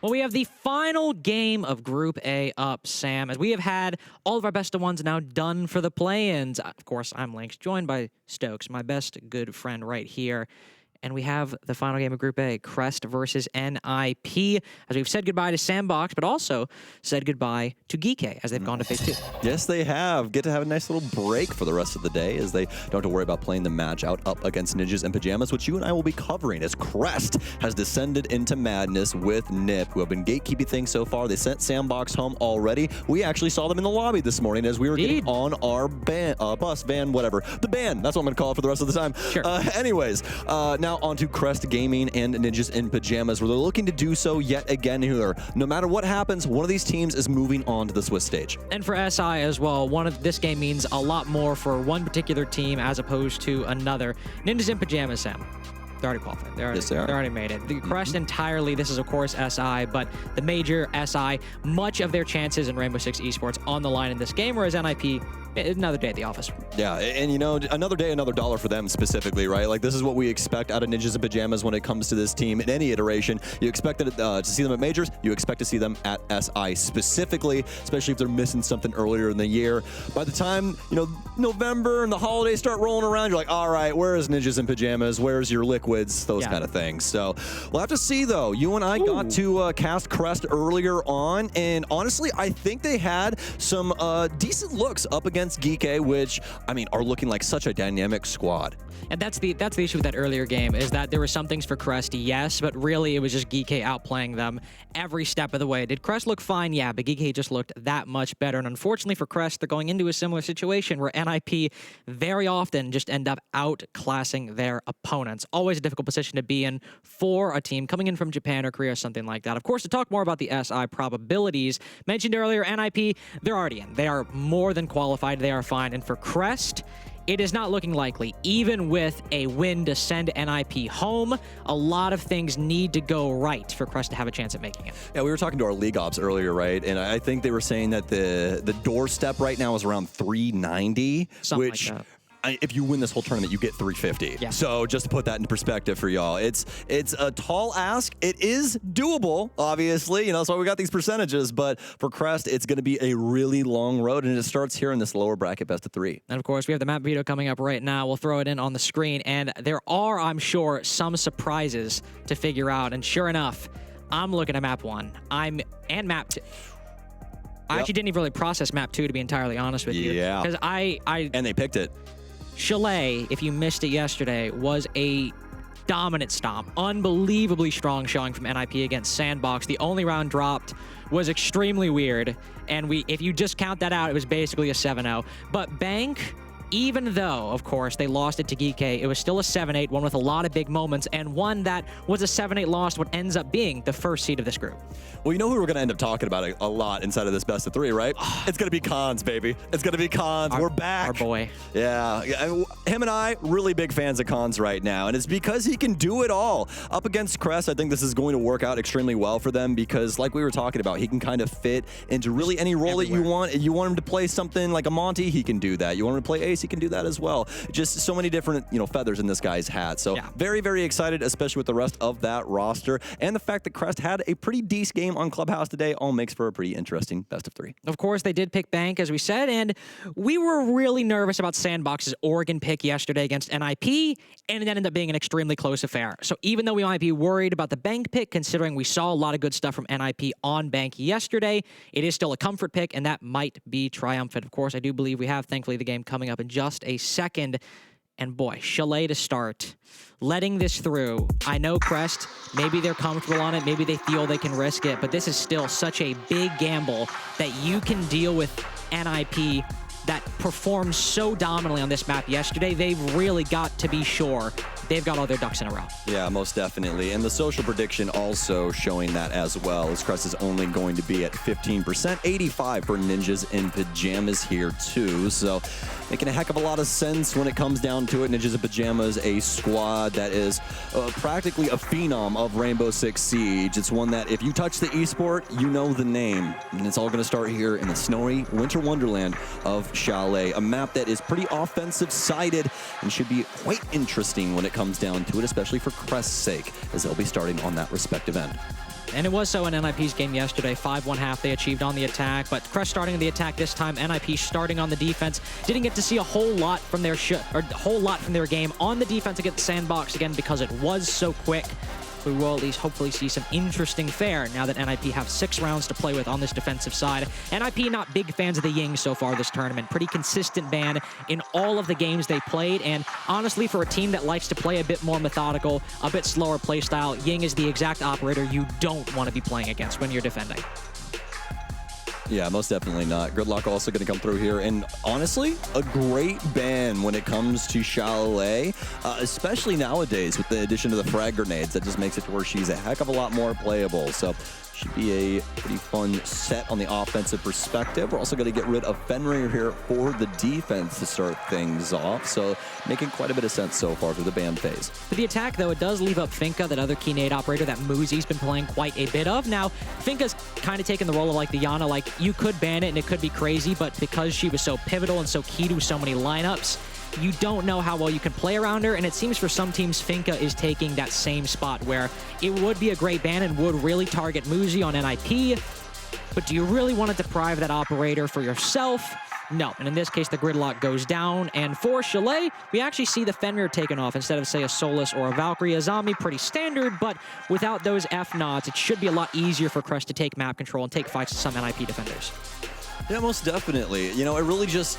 Well, we have the final game of Group A up, Sam, as we have had all of our best of ones now done for the play-ins. Of course, I'm Lynx, joined by Stokes, my best good friend right here. And we have the final game of Group A, Crest versus NIP, as we've said goodbye to Sandbox, but also said goodbye to Geeky as they've gone to Phase 2. Yes, they have. Get to have a nice little break for the rest of the day as they don't have to worry about playing the match out up against Ninjas in Pajamas, which you and I will be covering as Crest has descended into madness with NIP, who have been gatekeeping things so far. They sent Sandbox home already. We actually saw them in the lobby this morning as we were getting on our bus, van, whatever. The band, that's what I'm going to call it for the rest of the time. Sure. Anyways, now onto Crest Gaming and Ninjas in Pajamas, where they're looking to do so yet again here. No matter what happens, one of these teams is moving on to the Swiss stage. And for SI as well, this game means a lot more for one particular team as opposed to another. Ninjas in Pajamas, Sam. They're already qualified. They already made it. The Crest entirely, this is of course SI, but the major SI, much of their chances in Rainbow Six Esports on the line in this game, whereas NIP, another day at the office. Yeah, and you know, another day, another dollar for them specifically, right? Like, this is what we expect out of Ninjas in Pajamas when it comes to this team in any iteration. You expect to see them at majors. You expect to see them at SI specifically, especially if they're missing something earlier in the year. By the time, you know, November and the holidays start rolling around, you're like, all right, where is Ninjas in Pajamas? Where's your liquids? Those kind of things. So we'll have to see, though. You and I got to cast Crest earlier on, and honestly, I think they had some decent looks up against Geeky, which, I mean, are looking like such a dynamic squad. And that's the issue with that earlier game, is that there were some things for Crest, yes, but really it was just Geeky outplaying them every step of the way. Did Crest look fine? Yeah, but Geeky just looked that much better. And unfortunately for Crest, they're going into a similar situation where NIP very often just end up outclassing their opponents. Always a difficult position to be in for a team coming in from Japan or Korea or something like that. Of course, to talk more about the SI probabilities, mentioned earlier, NIP, they're already in. They are more than qualified. They are fine. And for Crest, it is not looking likely. Even with a win to send NIP home, a lot of things need to go right for Crest to have a chance at making it. Yeah, we were talking to our league ops earlier, right? And I think they were saying that the doorstep right now is around 390, Something which... like that. If you win this whole tournament, you get 350. Yeah. So just to put that into perspective for y'all, it's a tall ask. It is doable, obviously. You know, that's why we got these percentages. But for Crest, it's going to be a really long road, and it starts here in this lower bracket, best of 3. And of course, we have the map video coming up right now. We'll throw it in on the screen, and there are, I'm sure, some surprises to figure out. And sure enough, I'm looking at map 1. And map 2. I actually didn't even really process map 2, to be entirely honest with you. Yeah. Because And they picked it. Chalet, if you missed it yesterday, was a dominant stomp. Unbelievably strong showing from NIP against Sandbox. The only round dropped was extremely weird. And if you just count that out, it was basically a 7-0. But Bank, even though, of course, they lost it to Geeky, it was still a 7-8, one with a lot of big moments, and one that was a 7-8 loss, what ends up being the first seed of this group. Well, you know who we're going to end up talking about a lot inside of this best of 3, right? It's going to be Cons, baby. It's going to be Cons. We're back. Our boy. Yeah. Him and I, really big fans of Cons right now, and it's because he can do it all. Up against Crest, I think this is going to work out extremely well for them because, like we were talking about, he can kind of fit into really any role that you want. You want him to play something like a Monty, he can do that. You want him to play Ace, he can do that as well. Just so many different, feathers in this guy's hat. So very, very excited, especially with the rest of that roster. And the fact that Crest had a pretty decent game on Clubhouse today all makes for a pretty interesting best of 3. Of course, they did pick Bank, as we said, and we were really nervous about Sandbox's Oregon pick yesterday against NIP, and it ended up being an extremely close affair. So even though we might be worried about the Bank pick, considering we saw a lot of good stuff from NIP on Bank yesterday, it is still a comfort pick, and that might be triumphant. Of course, I do believe we have, thankfully, the game coming up in just a second. And boy, Chalet to start. Letting this through. I know Crest, maybe they're comfortable on it, maybe they feel they can risk it, but this is still such a big gamble that you can deal with NIP that performed so dominantly on this map yesterday. They've really got to be sure they've got all their ducks in a row. Yeah, most definitely. And the social prediction also showing that as well, as Crest is only going to be at 15%, 85 for Ninjas in Pajamas here too. So making a heck of a lot of sense when it comes down to it. Ninjas in Pajamas, a squad that is practically a phenom of Rainbow Six Siege. It's one that if you touch the esport, you know the name. And it's all going to start here in the snowy winter wonderland of Chalet, a map that is pretty offensive-sided and should be quite interesting when it comes down to it, especially for Crest's sake, as they'll be starting on that respective end. And it was so in NIP's game yesterday. 5-1 half they achieved on the attack, but Crest starting the attack this time, NIP starting on the defense. Didn't get to see a whole lot from their game on the defense against Sandbox again because it was so quick. We will at least hopefully see some interesting fare now that NIP have 6 rounds to play with on this defensive side. NIP not big fans of the Ying so far this tournament. Pretty consistent ban in all of the games they played, and honestly for a team that likes to play a bit more methodical, a bit slower play style, Ying is the exact operator you don't want to be playing against when you're defending. Yeah, most definitely not. Gridlock also going to come through here. And honestly, a great ban when it comes to Chalet, especially nowadays with the addition of the frag grenades. That just makes it to where she's a heck of a lot more playable. So should be a pretty fun set on the offensive perspective. We're also going to get rid of Fenrir here for the defense to start things off. So making quite a bit of sense so far through the ban phase. For the attack, though, it does leave up Finka, that other key nade operator that Muzi's been playing quite a bit of. Now, Finka's kind of taken the role of like the Yana, like you could ban it and it could be crazy, but because she was so pivotal and so key to so many lineups, you don't know how well you can play around her, and it seems for some teams Finka is taking that same spot where it would be a great ban and would really target Muzi on NIP, but do you really want to deprive that operator for yourself? No, and in this case, the Gridlock goes down, and for Chalet, we actually see the Fenrir taken off instead of, say, a Solus or a Valkyrie. A Zombie, pretty standard, but without those F-nods, it should be a lot easier for Crest to take map control and take fights to some NIP defenders. Yeah, most definitely. You know, it really just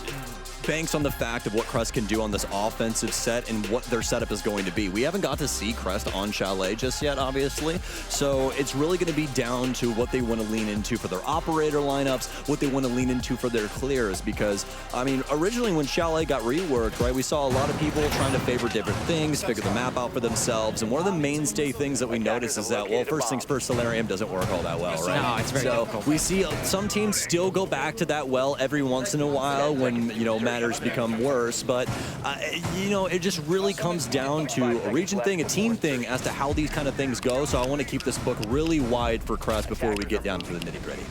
banks on the fact of what Crest can do on this offensive set and what their setup is going to be. We haven't got to see Crest on Chalet just yet, obviously, so it's really going to be down to what they want to lean into for their operator lineups, what they want to lean into for their clears, because, I mean, originally when Chalet got reworked, right, we saw a lot of people trying to favor different things, figure the map out for themselves, and one of the mainstay things that we notice is that, well, first things first, Solarium doesn't work all that well, right? No, it's very difficult. We see some teams still go back to that well every once in a while when, you know, matters become worse, but you know, it just really comes down to a region thing, a team thing as to how these kind of things go. So I want to keep this book really wide for Crest before we get down to the nitty-gritty.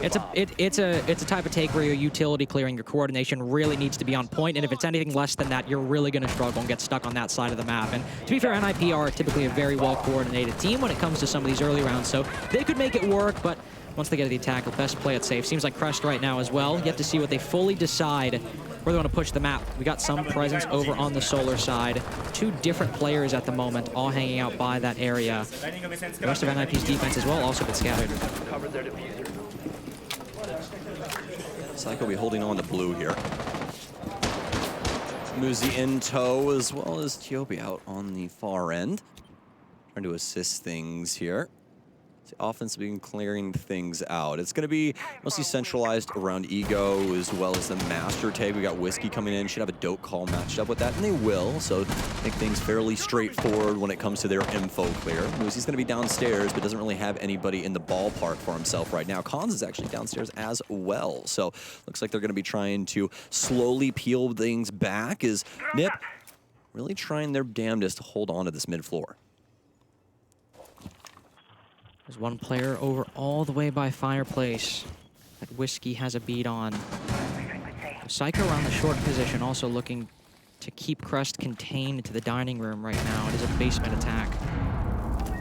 It's a type of take where your utility clearing, your coordination really needs to be on point, and if it's anything less than that, you're really going to struggle and get stuck on that side of the map. And to be fair, NIP are typically a very well-coordinated team when it comes to some of these early rounds, so they could make it work, but once they get to the attack, they'll best play it safe. Seems like Crest right now as well. Yet to see what they fully decide where they want to push the map. We got some presence over on the solar side. 2 different players at the moment, all hanging out by that area. The rest of NIP's defense as well also a bit scattered. Psycho will be holding on to blue here. Muzi in tow as well as Tiobi out on the far end. Trying to assist things here. The offense being clearing things out. It's going to be mostly centralized around Ego as well as the Master tag. We got Whiskey coming in. Should have a dope call matched up with that, and they will. So make things fairly straightforward when it comes to their info clear. Muzi's going to be downstairs, but doesn't really have anybody in the ballpark for himself right now. Cons is actually downstairs as well. So looks like they're going to be trying to slowly peel things back as Nip really trying their damnedest to hold on to this mid floor. There's one player over all the way by Fireplace that Whiskey has a beat on. Psycho around the short position, also looking to keep Crest contained to the dining room right now. It is a basement attack.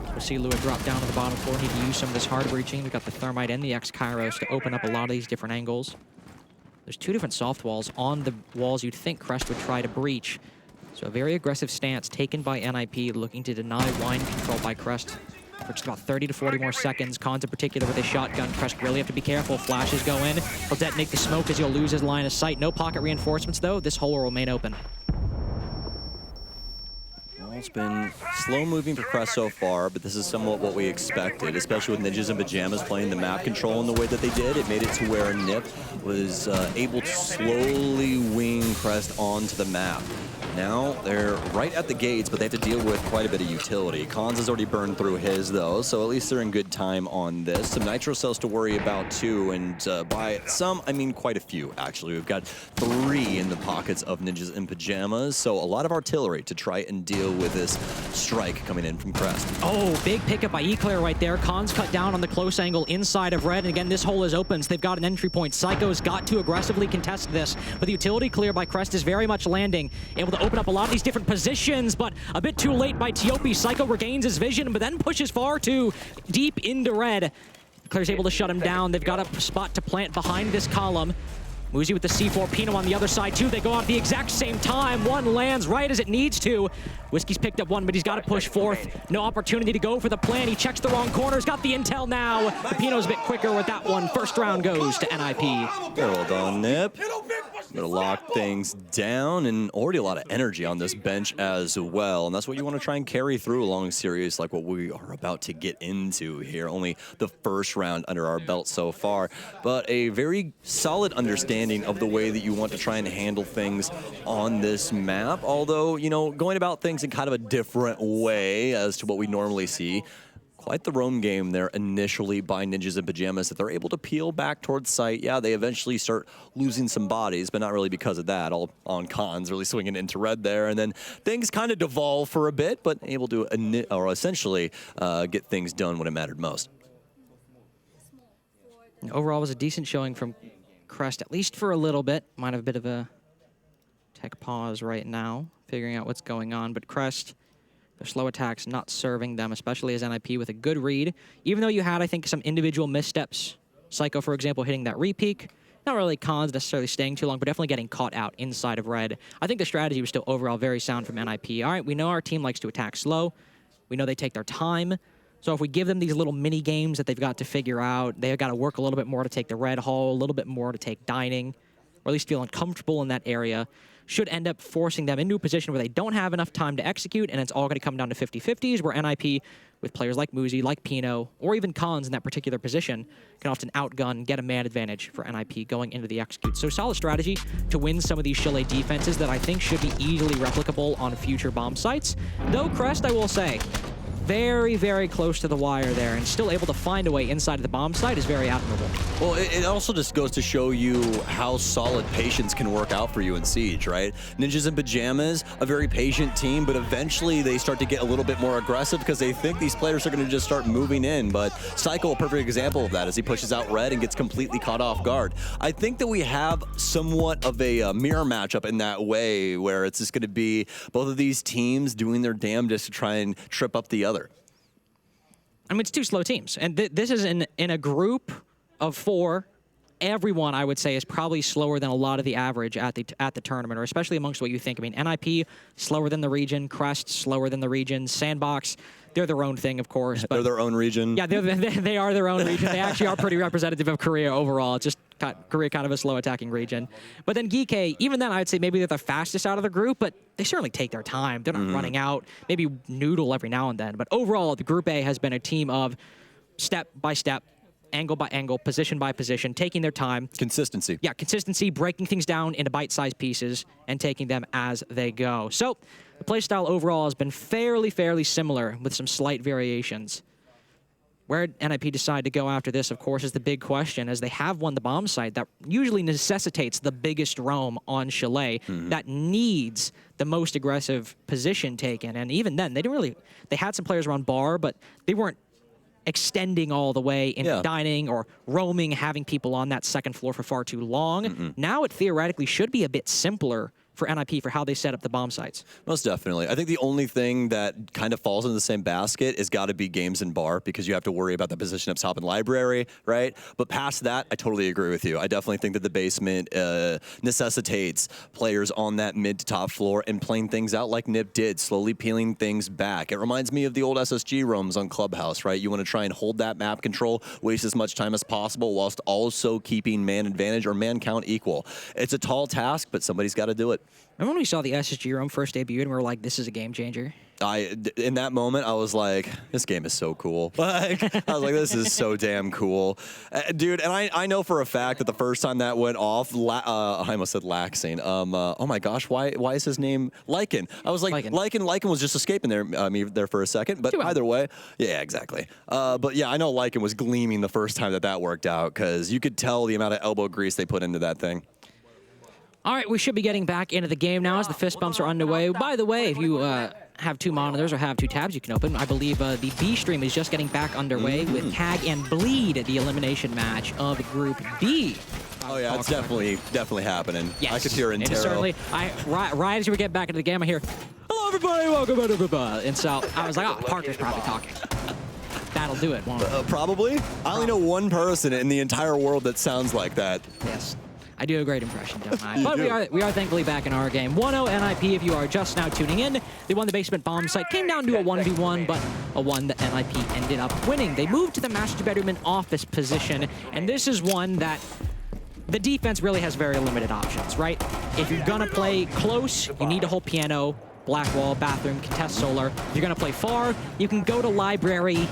We'll see Lua drop down to the bottom floor. Need to use some of this hard breaching. We've got the Thermite and the X-Kairos to open up a lot of these different angles. There's 2 different soft walls on the walls you'd think Crest would try to breach. So a very aggressive stance taken by NIP, looking to deny wine control by Crest. For just about 30 to 40 more seconds. Cons in particular with a shotgun. Crest really have to be careful. Flashes go in. He'll detonate the smoke as he'll lose his line of sight. No pocket reinforcements though. This hole will remain open. Well, it's been slow moving for Crest so far, but this is somewhat what we expected, especially with Ninjas in Pajamas playing the map control in the way that they did. It made it to where Nip was able to slowly wing Crest onto the map. Now they're right at the gates, but they have to deal with quite a bit of utility. Cons has already burned through his, though, so at least they're in good time on this. Some nitro cells to worry about, too, and by some, I mean quite a few, actually. We've got 3 in the pockets of Ninjas in Pajamas, so a lot of artillery to try and deal with this strike coming in from Crest. Oh, big pickup by Eclair right there. Cons cut down on the close angle inside of Red, and again, this hole is open, so they've got an entry point. Psycho's got to aggressively contest this, but the utility clear by Crest is very much landing, able to open up a lot of these different positions, but a bit too late by Tiopi. Psycho regains his vision, but then pushes far too deep into red. Claire's able to shut him down. They've got a spot to plant behind this column. Muzi with the C4, Pino on the other side too. They go out at the exact same time. One lands right as it needs to. Whiskey's picked up one, but he's got to push fourth. No opportunity to go for the plan. He checks the wrong corners, got the intel now. Pino's a bit quicker with that one. First round goes to NIP. Very well done, Nip. Gonna lock things down, and already a lot of energy on this bench as well. And that's what you want to try and carry through a long series like what we are about to get into here. Only the first round under our belt so far, but a very solid understanding of the way that you want to try and handle things on this map. Although, you know, going about things in kind of a different way as to what we normally see. Quite the roam game there initially by Ninjas in Pajamas that they're able to peel back towards site. Yeah, they eventually start losing some bodies, but not really because of that. All on cons, really swinging into red there. And then things kind of devolve for a bit, but able to essentially get things done when it mattered most. Overall, was a decent showing from Crest, at least for a little bit. Might have a bit of a tech pause right now, figuring out what's going on, but Crest, their slow attacks not serving them, especially as NIP with a good read. Even though you had, I think, some individual missteps. Psycho, for example, hitting that re-peak. Not really cons necessarily staying too long, but definitely getting caught out inside of red. I think the strategy was still overall very sound from NIP. All right, we know our team likes to attack slow. We know they take their time. So if we give them these little mini games that they've got to figure out, they've got to work a little bit more to take the red hull, a little bit more to take dining, or at least feel uncomfortable in that area, should end up forcing them into a position where they don't have enough time to execute, and it's all going to come down to 50-50s, where NIP, with players like Muzi, like Pino, or even Cons in that particular position, can often outgun, get a man advantage for NIP going into the execute. So solid strategy to win some of these Chalet defenses that I think should be easily replicable on future bomb sites. Though Crest, I will say, very, very close to the wire there, and still able to find a way inside of the bomb site is very admirable. Well, it also just goes to show you how solid patience can work out for you in Siege, right? Ninjas in Pajamas, a very patient team, but eventually they start to get a little bit more aggressive because they think these players are going to just start moving in. But Psycho, a perfect example of that, as he pushes out red and gets completely caught off guard. I think that we have somewhat of a mirror matchup in that way, where it's just going to be both of these teams doing their damnedest to try and trip up the other. I mean, it's two slow teams, and this is in a group of four. Everyone, I would say, is probably slower than a lot of the average at the tournament, or especially amongst what you think. I mean, NIP, slower than the region. Crest, slower than the region. Sandbox, they're their own thing, of course. But they're their own region. Yeah, they are their own region. They actually are pretty representative of Korea overall. It's just Korea kind of a slow attacking region. But then Geekay, even then, I'd say maybe they're the fastest out of the group, but they certainly take their time. They're not running out. Maybe noodle every now and then. But overall, the Group A has been a team of step by step, angle by angle, position by position, taking their time. Consistency. Yeah, consistency, breaking things down into bite-sized pieces and taking them as they go. So the playstyle overall has been fairly similar with some slight variations. Where NIP decide to go after this, of course, is the big question, as they have won the bomb site that usually necessitates the biggest roam on Chalet that needs the most aggressive position taken. And even then, they had some players around bar, but they weren't extending all the way into dining or roaming, having people on that second floor for far too long. Now it theoretically should be a bit simpler for NIP for how they set up the bomb sites. Most definitely. I think the only thing that kind of falls into the same basket is got to be games and bar, because you have to worry about the position up top in library, right? But past that, I totally agree with you. I definitely think that the basement necessitates players on that mid to top floor and playing things out like Nip did, slowly peeling things back. It reminds me of the old SSG roams on Clubhouse, right? You want to try and hold that map control, waste as much time as possible, whilst also keeping man advantage or man count equal. It's a tall task, but somebody's got to do it. Remember when we saw the SSG roam first debut and we were like, this is a game changer? In that moment, I was like, this game is so cool. Like, I was like, this is so damn cool. Dude, and I know for a fact that the first time that went off, I almost said Laxing. Oh my gosh, why is his name Lycan? I was like, Lycan was just escaping me there for a second, but either way, yeah, exactly. But yeah, I know Lycan was gleaming the first time that worked out, because you could tell the amount of elbow grease they put into that thing. All right, we should be getting back into the game now as the fist bumps are underway. By the way, if you have 2 monitors or have 2 tabs you can open, I believe the B stream is just getting back underway with Tag and Bleed, the elimination match of Group B. Oh yeah, it's definitely happening. Yes, I could hear Intero. certainly. Right as we get back into the game, I hear, "Hello everybody, welcome to everybody." And so I was like, oh, Parker's probably talking. That'll do it, won't it? Probably. I only know one person in the entire world that sounds like that. Yes. I do a great impression, don't I? You But do. we are thankfully back in our game. 1-0 NIP if you are just now tuning in. They won the basement bomb site. Came down to a 1v1, but a one that NIP ended up winning. They moved to the master bedroom and office position, and this is one that the defense really has very limited options, right? If you're gonna play close, you need to hold piano, black wall, bathroom, contest solar. If you're gonna play far, you can go to library,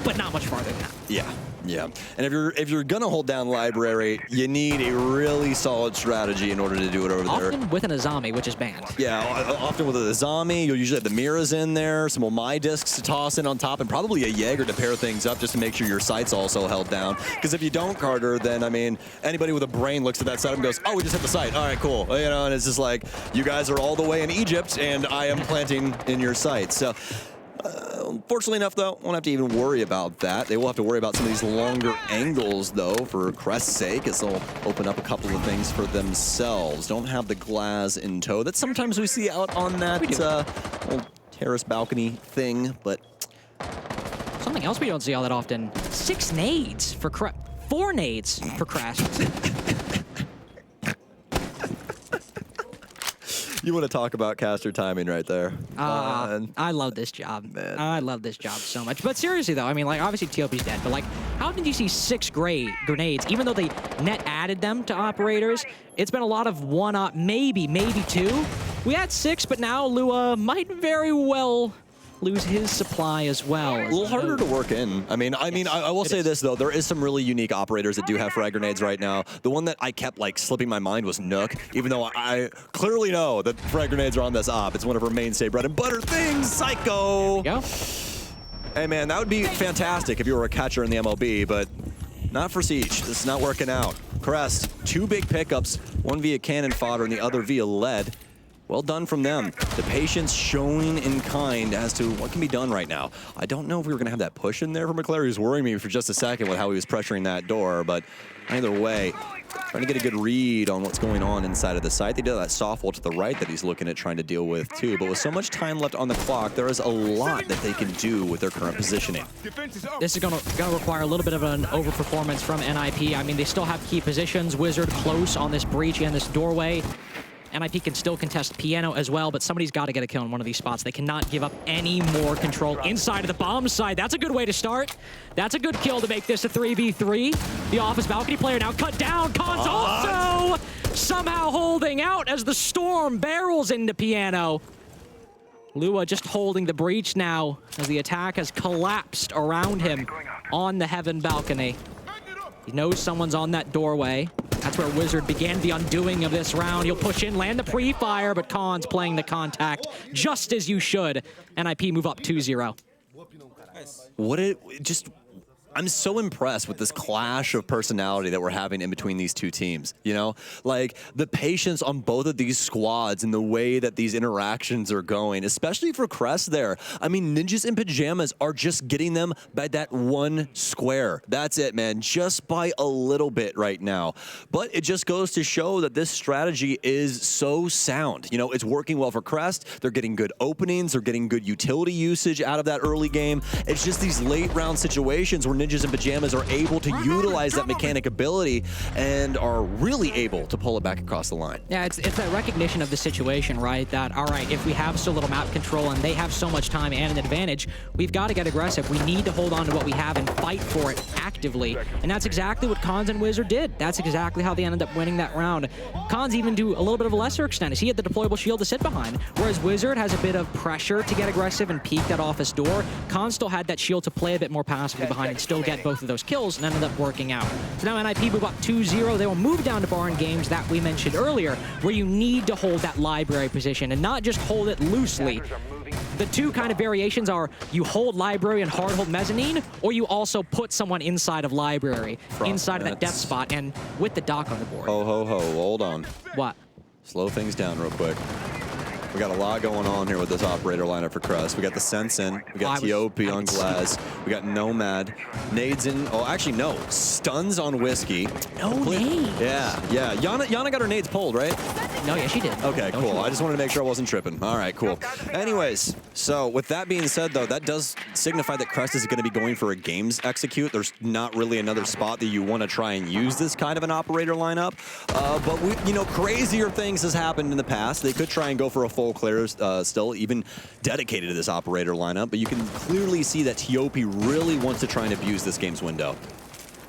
but not much farther than that. Yeah. Yeah, and if you're gonna hold down library, you need a really solid strategy in order to do it over there. Often with an Azami, which is banned. Yeah, often with a Azami, you'll usually have the Miras in there, some my discs to toss in on top, and probably a Jaeger to pair things up just to make sure your sight's also held down. Because if you don't, Carter, then I mean, anybody with a brain looks at that site and goes, "Oh, we just hit the site. All right, cool." You know, and it's just like, you guys are all the way in Egypt, and I am planting in your sight. So. Fortunately enough, though, won't have to even worry about that. They will have to worry about some of these longer angles, though, for Crest's sake, as they'll open up a couple of things for themselves. Don't have the glass in tow that sometimes we see out on that old terrace balcony thing, but... Something else we don't see all that often. 6 nades for Crest. 4 nades for Crest. You want to talk about caster timing right there. I love this job. Man. I love this job so much. But seriously, though, I mean, like, obviously TOP's dead, but, like, how did you see 6 grenades? Even though they net added them to operators, it's been a lot of one-up, maybe 2. We had 6, but now Lua might very well lose his supply as well. A little harder to work in. I will say this, though. There is some really unique operators that do have frag grenades right now. The one that I kept, like, slipping my mind was Nook, even though I clearly know that frag grenades are on this op. It's one of her mainstay bread and butter things, Psycho! There you go. Hey, man, that would be fantastic if you were a catcher in the MLB, but not for Siege. This is not working out. Crest, 2 big pickups, one via cannon fodder and the other via lead. Well done from them. The patience showing in kind as to what can be done right now. I don't know if we were going to have that push in there for McClary. He was worrying me for just a second with how he was pressuring that door, but either way, trying to get a good read on what's going on inside of the site. They did that soft wall to the right that he's looking at trying to deal with too, but with so much time left on the clock, there is a lot that they can do with their current positioning. This is going to require a little bit of an overperformance from NIP. I mean, they still have key positions. Wizard close on this breach and this doorway. NIP can still contest piano as well, but somebody's got to get a kill in one of these spots. They cannot give up any more control inside of the bomb side. That's a good way to start. That's a good kill to make this a 3v3. The office balcony player now cut down. Khan's also somehow holding out as the storm barrels into piano. Lua just holding the breach now as the attack has collapsed around him on the heaven balcony. He knows someone's on that doorway. That's where Wizard began the undoing of this round. He'll push in, land the pre-fire, but Khan's playing the contact just as you should. NIP move up 2-0. I'm so impressed with this clash of personality that we're having in between these two teams, you know? Like, the patience on both of these squads and the way that these interactions are going, especially for Crest there. I mean, Ninjas in Pajamas are just getting them by that one square. That's it, man, just by a little bit right now. But it just goes to show that this strategy is so sound. You know, it's working well for Crest. They're getting good openings. They're getting good utility usage out of that early game. It's just these late round situations where Ninjas in Pajamas are able to utilize that mechanic ability and are really able to pull it back across the line. Yeah, it's that recognition of the situation, right? That, all right, if we have so little map control and they have so much time and an advantage, we've got to get aggressive. We need to hold on to what we have and fight for it actively. And that's exactly what Khans and Wizard did. That's exactly how they ended up winning that round. Khans even do a little bit of a lesser extent, as he had the deployable shield to sit behind, whereas Wizard has a bit of pressure to get aggressive and peek that office door. Khans still had that shield to play a bit more passively behind and still get both of those kills and ended up working out. So now NIP move up 2-0. They will move down to barn games that we mentioned earlier, where you need to hold that library position and not just hold it loosely. The two kind of variations are you hold library and hard hold mezzanine, or you also put someone inside of library, inside of that death spot, and with the dock on the board. Ho, ho, ho, hold on. What? Slow things down real quick. We got a lot going on here with this operator lineup for Crest. We got the Sense in. We got Tiopi on Glass. We got Nomad. Nades in. Oh, actually, no. Stuns on Whiskey. No nades. Yeah, yeah. Yana got her nades pulled, right? No, yeah, she did. Okay, cool. I just wanted to make sure I wasn't tripping. All right, cool. Anyways, so with that being said, though, that does signify that Crest is going to be going for a games execute. There's not really another spot that you want to try and use this kind of an operator lineup. But we, crazier things has happened in the past. They could try and go for a full clear still, even dedicated to this operator lineup. But you can clearly see that Tiopi really wants to try and abuse this game's window.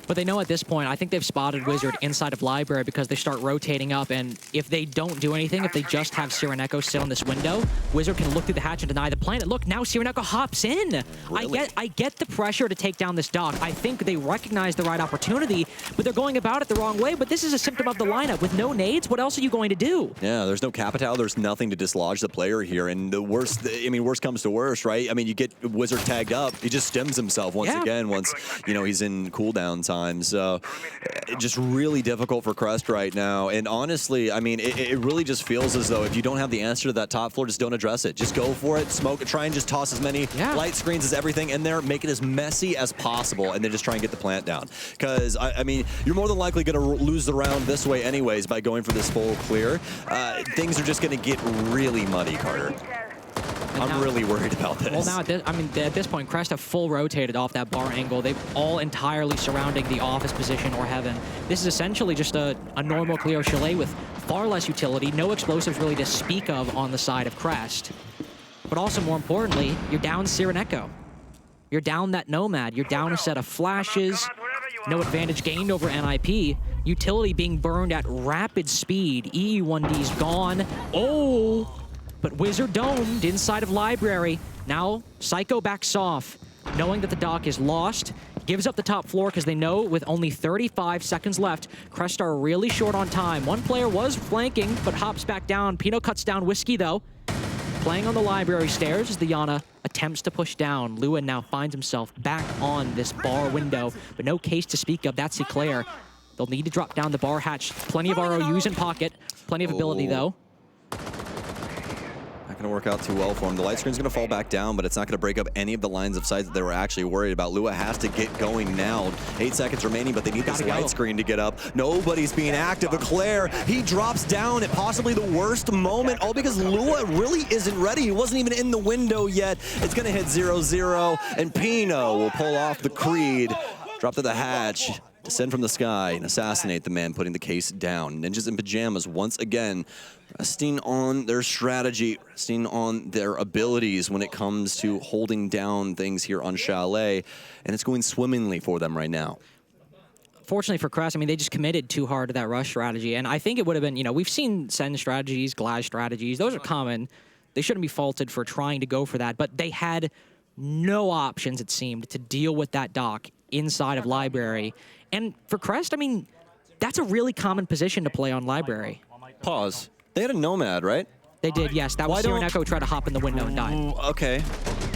But they know at this point, I think they've spotted Wizard inside of Library because they start rotating up, and if they don't do anything, if they just have Sireneko sit on this window, Wizard can look through the hatch and deny the planet. Look, now Sireneko hops in. Really? I get the pressure to take down this dock. I think they recognize the right opportunity, but they're going about it the wrong way. But this is a symptom of the lineup. With no nades, what else are you going to do? Yeah, there's no Capital. There's nothing to dislodge the player here. And the worst, worst comes to worst, right? I mean, you get Wizard tagged up. He just stims himself once again once, he's in cooldown time. So just really difficult for Crest right now. And honestly, I mean, it really just feels as though if you don't have the answer to that top floor, just don't address it. Just go for it, smoke it, try and just toss as many light screens as everything in there, make it as messy as possible, and then just try and get the plant down. Because, I mean, you're more than likely going to lose the round this way anyways by going for this full clear. Things are just going to get really muddy, Carter. I'm really worried about this. Well, now, at this point, Crest have full rotated off that bar angle. They've all entirely surrounding the office position or heaven. This is essentially just a normal Cleo Chalet with far less utility, no explosives really to speak of on the side of Crest. But also, more importantly, you're down Sireneko. You're down that Nomad. You're down a set of flashes. No advantage gained over NIP. Utility being burned at rapid speed. EE1D's gone. Oh! But Wizard domed inside of Library. Now, Psycho backs off, knowing that the dock is lost, gives up the top floor because they know with only 35 seconds left, Crest are really short on time. One player was flanking, but hops back down. Pino cuts down Whiskey, though. Playing on the Library stairs as the Yana attempts to push down. Lewin now finds himself back on this bar window, but no case to speak of. That's Eclair. They'll need to drop down the bar hatch. Plenty of ROUs in pocket. Plenty of ability, though. Going to work out too well for him. The light screen's going to fall back down, but it's not going to break up any of the lines of sight that they were actually worried about. Lua has to get going now. 8 seconds remaining, but they need this light screen to get up. Nobody's being active. Eclair, he drops down at possibly the worst moment, all because Lua really isn't ready. He wasn't even in the window yet. It's going to hit 0-0, and Pino will pull off the Creed, drop to the hatch, descend from the sky, and assassinate the man, putting the case down. Ninjas in pajamas once again, resting on their strategy, resting on their abilities when it comes to holding down things here on Chalet, and it's going swimmingly for them right now. Fortunately for Crest, I mean, they just committed too hard to that rush strategy, and I think it would have been, we've seen Sen strategies, Glass strategies, those are common. They shouldn't be faulted for trying to go for that, but they had no options, it seemed, to deal with that dock inside of Library. And for Crest, I mean, that's a really common position to play on Library. Pause. They had a Nomad, right? They did, yes. That was Sireneko tried to hop in the window and died. Okay.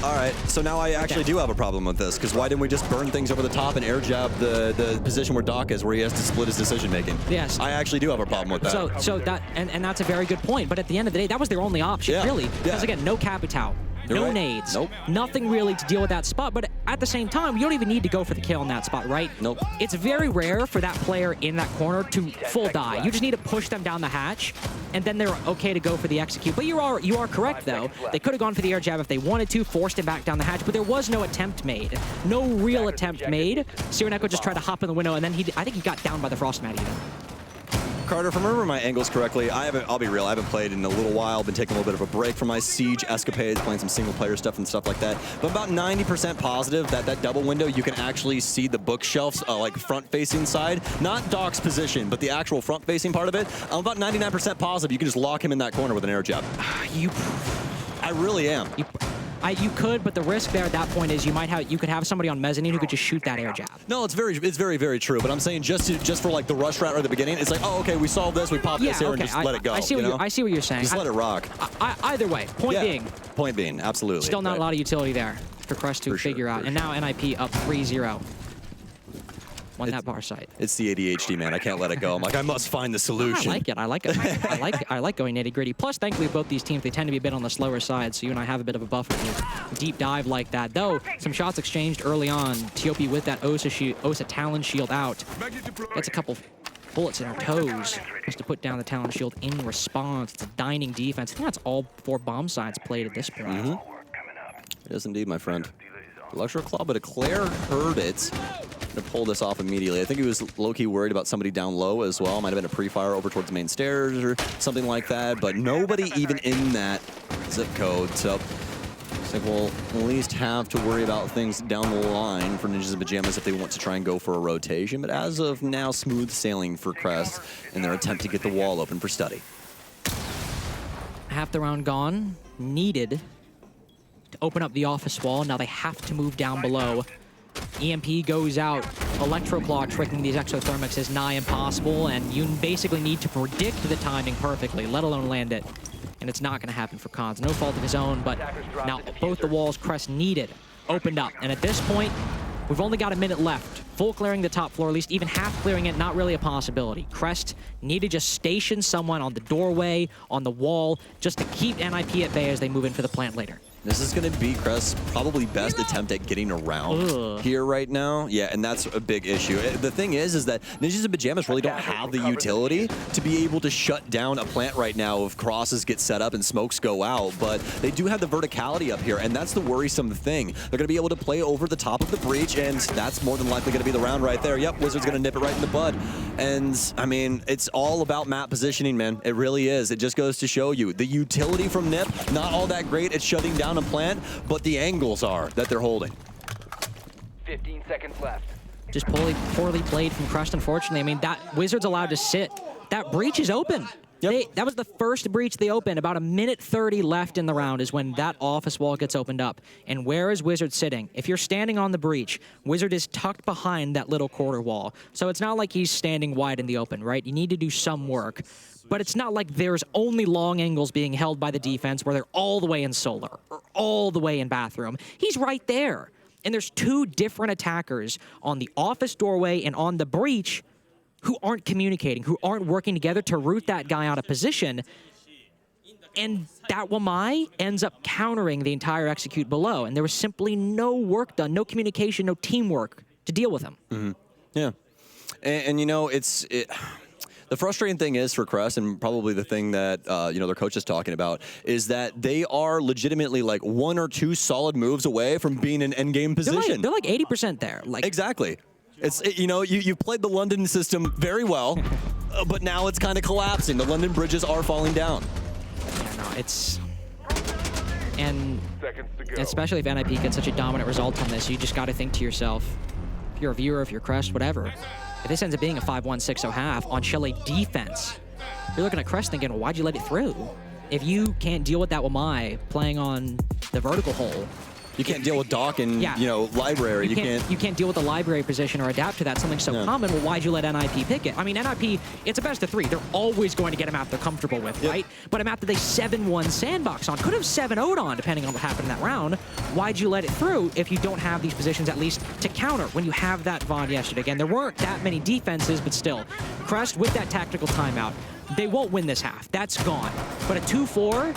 All right. So now I actually do have a problem with this, because why didn't we just burn things over the top and air jab the position where Doc is, where he has to split his decision making? Yes. I actually do have a problem with that. So that, and that's a very good point. But at the end of the day, that was their only option, really. Because again, no Capitao. No nades. Nope. Nothing really to deal with that spot. But at the same time, you don't even need to go for the kill in that spot, right? Nope. It's very rare for that player in that corner to full die. You just need to push them down the hatch, and then they're okay to go for the execute. But you are correct, though. They could have gone for the air jab if they wanted to, forced him back down the hatch, but there was no attempt made. No real attempt made. Sireneko just tried to hop in the window, and then I think he got down by the Frostmat even. Carter, if I remember my angles correctly, I'll be real, I haven't played in a little while, been taking a little bit of a break from my Siege escapades, playing some single player stuff and stuff like that. But about 90% positive that that double window, you can actually see the bookshelves, like front facing side, not Doc's position, but the actual front facing part of it. I'm about 99% positive you can just lock him in that corner with an air jab. I really am. You could, but the risk there at that point is you could have somebody on mezzanine who could just shoot that air jab. No, it's very, very true. But I'm saying just for like the rush route or the beginning, it's like, oh, okay, we solved this, we popped this here, and just let it go. I see what you're saying. Just let it rock. Either way, point being, absolutely. Still not a lot of utility there for Crest to figure out. And now NIP up 3-0. won that bar site. It's the ADHD, man. I can't let it go. I'm like, I must find the solution. I like it. I like it. I like going nitty-gritty. Plus, thankfully, both these teams, they tend to be a bit on the slower side, so you and I have a bit of a buffer here. Deep dive like that. Though, some shots exchanged early on. TOP with that Osa Talon shield out. Gets a couple bullets in her toes. Has to put down the Talon shield in response. It's a dining defense. I think that's all 4 bomb sides played at this point. It is indeed, my friend. Electroclaw, but Eclair heard it. Gonna pull this off immediately. I think he was low-key worried about somebody down low as well. Might have been a pre-fire over towards the main stairs or something like that, but nobody even in that zip code. So looks like we'll at least have to worry about things down the line for Ninjas in Pajamas if they want to try and go for a rotation. But as of now, smooth sailing for Crest in their attempt to get the wall open for study. Half the round gone. Needed to open up the office wall. Now they have to move down below. EMP goes out. Electroclaw tricking these exothermics is nigh impossible, and you basically need to predict the timing perfectly, let alone land it. And it's not going to happen for Cons. No fault of his own, but now both the walls Crest needed opened up. And at this point, we've only got a minute left. Full clearing the top floor, at least even half clearing it, not really a possibility. Crest need to just station someone on the doorway, on the wall, just to keep NIP at bay as they move in for the plant later. This is going to be Crest's probably best attempt at getting around here right now. Yeah, and that's a big issue. The thing is that Ninjas in Pajamas really don't have the utility to be able to shut down a plant right now if crosses get set up and smokes go out, but they do have the verticality up here, and that's the worrisome thing. They're going to be able to play over the top of the breach, and that's more than likely going to be the round right there. Yep, Wizard's going to nip it right in the bud. And, I mean, it's all about map positioning, man. It really is. It just goes to show you. The utility from Nip, not all that great at shutting down a plant, but the angles are that they're holding. 15 seconds left. Just poorly played from Crest, unfortunately. I mean, that Wizard's allowed to sit. That breach is open. Yep. That was the first breach they opened. About a minute 30 left in the round is when that office wall gets opened up. And where is Wizard sitting? If you're standing on the breach, Wizard is tucked behind that little quarter wall. So it's not like he's standing wide in the open, right? You need to do some work. But it's not like there's only long angles being held by the defense where they're all the way in solar or all the way in bathroom. He's right there. And there's 2 different attackers on the office doorway and on the breach who aren't communicating, who aren't working together to root that guy out of position. And that Wamai ends up countering the entire execute below. And there was simply no work done, no communication, no teamwork to deal with him. Yeah. And you know, the frustrating thing is for Crest, and probably the thing that you know, their coach is talking about, is that they are legitimately like 1 or 2 solid moves away from being in endgame position. They're like 80% there. Like exactly. You know, you've played the London system very well, but now it's kind of collapsing. The London bridges are falling down. Yeah, no, it's... And especially if NIP gets such a dominant result on this, you just got to think to yourself, if you're a viewer, if you're Crest, whatever, if this ends up being a 5-1, 6-0 on Chalet defense, you're looking at Crest thinking, well, why'd you let it through? If you can't deal with that Wamai playing on the vertical hole, you can't deal with Doc and, you know, library. You can't deal with the library position or adapt to that. Something so common. Well, why'd you let NIP pick it? I mean, NIP, it's a best of 3. They're always going to get a map they're comfortable with, right? But a map that they 7-1 sandbox on, could have 7-0'd on, depending on what happened in that round. Why'd you let it through if you don't have these positions at least to counter when you have that VOD yesterday? Again, there weren't that many defenses, but still, Crest with that tactical timeout, they won't win this half. That's gone. But a 2-4,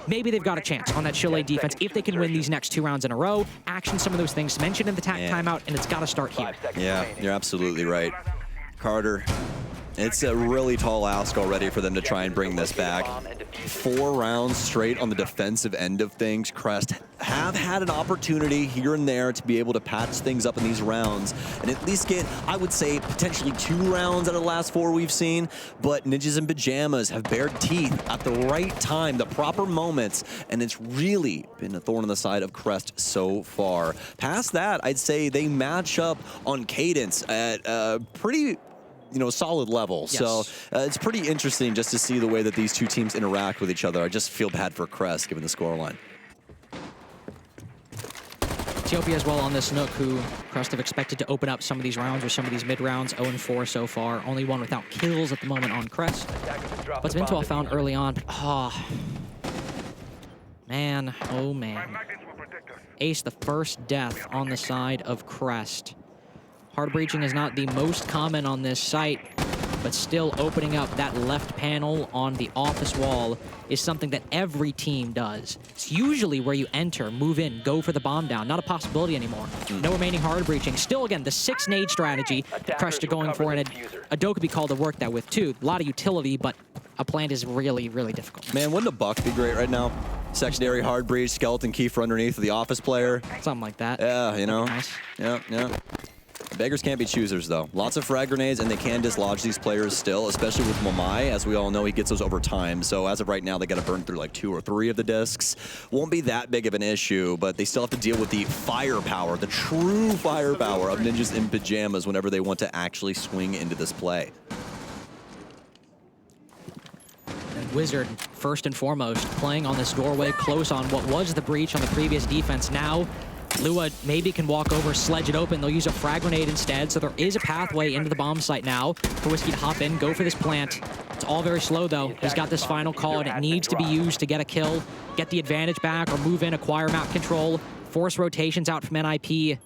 maybe they've got a chance on that Chalet defense if they can win these next 2 rounds in a row, action some of those things mentioned in the timeout, and it's got to start here. Yeah, you're absolutely right. Carter, it's a really tall ask already for them to try and bring this back. 4 rounds straight on the defensive end of things. Crest have had an opportunity here and there to be able to patch things up in these rounds and at least get, I would say, potentially 2 rounds out of the last 4 we've seen. But Ninjas in Pajamas have bared teeth at the right time, the proper moments, and it's really been a thorn in the side of Crest so far. Past that, I'd say they match up on cadence at pretty, you know, solid level. Yes. So it's pretty interesting just to see the way that these 2 teams interact with each other. I just feel bad for Crest given the scoreline. Ethiopia as well on this Nook, who Crest have expected to open up some of these rounds or some of these mid rounds. 0-4 so far. Only one without kills at the moment on Crest. But Vintual found early on. Man, oh man. Ace, the first death on the side of Crest. Hard breaching is not the most common on this site, but still opening up that left panel on the office wall is something that every team does. It's usually where you enter, move in, go for the bomb down. Not a possibility anymore. No remaining hard breaching. Still, again, the 6 nade strategy that Crest are going for, and a do could be called to work that with, too. A lot of utility, but a plant is really, really difficult. Man, wouldn't a buck be great right now? Secondary hard breach, skeleton key for underneath of the office player. Something like that. Yeah, you know. Nice. Yeah. Beggars can't be choosers, though. Lots of frag grenades, and they can dislodge these players still, especially with Mamai. As we all know, he gets those over time. So as of right now, they got to burn through like 2 or 3 of the discs. Won't be that big of an issue, but they still have to deal with the firepower, the true firepower of ninjas in pajamas whenever they want to actually swing into this play. Wizard, first and foremost, playing on this doorway, close on what was the breach on the previous defense. Now, Lua maybe can walk over, sledge it open. They'll use a frag grenade instead, so there is a pathway into the bomb site now for Whiskey to hop in, go for this plant. It's all very slow, though. He's got this final call, and it needs to be used to get a kill, get the advantage back, or move in, acquire map control, force rotations out from NIP.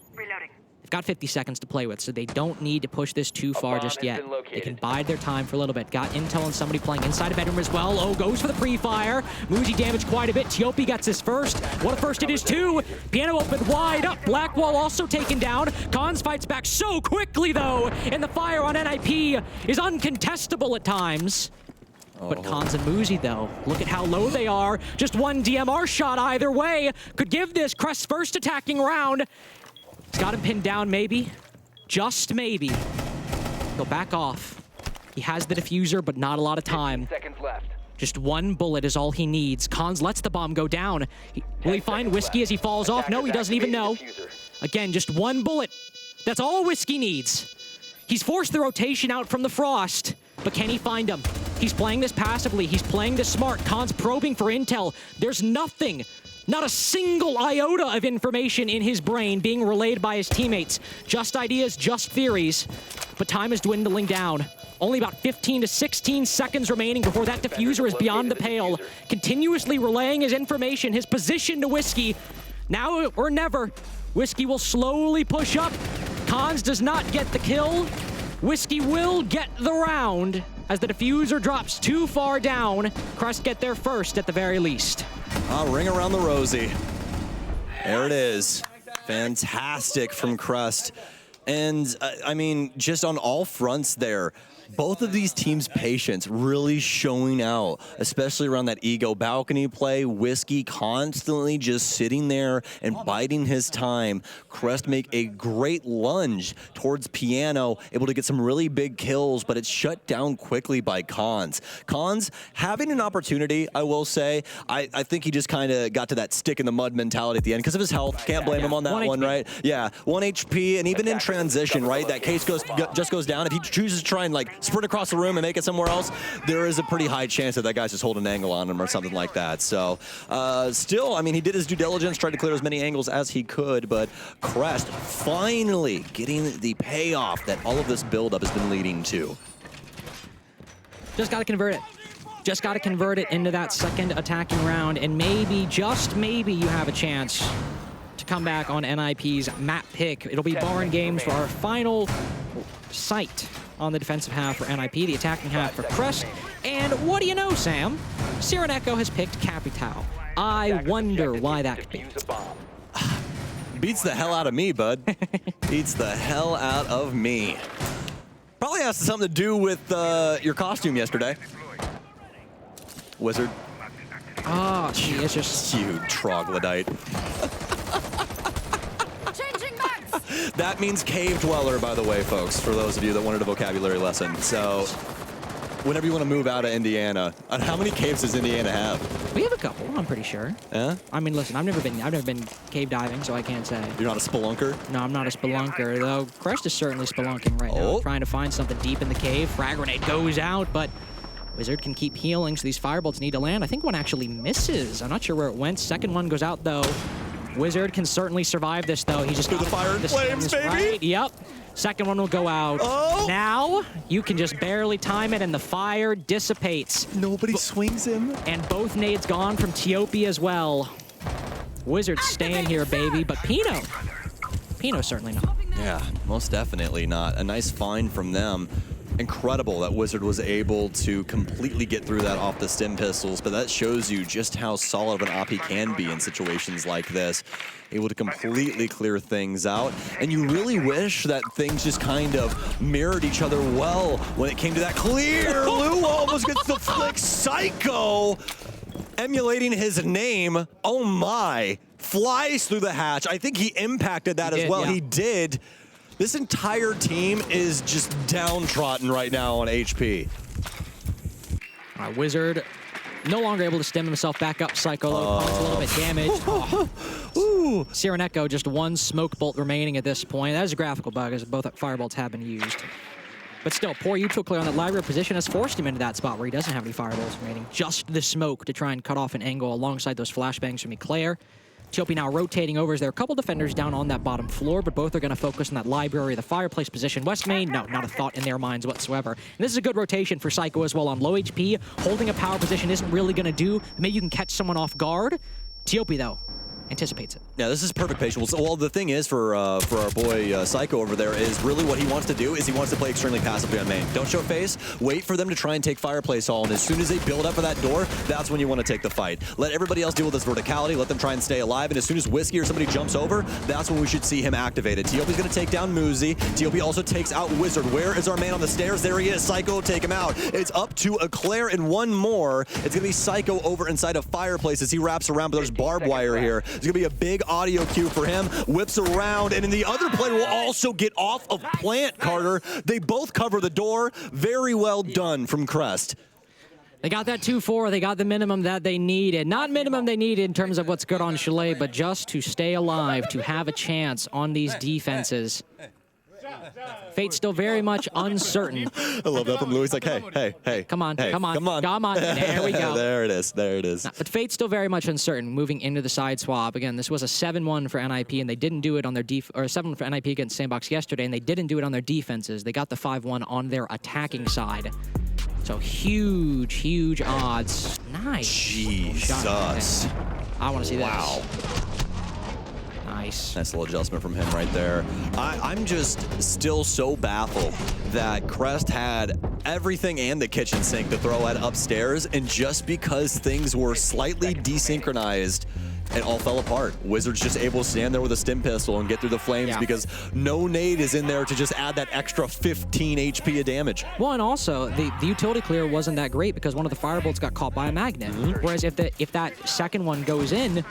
They've got 50 seconds to play with, so they don't need to push this too far just yet. They can bide their time for a little bit. Got intel on somebody playing inside a bedroom as well. Oh, goes for the pre-fire. Muji damaged quite a bit. Tiopi gets his first. What a first it is, too. Piano open wide up. Blackwall also taken down. Cons fights back so quickly, though. And the fire on NIP is uncontestable at times. But Cons and Muzi, though, look at how low they are. Just one DMR shot either way could give this Crest's first attacking round. He's got him pinned down, maybe. Just maybe. He'll back off. He has the diffuser, but not a lot of time. 15 seconds left. Just one bullet is all he needs. Cons lets the bomb go down. Will he find Whiskey as he falls off? No, he doesn't even know. Again, just one bullet. That's all Whiskey needs. He's forced the rotation out from the Frost, but can he find him? He's playing this passively. He's playing this smart. Cons probing for intel. There's nothing. Not a single iota of information in his brain being relayed by his teammates. Just ideas, just theories. But time is dwindling down. Only about 15 to 16 seconds remaining before that diffuser is beyond the pale. Continuously relaying his information, his position to Whiskey. Now or never, Whiskey will slowly push up. Cons does not get the kill. Whiskey will get the round as the diffuser drops too far down. Crest get there first at the very least. Ring around the rosy. There it is. Fantastic from Crest. And, I mean, just on all fronts there, both of these teams' patience really showing out, especially around that ego balcony play. Whiskey constantly just sitting there and biding his time. Crest make a great lunge towards Piano, able to get some really big kills, but it's shut down quickly by Cons. Cons having an opportunity, I will say. I think he just kind of got to that stick in the mud mentality at the end because of his health. Can't blame him on that one, right? Yeah, 1 HP, and even in transition, right? That case just goes down. If he chooses to try and like sprint across the room and make it somewhere else, there is a pretty high chance that guy's just holding an angle on him or something like that. So still, I mean, he did his due diligence, tried to clear as many angles as he could, but Crest finally getting the payoff that all of this buildup has been leading to. Just got to convert it. Just got to convert it into that second attacking round, and maybe, just maybe, you have a chance to come back on NIP's map pick. It'll be barn games for our final site on the defensive half for NIP, the attacking half for Crest. And what do you know, Sam? Sireneko has picked Capital. I wonder why that could be. Beats the hell out of me, bud. Beats the hell out of me. Probably has something to do with your costume yesterday. Wizard. Oh, gee, it's just... You troglodyte. That means cave dweller, by the way, folks, for those of you that wanted a vocabulary lesson. So, whenever you want to move out of Indiana, how many caves does Indiana have? We have a couple, I'm pretty sure. Yeah? I mean, listen, I've never been cave diving, so I can't say. You're not a spelunker? No, I'm not a spelunker, though Crest is certainly spelunking right now, trying to find something deep in the cave. Frag grenade goes out, but Wizard can keep healing, so these firebolts need to land. I think one actually misses. I'm not sure where it went. Second one goes out, though. Wizard can certainly survive this, though. He just through the fire and flames, baby. Right. Yep. Second one will go out. Oh. Now you can just barely time it, and the fire dissipates. Nobody swings him. And both nades gone from Tiopi as well. Wizard staying here, baby, but Pino certainly not. Yeah, most definitely not. A nice find from them. Incredible that Wizard was able to completely get through that off the stim pistols, but that shows you just how solid of an OP can be in situations like this. Able to completely clear things out, and you really wish that things just kind of mirrored each other well when it came to that clear. Lou almost gets the flick. Psycho, emulating his name, oh my, flies through the hatch. I think he impacted that as well. Yeah. He did. This entire team is just downtrodden right now on HP. All right, Wizard no longer able to stem himself back up. Psycho punch a little bit damaged. Ooh. Sireneko, just one smoke bolt remaining at this point. That is a graphical bug, as both firebolts have been used. But still, poor Util clear on that library position has forced him into that spot where he doesn't have any fireballs remaining. Just the smoke to try and cut off an angle alongside those flashbangs from Eclair. Tiopi now rotating over as there are a couple defenders down on that bottom floor, but both are going to focus on that library, the fireplace position. West Main, no, not a thought in their minds whatsoever. And this is a good rotation for Psycho as well. On low HP, holding a power position isn't really going to do. Maybe you can catch someone off guard. Tiopi, though, anticipates it. Yeah, this is perfect patience. Well, the thing is for our boy Psycho over there is really what he wants to do is he wants to play extremely passively on main. Don't show face. Wait for them to try and take fireplace all, and as soon as they build up for that door, that's when you want to take the fight. Let everybody else deal with this verticality. Let them try and stay alive, and as soon as Whiskey or somebody jumps over, that's when we should see him activated. Tiopi's going to take down Muzi. Tiopi also takes out Wizard. Where is our man on the stairs? There he is. Psycho, take him out. It's up to Eclair and one more. It's going to be Psycho over inside of fireplace as he wraps around, but there's barbed wire here. It's going to be a big audio cue for him, whips around, and then the other player will also get off of plant, Carter. They both cover the door. Very well done from Crest. They got that 2-4. They got the minimum that they needed. Not minimum they needed in terms of what's good on Chalet, but just to stay alive, to have a chance on these defenses. Fate's still very much uncertain. I love that from Louis. He's like, hey. Come on. There we go. There it is. But Fate's still very much uncertain, moving into the side swap. Again, this was a 7-1 for NIP, and they didn't do it on their or 7 for NIP against Sandbox yesterday, and they didn't do it on their defenses. They got the 5-1 on their attacking side. So huge odds. Nice. Jesus. I want to see this. Wow. Nice. Nice little adjustment from him right there. I'm just still so baffled that Crest had everything and the kitchen sink to throw at upstairs, and just because things were slightly desynchronized, it all fell apart. Wizard's just able to stand there with a stim pistol and get through the flames because no nade is in there to just add that extra 15 HP of damage. Well, and also, the utility clear wasn't that great because one of the firebolts got caught by a magnet. Whereas if that second one goes in,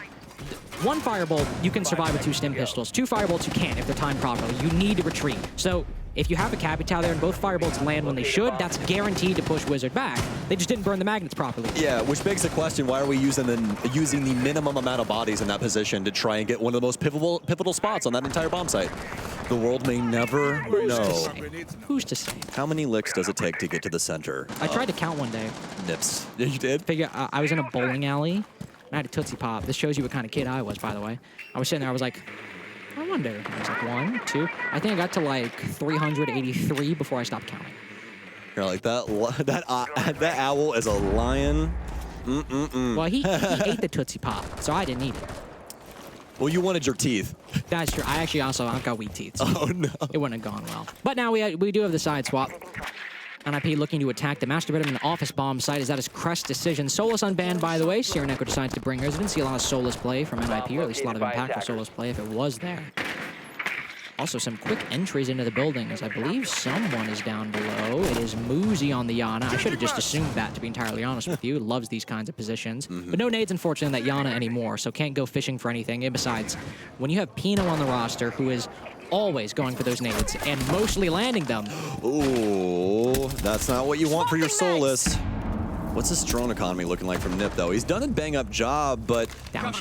one firebolt, you can survive with 2 stim pistols. 2 firebolts, you can't if they're timed properly. You need to retreat. So if you have a Capitao there and both firebolts land when they should, that's guaranteed to push Wizard back. They just didn't burn the magnets properly. Yeah, which begs the question, why are we using the minimum amount of bodies in that position to try and get one of the most pivotal spots on that entire bomb site? The world may never know. Who's to say? How many licks does it take to get to the center? I tried to count one day. Nips. Yeah, you did? I was in a bowling alley. I had a Tootsie Pop. This shows you what kind of kid I was, by the way. I was sitting there, I was like, I wonder. I was like, 1, 2. I think I got to like 383 before I stopped counting. You're like, that owl is a lion. Well, he ate the Tootsie Pop, so I didn't eat it. Well, you wanted your teeth. That's true. I've got weak teeth. So oh, no. It wouldn't have gone well. But now we do have the side swap. NIP looking to attack the master bedroom and office bomb site, as that is Crest's decision. Solus unbanned, by the way. Sireneko decides to bring hers. I didn't see a lot of Solus play from NIP, or at least a lot of impactful Solus play if it was there. Also, some quick entries into the building, as I believe someone is down below. It is Muzi on the Yana. I should have just assumed that, to be entirely honest with you. Loves these kinds of positions. But no nades, unfortunately, in that Yana anymore, so can't go fishing for anything. And besides, when you have Pino on the roster, who is always going for those nades and mostly landing them. Ooh, that's not what you want for your Solus. What's this drone economy looking like from Nip, though? He's done a bang-up job, but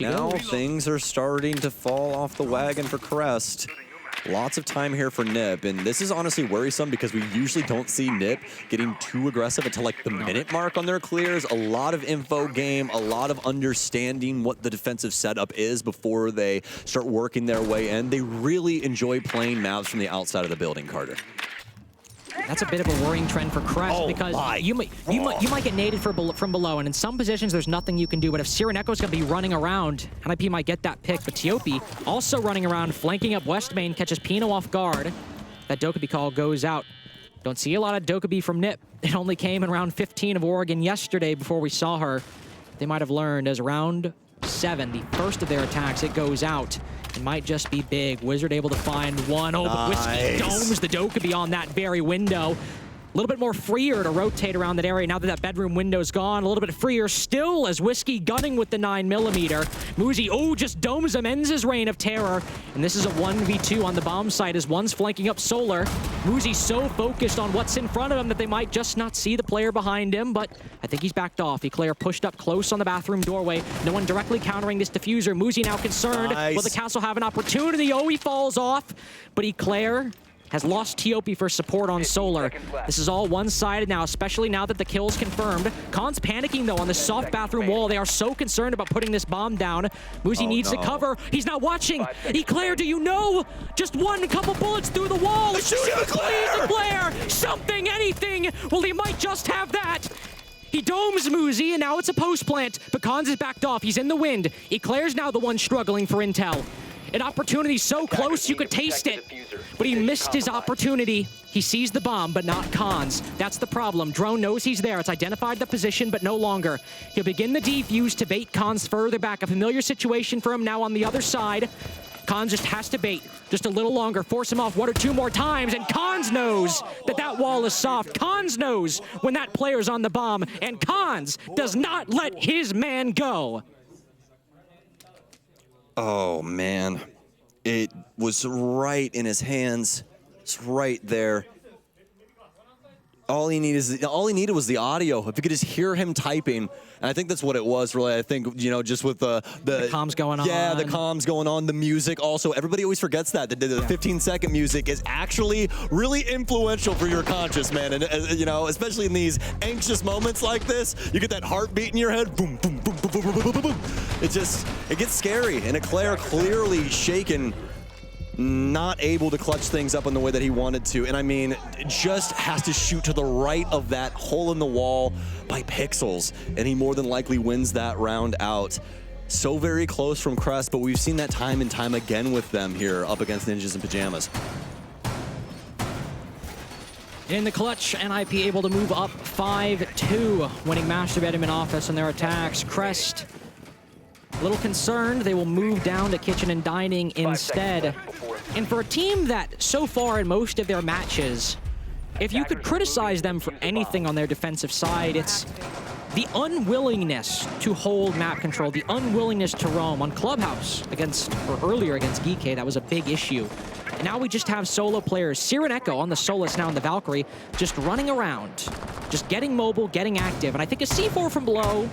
now things are starting to fall off the wagon for Crest. Lots of time here for Nip, and this is honestly worrisome because we usually don't see Nip getting too aggressive until like the minute mark on their clears. A lot of info game, a lot of understanding what the defensive setup is before they start working their way in. They really enjoy playing maps from the outside of the building, Carter. That's a bit of a worrying trend for Crest because you might get naded from below, and in some positions there's nothing you can do. But if Sireneko's going to be running around, NIP might get that pick. But Tiopi also running around, flanking up West Main, catches Pino off guard. That Dokkaebi call goes out. Don't see a lot of Dokkaebi from NIP. It only came in round 15 of Oregon yesterday before we saw her. They might have learned as round 7, the first of their attacks, it goes out. It might just be big. Wizard able to find one. Oh, but Whiskey domes the Dokkaebi on that very window. A little bit more freer to rotate around that area now that that bedroom window's gone. A little bit freer still as Whiskey gunning with the 9mm. Muzi, just domes him, ends his reign of terror. And this is a 1v2 on the bomb site as one's flanking up Solar. Muzi so focused on what's in front of him that they might just not see the player behind him, but I think he's backed off. Eclair pushed up close on the bathroom doorway. No one directly countering this diffuser. Muzi now concerned. Will the castle have an opportunity? Oh, he falls off, but Eclair has lost Tiopi for support on Solar. This is all one-sided now, especially now that the kill's confirmed. Khan's panicking, though, on the soft bathroom wall. They are so concerned about putting this bomb down. Muzi needs to cover. He's not watching. Eclair, do you know? Just one couple bullets through the wall. Shoot Eclair! Something, anything. Well, he might just have that. He domes Muzi, and now it's a post plant. But Khans is backed off. He's in the wind. Eclair's now the one struggling for intel. An opportunity so close you could taste it, but he missed his opportunity. He sees the bomb, but not Khans. That's the problem. Drone knows he's there. It's identified the position, but no longer. He'll begin the defuse to bait Khans further back. A familiar situation for him now on the other side. Khans just has to bait just a little longer, force him off 1 or 2 more times, and Khans knows that that wall is soft. Khans knows when that player's on the bomb, and Khans does not let his man go. Oh, man. It was right in his hands. It's right there. All he needed was the audio. If you could just hear him typing. And I think that's what it was, really. I think, you know, just with the comms going on. Yeah, the comms going on, the music. Also, everybody always forgets that. The 15-second music is actually really influential for your conscious, man. And, you know, especially in these anxious moments like this, you get that heartbeat in your head. Boom, boom, boom, boom, boom, boom, boom, boom. It gets scary. And Eclair clearly shaken, not able to clutch things up in the way that he wanted to. And I mean, just has to shoot to the right of that hole in the wall by pixels. And he more than likely wins that round out. So very close from Crest, but we've seen that time and time again with them here up against Ninjas in Pajamas. In the clutch, NIP able to move up 5-2, winning Master Bedroom Office in their attacks. Crest, a little concerned. They will move down to Kitchen and Dining instead. And for a team that so far in most of their matches, if you could criticize them for anything on their defensive side, it's the unwillingness to hold map control, the unwillingness to roam. On Clubhouse earlier against Geekay, that was a big issue. And now we just have solo players, Sireneko on the Solus now in the Valkyrie, just running around, just getting mobile, getting active. And I think a C4 from below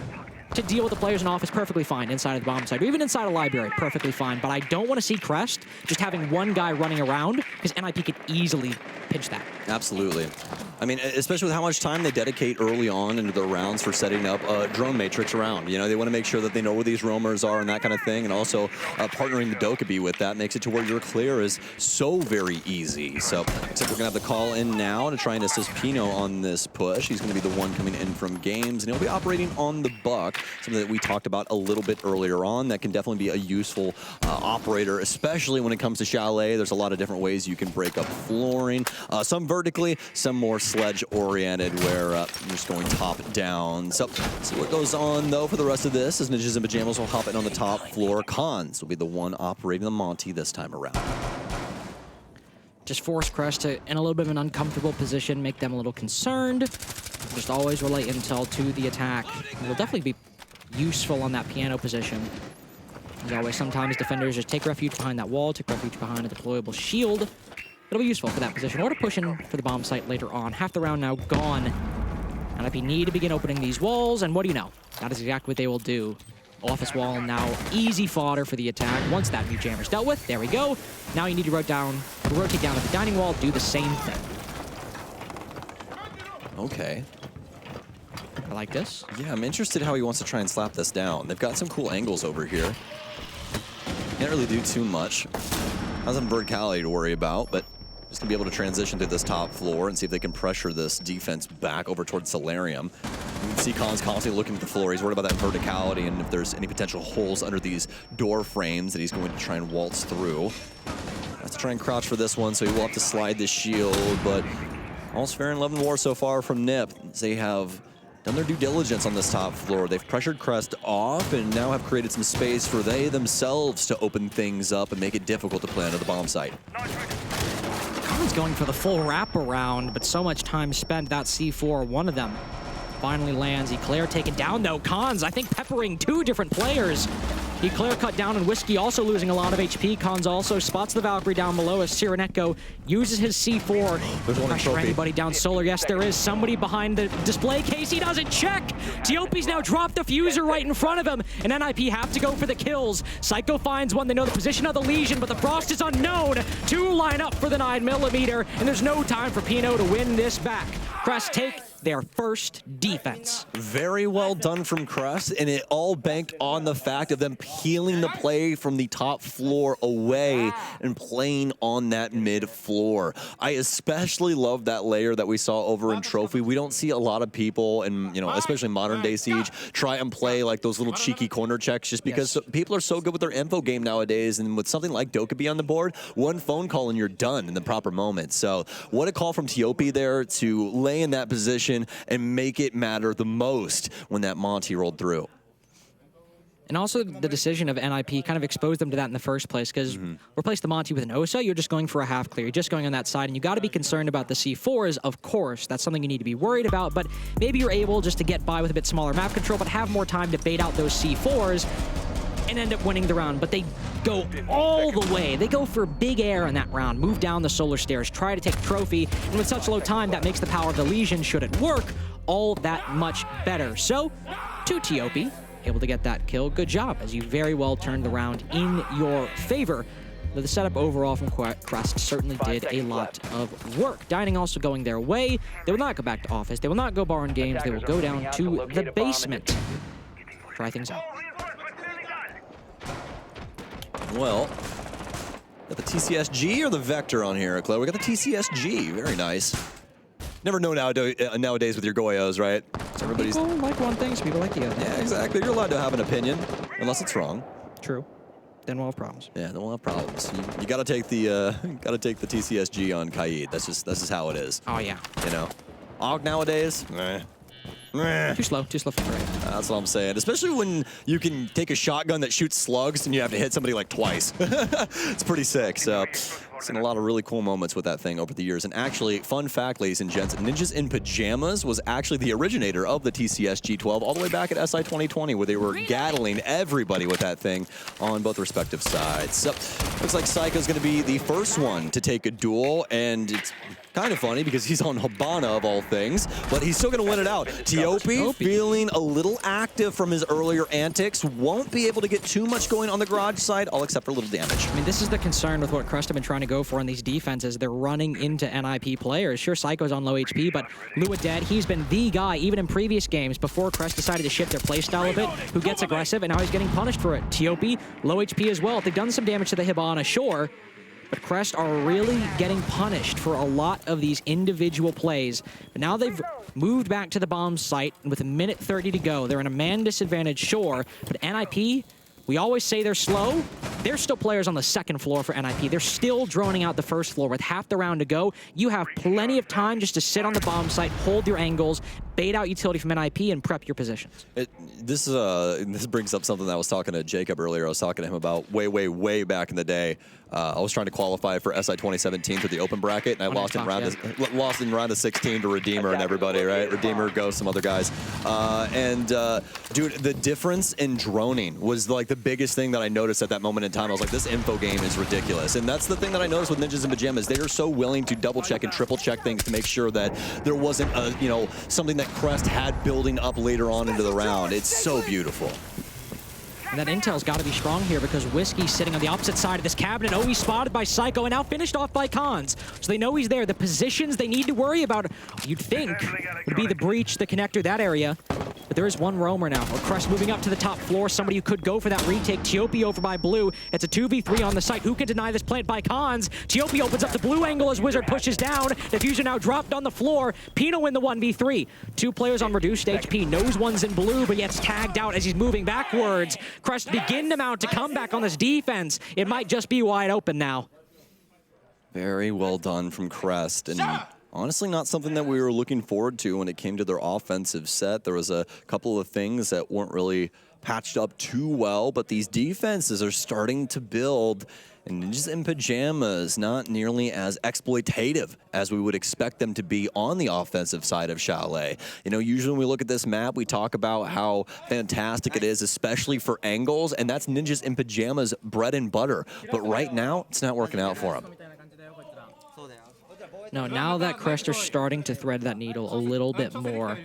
to deal with the players in office perfectly fine inside of the bomb site, or even inside a library, perfectly fine. But I don't want to see Crest just having one guy running around, because NIP could easily pinch that. Absolutely. I mean, especially with how much time they dedicate early on into their rounds for setting up a drone matrix around. You know, they want to make sure that they know where these roamers are and that kind of thing, and also partnering the Dokkaebi with that makes it to where your clear is so very easy. So looks like we're going to have the call in now to try and assist Pino on this push. He's going to be the one coming in from games, and he'll be operating on the Buck, something that we talked about a little bit earlier on. That can definitely be a useful operator, especially when it comes to Chalet. There's a lot of different ways you can break up flooring, some vertically, some more sledge-oriented, where you're just going top-down. So, see what goes on, though, for the rest of this, as Ninjas in Pajamas will hop in on the top floor. Khans will be the one operating the Monty this time around. Just force Crest to, in a little bit of an uncomfortable position, make them a little concerned. Just always relay intel to the attack. It will definitely be useful on that piano position. As always, sometimes defenders just take refuge behind that wall, take refuge behind a deployable shield. It'll be useful for that position, or to push in for the bomb site later on. Half the round now gone. And if you need to begin opening these walls, and what do you know? That is exactly what they will do. Office wall now easy fodder for the attack. Once that new jammer's dealt with, there we go. Now you need to rotate down at the dining wall, do the same thing. Okay. I like this. Yeah, I'm interested how he wants to try and slap this down. They've got some cool angles over here. Can't really do too much. Has some verticality to worry about, but Just gonna be able to transition to this top floor and see if they can pressure this defense back over towards Solarium. You can see Khan's constantly looking at the floor. He's worried about that verticality and if there's any potential holes under these door frames that he's going to try and waltz through. Has to try and crouch for this one, so he will have to slide the shield, but all's fair in love and war so far from NIP. They have done their due diligence on this top floor. They've pressured Crest off and now have created some space for they themselves to open things up and make it difficult to play under the bomb site. Khan's going for the full wraparound, but so much time spent. That C4, one of them finally lands. Eclair taken down though. Khan's, I think, peppering two different players. Eclair cut down and Whiskey also losing a lot of HP. Khan's also spots the Valkyrie down below as Cyrenetko uses his C4 to pressure anybody down Solar. Yes, there is somebody behind the display case. He doesn't check. Tiopi's now dropped the fuser right in front of him, and NIP have to go for the kills. Psycho finds one. They know the position of the Legion, but the Frost is unknown. Two line up for the 9mm, and there's no time for Pino to win this back. Crest take their first defense. Very well done from Crest, and it all banked on the fact of them peeling the play from the top floor away and playing on that mid floor. I especially love that layer that we saw over in Trophy. We don't see a lot of people, and especially modern day Siege, try and play like those little cheeky corner checks just because people are so good with their info game nowadays, and with something like Dokkaebi on the board, one phone call and you're done in the proper moment. So what a call from Tiopi there to lay in that position and make it matter the most when that Monty rolled through. And also the decision of NIP kind of exposed them to that in the first place, because replace the Monty with an Osa, you're just going for a half clear. You're just going on that side, and you got to be concerned about the C4s, of course. That's something you need to be worried about, but maybe you're able just to get by with a bit smaller map control, but have more time to bait out those C4s and end up winning the round. But they go all the way. They go for big air in that round, move down the Solar Stairs, try to take Trophy, and with such low time, that makes the power of the Legion, should it work, all that much better. So, to Tiopi, able to get that kill. Good job, as you very well turned the round in your favor. But the setup overall from Crest certainly did a lot of work. Dining also going their way. They will not go back to office. They will not go barn games. They will go down to the basement. Try things out. Well, got the TCSG or the Vector on here, Claire? We got the TCSG. Very nice. Never know nowadays with your Goyos, right? So everybody's people like one thing, some people like the other. Yeah, exactly. You're allowed to have an opinion, unless it's wrong. True. Then we'll have problems. Yeah, then we'll have problems. You got to take the TCSG on Kaid. That's just how it is. Oh yeah. AUG nowadays. Too slow for Trey. That's what I'm saying. Especially when you can take a shotgun that shoots slugs and you have to hit somebody like twice. It's pretty sick. So, seen a lot of really cool moments with that thing over the years. And actually, fun fact, ladies and gents, Ninjas in Pajamas was actually the originator of the TCS G12 all the way back at SI 2020, where they were gattling everybody with that thing on both respective sides. So, looks like Psycho's going to be the first one to take a duel, and it's kind of funny because he's on Habana of all things, but he's still going to win it out. Tiopi feeling a little active from his earlier antics. Won't be able to get too much going on the garage side, all except for a little damage. I mean, this is the concern with what Crest have been trying to go for in these defenses. They're running into NIP players. Sure, Psycho's on low HP, but Lua dead. He's been the guy, even in previous games, before Crest decided to shift their playstyle a bit, who gets aggressive, and now he's getting punished for it. Tiopi, low HP as well. They've done some damage to the Hibana, sure, but Crest are really getting punished for a lot of these individual plays. But now they've moved back to the bomb site, and with a minute 30 to go, they're in a man disadvantage, sure, but NIP, we always say they're slow. There's still players on the second floor for NIP. They're still droning out the first floor with half the round to go. You have plenty of time just to sit on the bomb site, hold your angles, bait out utility from NIP, and prep your positions. This brings up something that I was talking to Jacob earlier. I was talking to him about way back in the day. I was trying to qualify for SI 2017 through the open bracket, and I lost in round of 16 to Redeemer and everybody, right? Redeemer, Ghost, some other guys. Dude, the difference in droning was like the biggest thing that I noticed at that moment in time. I was like, this info game is ridiculous. And that's the thing that I noticed with Ninjas in Pajamas. They are so willing to double check and triple check things to make sure that there wasn't something that Crest had building up later on into the round. It's so beautiful. And that intel's got to be strong here because Whiskey's sitting on the opposite side of this cabinet. Oh, he's spotted by Psycho and now finished off by Khans. So they know he's there. The positions they need to worry about, you'd think, would be the breach, the connector, that area. But there is one roamer now. Crest moving up to the top floor. Somebody who could go for that retake. Tiopi over by Blue. It's a 2v3 on the site. Who can deny this plant by Cons? Tiopi opens up the blue angle as Wizard pushes down. Diffuser now dropped on the floor. Pino in the 1v3. 2 players on reduced HP. Knows one's in blue, but gets tagged out as he's moving backwards. Crest begin to mount to come back on this defense. It might just be wide open now. Very well done from Crest. And honestly, not something that we were looking forward to when it came to their offensive set. There was a couple of things that weren't really patched up too well, but these defenses are starting to build. And Ninjas in Pajamas, not nearly as exploitative as we would expect them to be on the offensive side of Chalet. You know, usually when we look at this map, we talk about how fantastic it is, especially for angles, and that's Ninjas in Pajamas' bread and butter. But right now, it's not working out for them. No, now that Crest are starting to thread that needle a little bit more.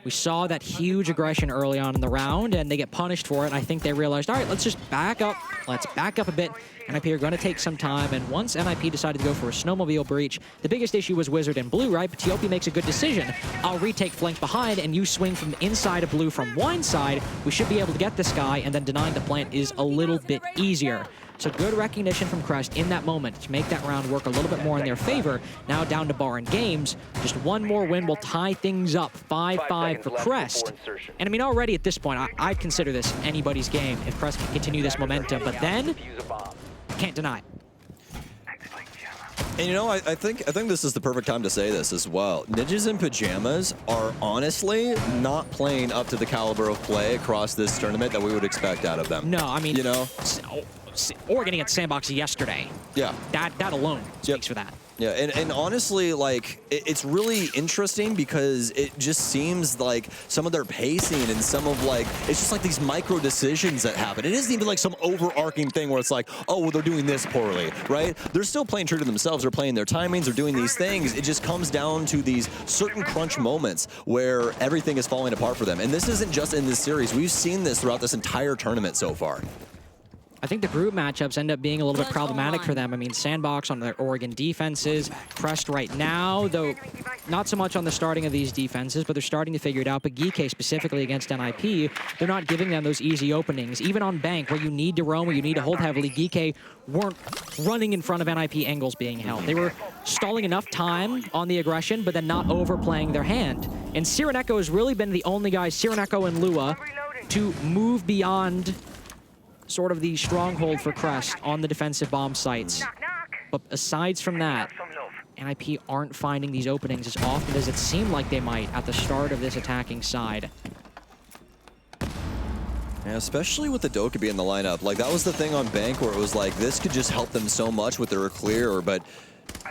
We saw that huge aggression early on in the round, and they get punished for it. And I think they realized, all right, let's just back up. Let's back up a bit. NIP are going to take some time, and once NIP decided to go for a snowmobile breach, the biggest issue was Wizard and Blue, right? But Tiopi makes a good decision. I'll retake flank behind, and you swing from the inside of Blue from one side. We should be able to get this guy, and then denying the plant is a little bit easier. So good recognition from Crest in that moment to make that round work a little bit more in their favor. Now down to Bar and Games. Just one more win will tie things up. 5-5 for Crest. And I mean, already at this point, I'd consider this anybody's game if Crest can continue this momentum. But then, can't deny it. And you know, I think this is the perfect time to say this as well. Ninjas in Pajamas are honestly not playing up to the caliber of play across this tournament that we would expect out of them. No, I mean, you know, Oregon against Sandbox yesterday. Yeah. That alone speaks for that. Yeah, and honestly, like, it's really interesting because it just seems like some of their pacing and some of, like, it's just like these micro decisions that happen. It isn't even like some overarching thing where it's like, oh, well, they're doing this poorly, right? They're still playing true to themselves. They're playing their timings. They're doing these things. It just comes down to these certain crunch moments where everything is falling apart for them. And this isn't just in this series. We've seen this throughout this entire tournament so far. I think the group matchups end up being a little bit problematic for them. I mean, Sandbox on their Oregon defenses, Crest right now, though not so much on the starting of these defenses, but they're starting to figure it out. But Geek specifically against NIP, they're not giving them those easy openings. Even on Bank, where you need to roam, where you need to hold heavily, Geek weren't running in front of NIP angles being held. They were stalling enough time on the aggression, but then not overplaying their hand. And Sireneko has really been the only guy, Sireneko and Lua, to move beyond sort of the stronghold for Crest on the defensive bomb sites. But aside from that, NIP aren't finding these openings as often as it seemed like they might at the start of this attacking side. Yeah, especially with the Dokkaebi in the lineup. Like, that was the thing on Bank where it was like, this could just help them so much with their clear, but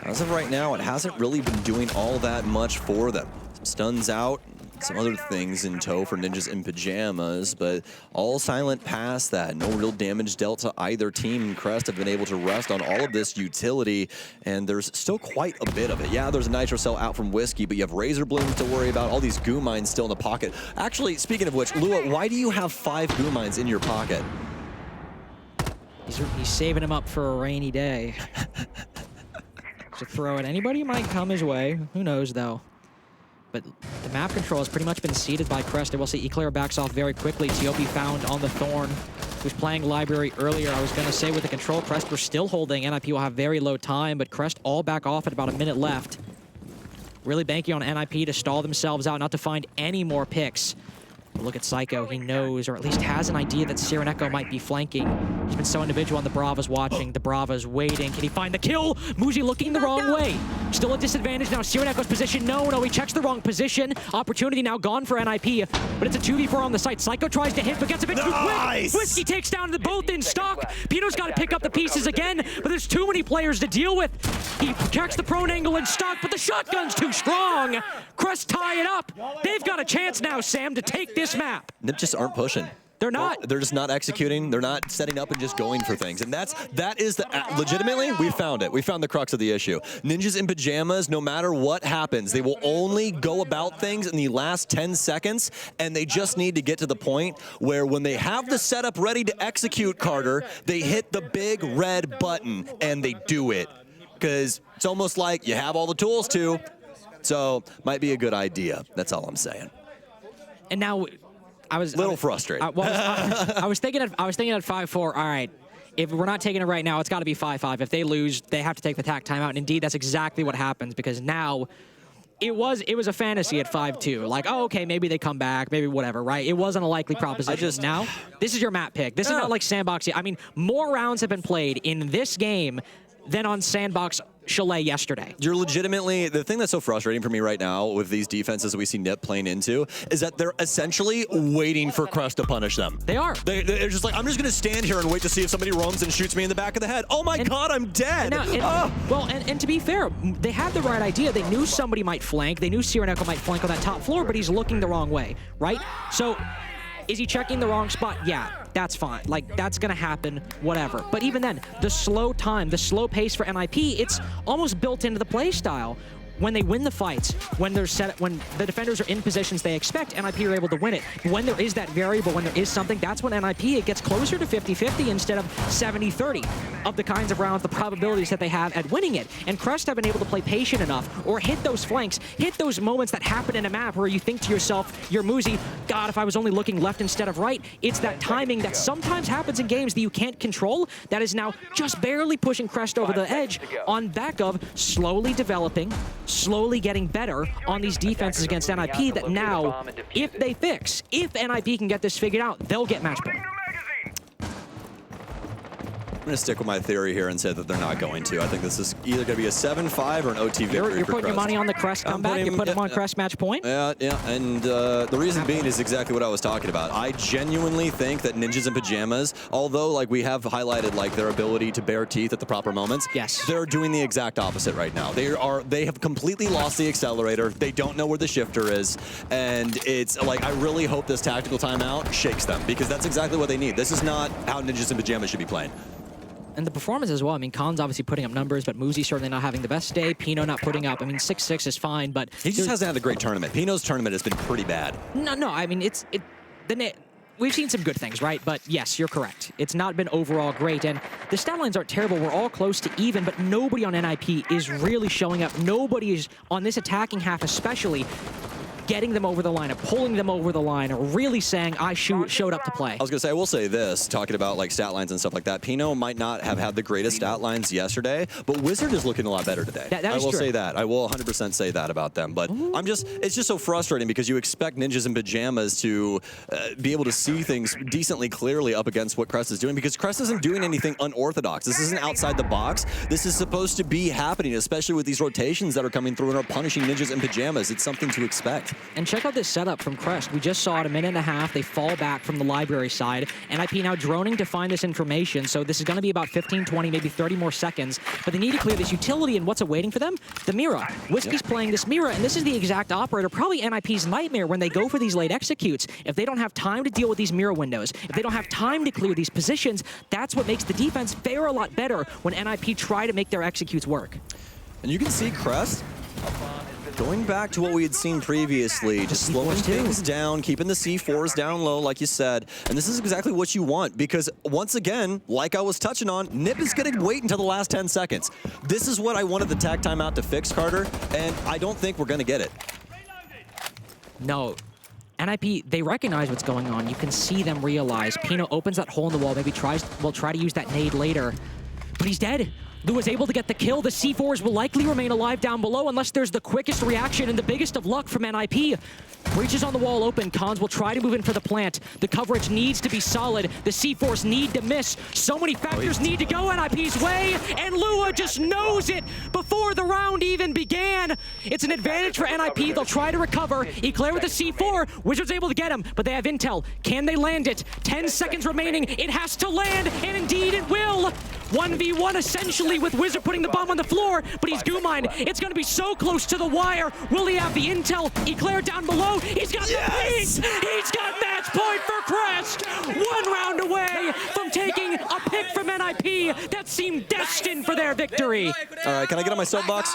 as of right now, it hasn't really been doing all that much for them. Some stuns out, some other things in tow for Ninjas in Pajamas, but all silent past that. No real damage dealt to either team. Crest have been able to rest on all of this utility, and there's still quite a bit of it. Yeah, there's a Nitro Cell out from Whiskey, but you have Razor Blooms to worry about, all these goo mines still in the pocket. Actually, speaking of which, Lua, why do you have 5 goo mines in your pocket? He's saving them up for a rainy day. To throw at anybody might come his way. Who knows, though. But the map control has pretty much been ceded by Crest. I will say Eclair backs off very quickly. Tiopi found on the Thorn, who's playing Library earlier. I was going to say with the control, Crest were still holding. NIP will have very low time, but Crest all back off at about a minute left. Really banking on NIP to stall themselves out, not to find any more picks. But look at Psycho. He knows, or at least has an idea that Sireneko might be flanking. He's been so individual, and the Brava's watching. The Brava's waiting. Can he find the kill? Muzi looking the wrong way. Still a disadvantage now. Sireneko's position. No, he checks the wrong position. Opportunity now gone for NIP, but it's a 2v4 on the site. Psycho tries to hit, but gets a bit too quick. Whiskey takes down the both in stock. Pino's got to pick up the pieces again, but there's too many players to deal with. He checks the prone angle in stock, but the shotgun's too strong. Crest tie it up. They've got a chance now, Sam, to take this map. Nip just aren't pushing. They're not. They're just not executing. They're not setting up and just going for things. And that is the legitimately, we found it. We found the crux of the issue. Ninjas in Pajamas, no matter what happens, they will only go about things in the last 10 seconds, and they just need to get to the point where when they have the setup ready to execute, Carter, they hit the big red button and they do it. Because it's almost like you have all the tools to, so might be a good idea. That's all I'm saying. And now I was a little frustrated. I was thinking at 5-4. All right. If we're not taking it right now, it's got to be 5-5. If they lose, they have to take the tack timeout. And indeed, that's exactly what happens because now it was a fantasy at 5-2. Like, oh, okay, maybe they come back, maybe whatever, right? It wasn't a likely proposition. Now, this is your map pick. This is not like Sandbox. I mean, more rounds have been played in this game than on Sandbox Chalet yesterday. You're legitimately, the thing that's so frustrating for me right now with these defenses that we see Nip playing into is that they're essentially waiting for Crest to punish them. They are. They're just like, I'm just going to stand here and wait to see if somebody roams and shoots me in the back of the head. Oh my God, I'm dead. Well, and to be fair, they had the right idea. They knew somebody might flank. They knew Cyreneko might flank on that top floor, but he's looking the wrong way, right? So is he checking the wrong spot? Yeah, that's fine. Like, that's going to happen, whatever. But even then, the slow time, the slow pace for NIP, it's almost built into the play style. When they win the fights, when the defenders are in positions they expect, NIP are able to win it. When there is that variable, when there is something, that's when NIP, it gets closer to 50-50 instead of 70-30 of the kinds of rounds, the probabilities that they have at winning it. And Crest have been able to play patient enough or hit those flanks, hit those moments that happen in a map where you think to yourself, you're Muzi, God, if I was only looking left instead of right. It's that timing that sometimes happens in games that you can't control that is now just barely pushing Crest over the edge on back of slowly developing, slowly getting better on these defenses against NIP that now, if they fix, if NIP can get this figured out, they'll get match point. I'm going to stick with my theory here and say that they're not going to. I think this is either going to be a 7-5 or an OT victory. You're putting your money on the Crest comeback? You put them on Crest match point? Yeah, and the reason being is exactly what I was talking about. I genuinely think that Ninjas in Pajamas, although like we have highlighted like their ability to bare teeth at the proper moments, yes, they're doing the exact opposite right now. They have completely lost the accelerator. They don't know where the shifter is, and it's like I really hope this tactical timeout shakes them because that's exactly what they need. This is not how Ninjas in Pajamas should be playing. And the performance as well. I mean, Khan's obviously putting up numbers, but Muzi certainly not having the best day. Pino not putting up. I mean, 6-6 is fine, but he just hasn't had a great tournament. Pino's tournament has been pretty bad. No. I mean, we've seen some good things, right? But yes, you're correct. It's not been overall great, and the stat lines aren't terrible. We're all close to even, but nobody on NIP is really showing up. Nobody is on this attacking half, especially getting them over the line, or pulling them over the line, or really saying, I showed up to play. I was going to say, I will say this, talking about like stat lines and stuff like that, Pino might not have had the greatest stat lines yesterday, but Wizard is looking a lot better today. I will say that. I will 100% say that about them, but it's just so frustrating because you expect Ninjas in Pajamas to be able to see things decently clearly up against what Crest is doing because Crest isn't doing anything unorthodox. This isn't outside the box. This is supposed to be happening, especially with these rotations that are coming through and are punishing Ninjas in Pajamas. It's something to expect. And check out this setup from Crest. We just saw it a minute and a half. They fall back from the library side. NIP now droning to find this information. So this is going to be about 15, 20, maybe 30 more seconds. But they need to clear this utility, and what's awaiting for them? The Mira. Whiskey's playing this Mira, and this is the exact operator, probably NIP's nightmare when they go for these late executes. If they don't have time to deal with these Mira windows, if they don't have time to clear these positions, that's what makes the defense fare a lot better when NIP try to make their executes work. And you can see Crest going back to what we had seen previously, just slowing things down, keeping the C4s down low, like you said. And this is exactly what you want because, once again, like I was touching on, Nip is going to wait until the last 10 seconds. This is what I wanted the tag timeout to fix, Carter, and I don't think we're going to get it. No. NIP, they recognize what's going on. You can see them realize. Pino opens that hole in the wall, maybe will try to use that nade later, but he's dead. Lou is able to get the kill. The C4s will likely remain alive down below unless there's the quickest reaction and the biggest of luck from NIP. Breaches on the wall open. Khans will try to move in for the plant. The coverage needs to be solid. The C4s need to miss. So many factors need to go NIP's way, and Lua just knows it before the round even began. It's an advantage for NIP. They'll try to recover. Eclair with the C4. Wizards able to get him, but they have intel. Can they land it? 10 seconds remaining. It has to land, and indeed it will. 1v1 essentially with Wizard putting the bomb on the floor, but he's Goomine. It's going to be so close to the wire. Will he have the intel? Eclair down below. He's got the pick. He's got match point for Crest. 1 round away from taking a pick from NIP that seemed destined for their victory. All right, can I get on my soapbox?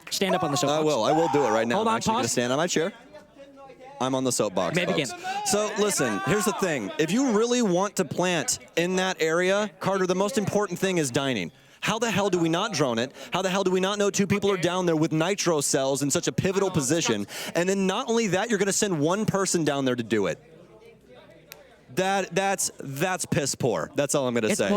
Stand up on the soapbox. I will do it right now. Hold on, I'm actually going to stand on my chair. I'm on the soapbox, May begin. So listen, here's the thing. If you really want to plant in that area, Carter, the most important thing is dining. How the hell do we not drone it? How the hell do we not know 2 people are down there with nitro cells in such a pivotal position? And then not only that, you're going to send 1 person down there to do it. That's piss poor. That's all I'm gonna say.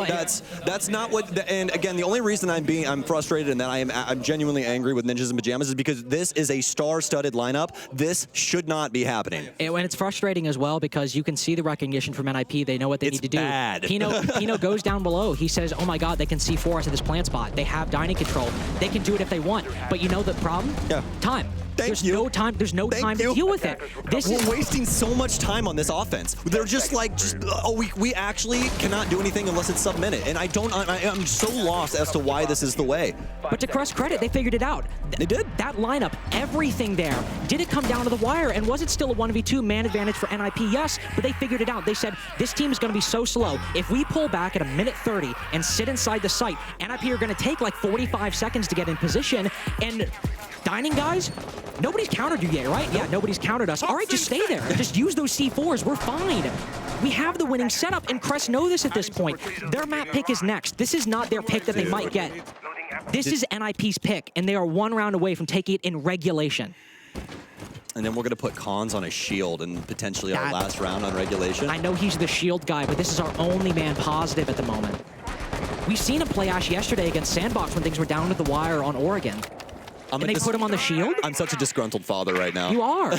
That's not what. And again, the only reason I'm frustrated and that I'm genuinely angry with Ninjas in Pajamas is because this is a star-studded lineup. This should not be happening. And it's frustrating as well because you can see the recognition from NIP. They know what they need to do. Bad. Pino goes down below. He says, "Oh my God, they can C4 us at this plant spot. They have dining control. They can do it if they want." But you know the problem? Yeah. Time. There's no time to deal with it. We're wasting so much time on this offense. They're just like, we actually cannot do anything unless it's sub-minute. And I'm so lost as to why this is the way. But to Crest credit, they figured it out. They did. That lineup, everything there. Did it come down to the wire? And was it still a 1v2 man advantage for NIP? Yes, but they figured it out. They said, this team is going to be so slow. If we pull back at a minute 30 and sit inside the site, NIP are going to take like 45 seconds to get in position. And dining guys, nobody's countered you yet, right? Yeah, nobody's countered us. All right, just stay there. Just use those C4s. We're fine. We have the winning setup, and Crest know this at this point. Their map pick is next. This is not their pick that they might get. This is NIP's pick, and they are one round away from taking it in regulation. And then we're going to put Cons on a shield and potentially our last round on regulation. I know he's the shield guy, but this is our only man positive at the moment. We've seen him play Ash yesterday against Sandbox when things were down to the wire on Oregon. And they put him on the shield? I'm such a disgruntled father right now. You are.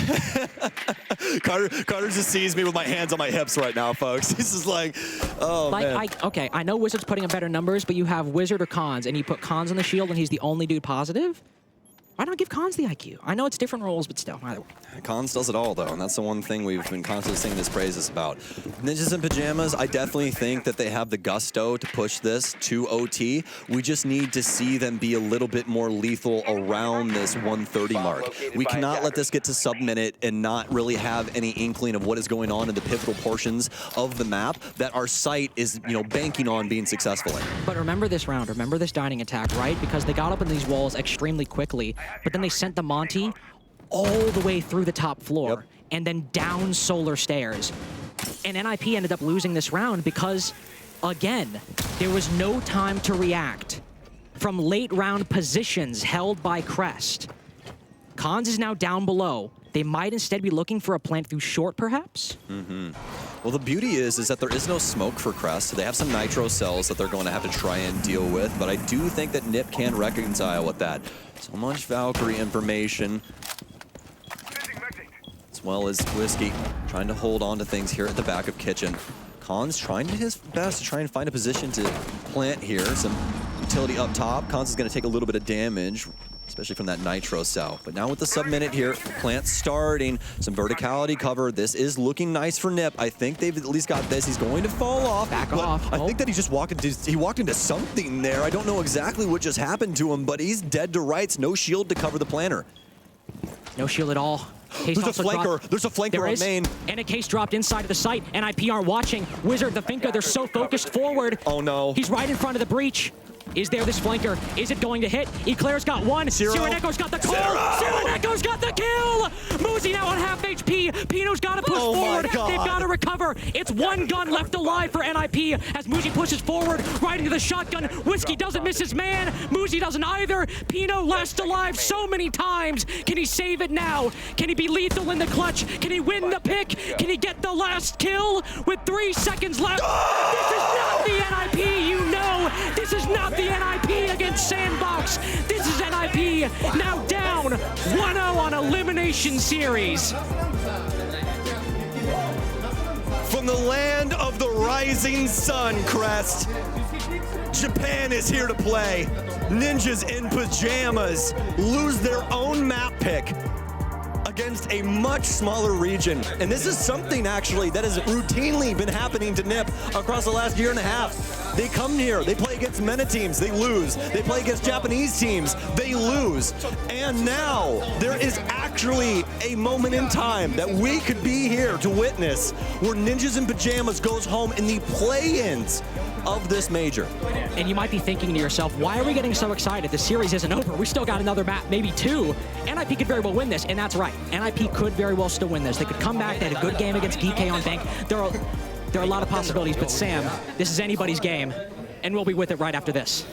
Carter just sees me with my hands on my hips right now, folks. He's just like, oh, man. Okay, I know Wizard's putting up better numbers, but you have Wizard or Cons, and you put Cons on the shield, and he's the only dude positive? Why not give Cons the IQ? I know it's different roles, but still, either way. Cons does it all, though, and that's the one thing we've been constantly singing his praises about. Ninjas in Pajamas, I definitely think that they have the gusto to push this to OT. We just need to see them be a little bit more lethal around this 130 mark. We cannot let this get to sub-minute and not really have any inkling of what is going on in the pivotal portions of the map that our site is, banking on being successful in. But remember this round, remember this dining attack, right? Because they got up in these walls extremely quickly, but then they sent the Monty all the way through the top floor and then down Solar Stairs. And NIP ended up losing this round because, again, there was no time to react from late round positions held by Crest. Cons is now down below. They might instead be looking for a plant through short, perhaps? Well, the beauty is that there is no smoke for Crest, so they have some nitro cells that they're going to have to try and deal with, but I do think that Nip can reconcile with that. So much Valkyrie information, as well as Whiskey trying to hold on to things here at the back of Kitchen. Cons trying his best to try and find a position to plant here. Some utility up top. Cons is going to take a little bit of damage, especially from that nitro cell. But now with the sub-minute here, plant starting, some verticality cover. This is looking nice for Nip. I think they've at least got this. He's going to fall off. Back off. I think that he just walked into something there. I don't know exactly what just happened to him, but he's dead to rights. No shield to cover the planter. No shield at all. There's a flanker. There's a flanker on main. And a case dropped inside of the site. NIP aren't watching. Wizard, the Finka, they're so focused forward. Oh no. He's right in front of the breach. Is there this flanker? Is it going to hit? Eclair's got one. Sireneko's got the call. Sireneko's got the kill. Muzi now on half HP. Pino's got to push forward. They've got to recover. It's one gun left alive for NIP as Muzi pushes forward right into the shotgun. Whiskey doesn't miss his man. Muzi doesn't either. Pino last alive so many times. Can he save it now? Can he be lethal in the clutch? Can he win the pick? Can he get the last kill with 3 seconds left? This is not the NIP, you know. This is not the NIP against Sandbox. This is NIP now down 1-0 on Elimination Series. From the land of the rising sun, Crest, Japan is here to play. Ninjas in Pajamas lose their own map pick against a much smaller region. And this is something actually that has routinely been happening to NIP across the last year and a half. They come here, they play against MENA teams, they lose. They play against Japanese teams, they lose. And now there is actually a moment in time that we could be here to witness where Ninjas in Pajamas goes home in the play-ins of this major. And you might be thinking to yourself, why are we getting so excited? The series isn't over. We still got another map, maybe two. NIP could very well win this, and that's right. NIP could very well still win this. They could come back. They had a good game against GK on Bank. There are a lot of possibilities, but Sam, this is anybody's game, and we'll be with it right after this.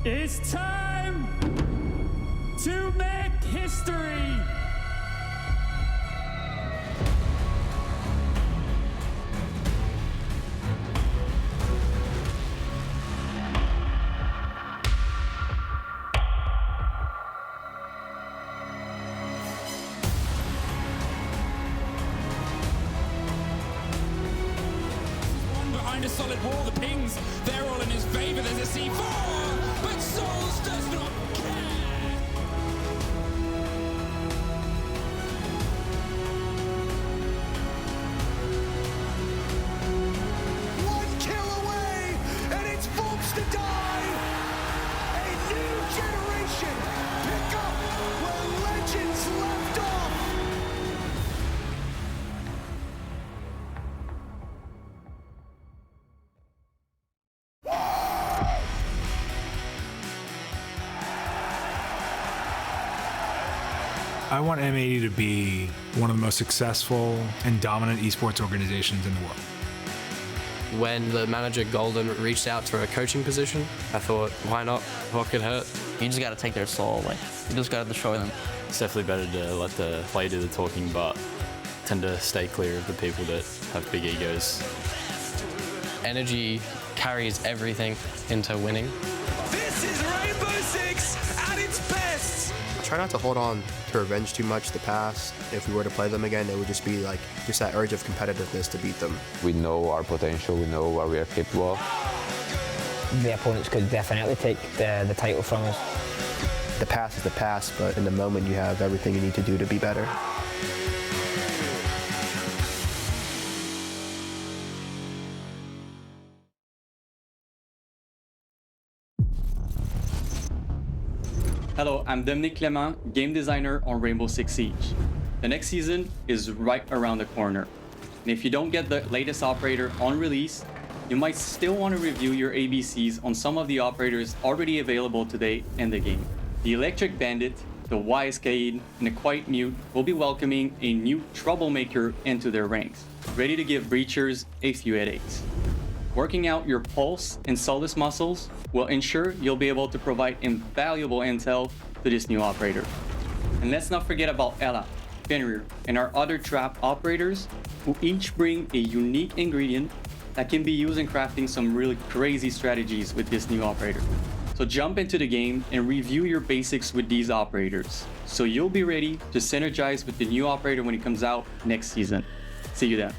It's time to make history. Behind a solid wall, the pings, they're all in his favor. There's a C4, but Souls does not care. One kill away, and it's Volks to die. A new generation pick up where legends left off. I want M80 to be one of the most successful and dominant esports organizations in the world. When the manager Golden reached out for a coaching position, I thought, why not? What could hurt? You just got to take their soul. Like, you just got to destroy them. It's definitely better to let the player do the talking, but tend to stay clear of the people that have big egos. Energy carries everything into winning. This is Rainbow Six at its best. Try not to hold on to revenge too much the past. If we were to play them again, it would just be like just that urge of competitiveness to beat them. We know our potential, we know what we are capable of. The opponents could definitely take the title from us. The past is the past, but in the moment you have everything you need to do to be better. Hello, I'm Dominique Clement, game designer on Rainbow Six Siege. The next season is right around the corner. And if you don't get the latest operator on release, you might still want to review your ABCs on some of the operators already available today in the game. The Electric Bandit, the Wise Cade, and the Quiet Mute will be welcoming a new troublemaker into their ranks, ready to give breachers a few headaches. Working out your pulse and Solus muscles will ensure you'll be able to provide invaluable intel to this new operator. And let's not forget about Ella, Fenrir, and our other trap operators who each bring a unique ingredient that can be used in crafting some really crazy strategies with this new operator. So jump into the game and review your basics with these operators, so you'll be ready to synergize with the new operator when it comes out next season. See you then.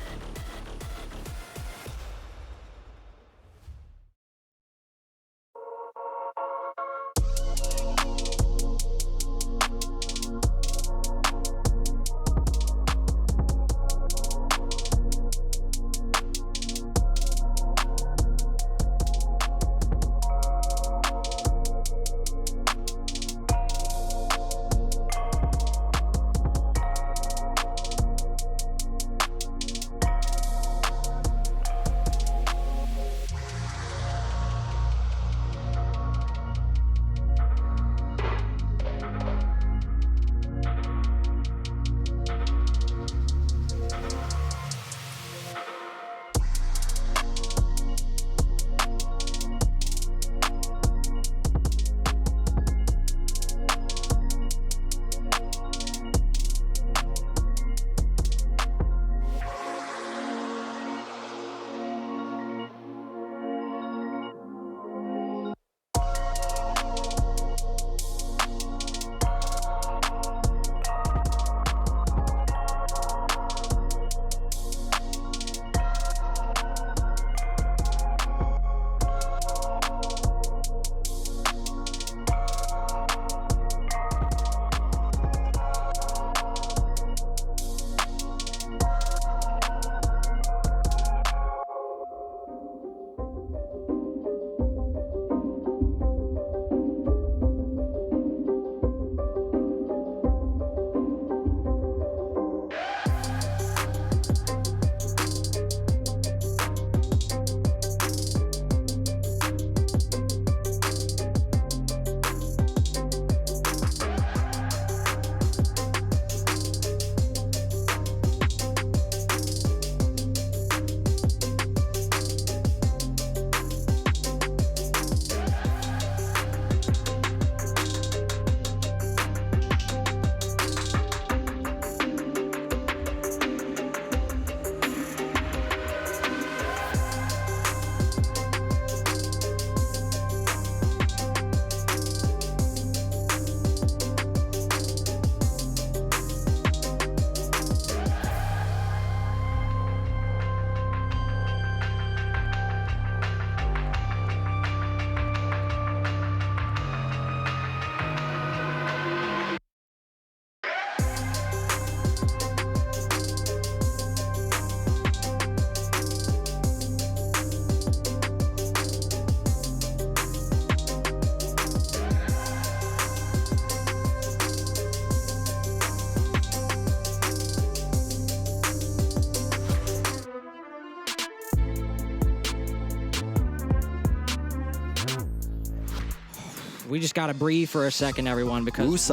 We just got to breathe for a second, everyone, because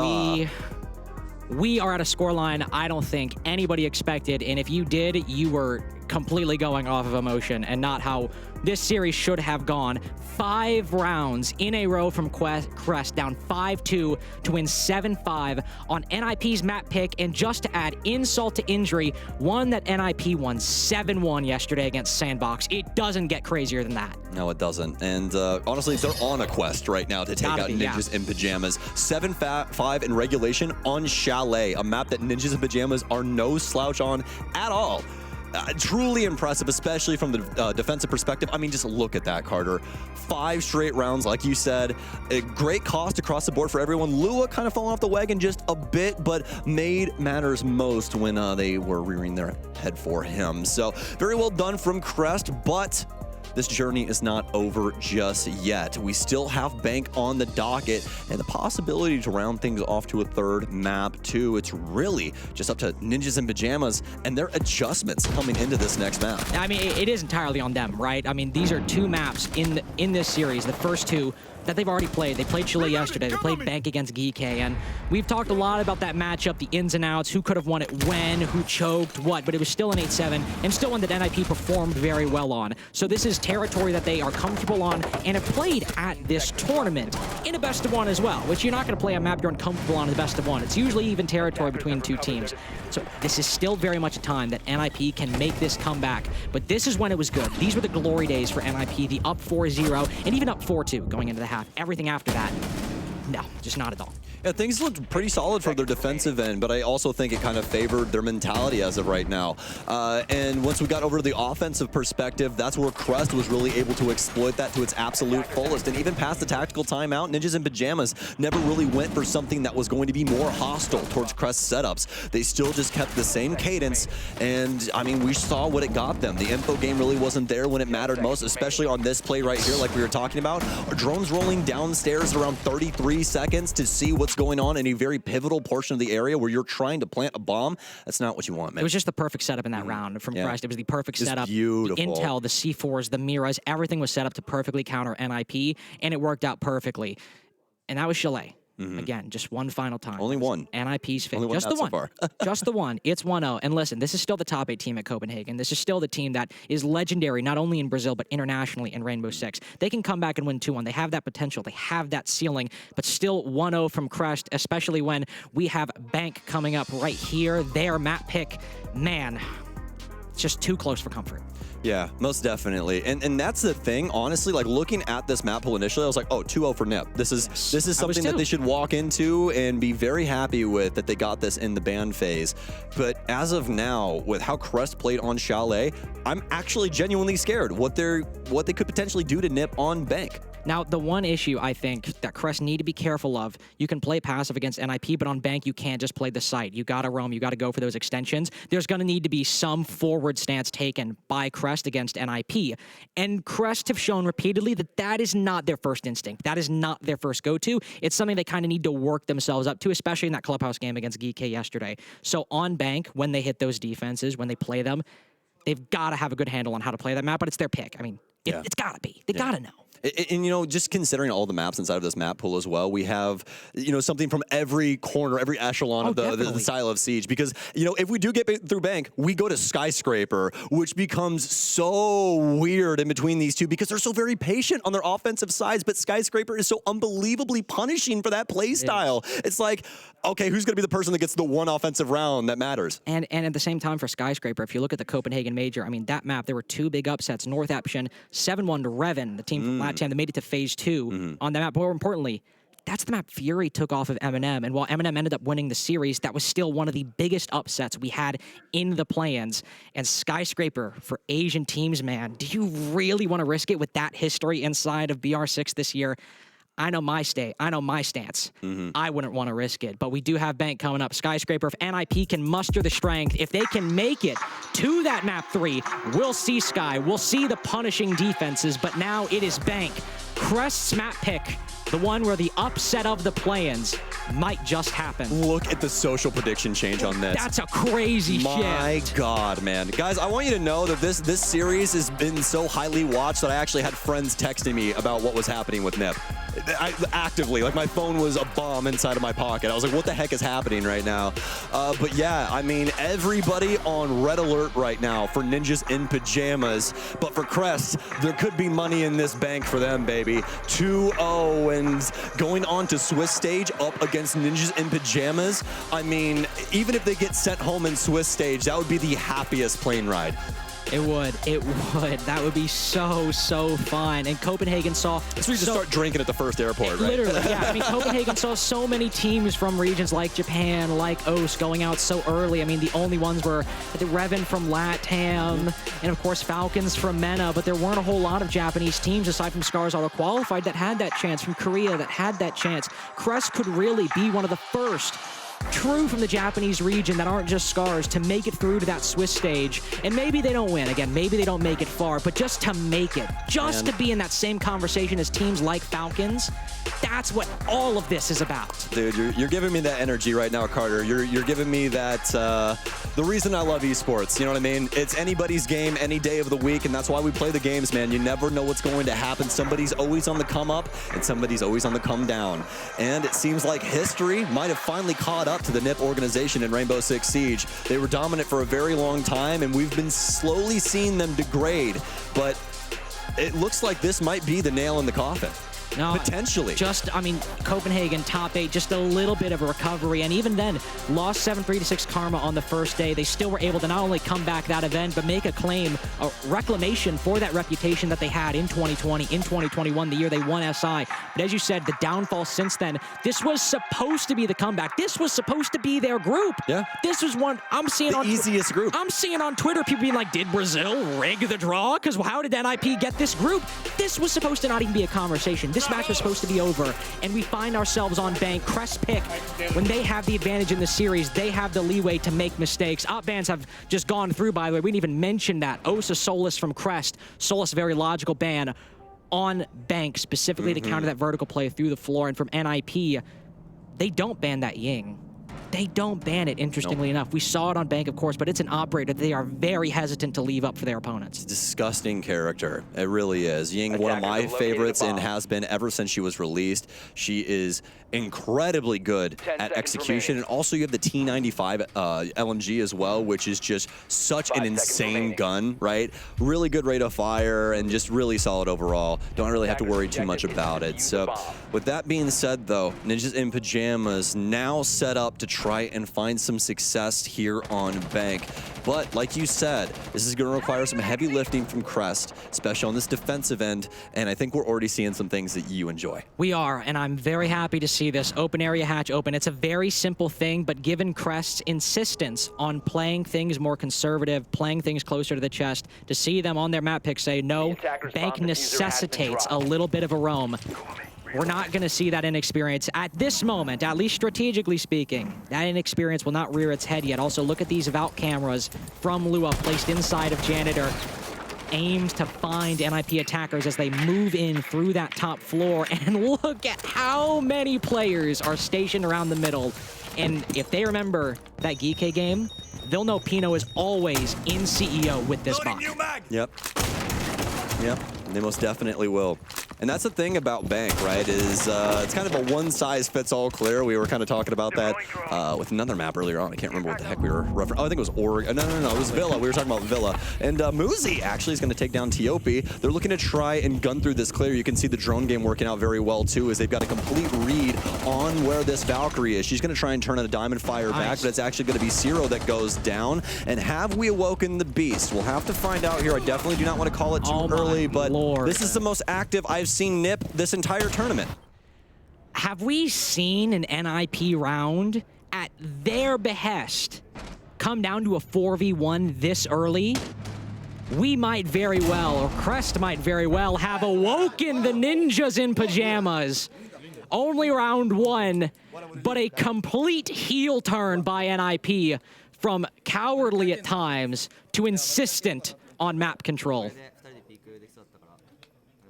we are at a scoreline I don't think anybody expected. And if you did, you were completely going off of emotion and not how this series should have gone. 5 rounds in a row from Crest, down 5-2 to win 7-5 on NIP's map pick. And just to add insult to injury, one that NIP won 7-1 yesterday against Sandbox. It doesn't get crazier than that. No, it doesn't. And honestly, they're on a quest right now to take out Ninjas in Pajamas. 7-5 in regulation on Chalet, a map that Ninjas in Pajamas are no slouch on at all. Truly impressive, especially from the defensive perspective. I mean, just look at that, Carter. 5 straight rounds, like you said. A great cost across the board for everyone. Lua kind of falling off the wagon just a bit, but made matters most when they were rearing their head for him. So very well done from Crest, but this journey is not over just yet. We still have Bank on the docket and the possibility to round things off to a 3rd map too. It's really just up to Ninjas in Pajamas and their adjustments coming into this next map. I mean, it is entirely on them, right? I mean, these are 2 maps in this series, the first 2 that they've already played. They played Chalet yesterday. They played Bank against GK, and we've talked a lot about that matchup, the ins and outs, who could have won it when, who choked, what, but it was still an 8-7, and still one that NIP performed very well on. So this is territory that they are comfortable on and have played at this tournament in a best-of-1 as well, which you're not going to play a map you're uncomfortable on in the best-of-1. It's usually even territory between 2 teams. So this is still very much a time that NIP can make this comeback, but this is when it was good. These were the glory days for NIP, the up 4-0, and even up 4-2 going into the half. Everything after that, no, just not at all. Yeah, things looked pretty solid from their defensive end, but I also think it kind of favored their mentality as of right now. And once we got over to the offensive perspective, that's where Crest was really able to exploit that to its absolute fullest. And even past the tactical timeout, Ninjas in Pajamas never really went for something that was going to be more hostile towards Crest setups. They still just kept the same cadence, and I mean, we saw what it got them. The info game really wasn't there when it mattered most, especially on this play right here, like we were talking about. Our drones rolling downstairs around 33 seconds to see what's going on in a very pivotal portion of the area where you're trying to plant a bomb. That's not what you want, man. It was just the perfect setup in that round from Crest. It was the perfect setup. Beautiful. The intel, the C4s, the Miras, everything was set up to perfectly counter NIP, and it worked out perfectly. And that was Chalet. Again, just one final time. Only one. NIP's fit. Only Just the so one. far. Just the one. It's 1-0. And listen, this is still the top 8 team at Copenhagen. This is still the team that is legendary, not only in Brazil, but internationally in Rainbow Six. They can come back and win 2-1. They have that potential. They have that ceiling, but still 1-0 from Crest, especially when we have Bank coming up right here. Their map pick, man, it's just too close for comfort. Yeah, most definitely. And that's the thing, honestly, like looking at this map pool initially, I was like, oh, 2-0 for NIP. This is something that they should walk into and be very happy with that they got this in the ban phase. But as of now, with how Crest played on Chalet, I'm actually genuinely scared what they could potentially do to NIP on Bank. Now, the one issue I think that Crest need to be careful of, you can play passive against NIP, but on Bank, you can't just play the site. You got to roam. You got to go for those extensions. There's going to need to be some forward stance taken by Crest against NIP. And Crest have shown repeatedly that that is not their first instinct. That is not their first go-to. It's something they kind of need to work themselves up to, especially in that clubhouse game against GK yesterday. So on Bank, when they hit those defenses, when they play them, they've got to have a good handle on how to play that map, but it's their pick. I mean, it's got to be. They got to know. And, you know, just considering all the maps inside of this map pool as well, we have, you know, something from every corner, every echelon of the style of Siege. Because, you know, if we do get through Bank, we go to Skyscraper, which becomes so weird in between these two because they're so very patient on their offensive sides, but Skyscraper is so unbelievably punishing for that play style. It's like, okay, who's going to be the person that gets the one offensive round that matters? And at the same time for Skyscraper, if you look at the Copenhagen Major, I mean, that map, there were 2 big upsets. North Aption, 7-1 to Revan, the team from LATAM that made it to Phase 2 on that map. But more importantly, that's the map Fury took off of M&M. And while M&M ended up winning the series, that was still one of the biggest upsets we had in the play-ins. And Skyscraper for Asian teams, man, do you really want to risk it with that history inside of BR6 this year? I know my stance. I wouldn't want to risk it, but we do have Bank coming up. Skyscraper, if NIP can muster the strength, if they can make it to that map 3, we'll see Sky, we'll see the punishing defenses, but now it is Bank. Crest's map pick, the one where the upset of the play-ins might just happen. Look at the social prediction change on this. That's a crazy shift. My God, man. Guys, I want you to know that this series has been so highly watched that I actually had friends texting me about what was happening with NIP. actively, like my phone was a bomb inside of my pocket. I was like, what the heck is happening right now? But yeah, I mean, everybody on red alert right now for Ninjas in Pajamas. But for Crest, there could be money in this bank for them, baby. 2-0 and going on to Swiss stage up against Ninjas in Pajamas. I mean, even if they get sent home in Swiss stage, that would be the happiest plane ride. It would. It would. That would be so, so fun. And Copenhagen saw... So we just start drinking at the first airport, right? Literally, yeah. I mean, Copenhagen saw so many teams from regions like Japan, like OS, going out so early. I mean, the only ones were the Revan from LATAM, and of course, Falcons from MENA, but there weren't a whole lot of Japanese teams, aside from Scars Auto Qualified, that had that chance, from Korea that had that chance. Crest could really be one of the first true from the Japanese region that aren't just Scars to make it through to that Swiss stage. And maybe they don't win. Again, maybe they don't make it far, but just to make it, just to be in that same conversation as teams like Falcons, that's what all of this is about. Dude, you're giving me that energy right now, Carter. You're giving me that, the reason I love esports, you know what I mean? It's anybody's game any day of the week, and that's why we play the games, man. You never know what's going to happen. Somebody's always on the come up, and somebody's always on the come down. And it seems like history might have finally caught up to the NIP organization in Rainbow Six Siege. They were dominant for a very long time, and we've been slowly seeing them degrade, but it looks like this might be the nail in the coffin. No, potentially. Just, I mean, Copenhagen, top 8, just a little bit of a recovery. And even then, lost 7-3 to 6 Karma on the first day. They still were able to not only come back that event, but make a claim, a reclamation for that reputation that they had in 2020, in 2021, the year they won SI. But as you said, the downfall since then, this was supposed to be the comeback. This was supposed to be their group. Yeah. This was one, I'm seeing on... The easiest group. I'm seeing on Twitter people being like, did Brazil rig the draw? Because how did NIP get this group? This was supposed to not even be a conversation. This match was supposed to be over, and we find ourselves on bank. Crest pick, when they have the advantage in the series, they have the leeway to make mistakes. Op bans have just gone through, by the way. We didn't even mention that. Osa Solus from Crest. Solus, very logical ban on bank, specifically to counter that vertical play through the floor. And from NIP, they don't ban that Ying. They don't ban it, interestingly enough. We saw it on bank, of course, but it's an operator that they are very hesitant to leave up for their opponents. Disgusting character. It really is. Ying, one of my favorites, and has been ever since she was released. She is incredibly good at execution. And also you have the T95 LMG as well, which is just such an insane gun, right? Really good rate of fire and just really solid overall. Don't really have to worry too much about it. So with that being said, though, Ninjas in Pajamas now set up to try and find some success here on bank. But like you said, this is going to require some heavy lifting from Crest, especially on this defensive end, and I think we're already seeing some things that you enjoy. We are, and I'm very happy to see this open area hatch open. It's a very simple thing, but given Crest's insistence on playing things more conservative, playing things closer to the chest, to see them on their map pick say, no, bank necessitates a little bit of a roam. We're not going to see that inexperience at this moment, at least strategically speaking. That inexperience will not rear its head yet. Also, look at these Valk cameras from Lua placed inside of Janitor, aimed to find NIP attackers as they move in through that top floor. And look at how many players are stationed around the middle. And if they remember that Geeke game, they'll know Pino is always in CEO with this box. Yep. Yep, they most definitely will. And that's the thing about bank, right, is it's kind of a one-size-fits-all clear. We were kind of talking about that with another map earlier on. I can't remember what the heck we were referencing. Oh, I think it was Oregon. No, it was Villa. We were talking about Villa. And Muzi actually is going to take down Tiopi. They're looking to try and gun through this clear. You can see the drone game working out very well, too, as they've got a complete read on where this Valkyrie is. She's going to try and turn a Diamond Fire back, but it's actually going to be Zero that goes down. And have we awoken the beast? We'll have to find out here. I definitely do not want to call it too early, but this is the most active I've seen NIP this entire tournament. Have we seen an NIP round at their behest come down to a 4v1 this early? We might very well, or Crest might very well, have awoken the Ninjas in Pajamas. Only round 1, but a complete heel turn by NIP from cowardly at times to insistent on map control.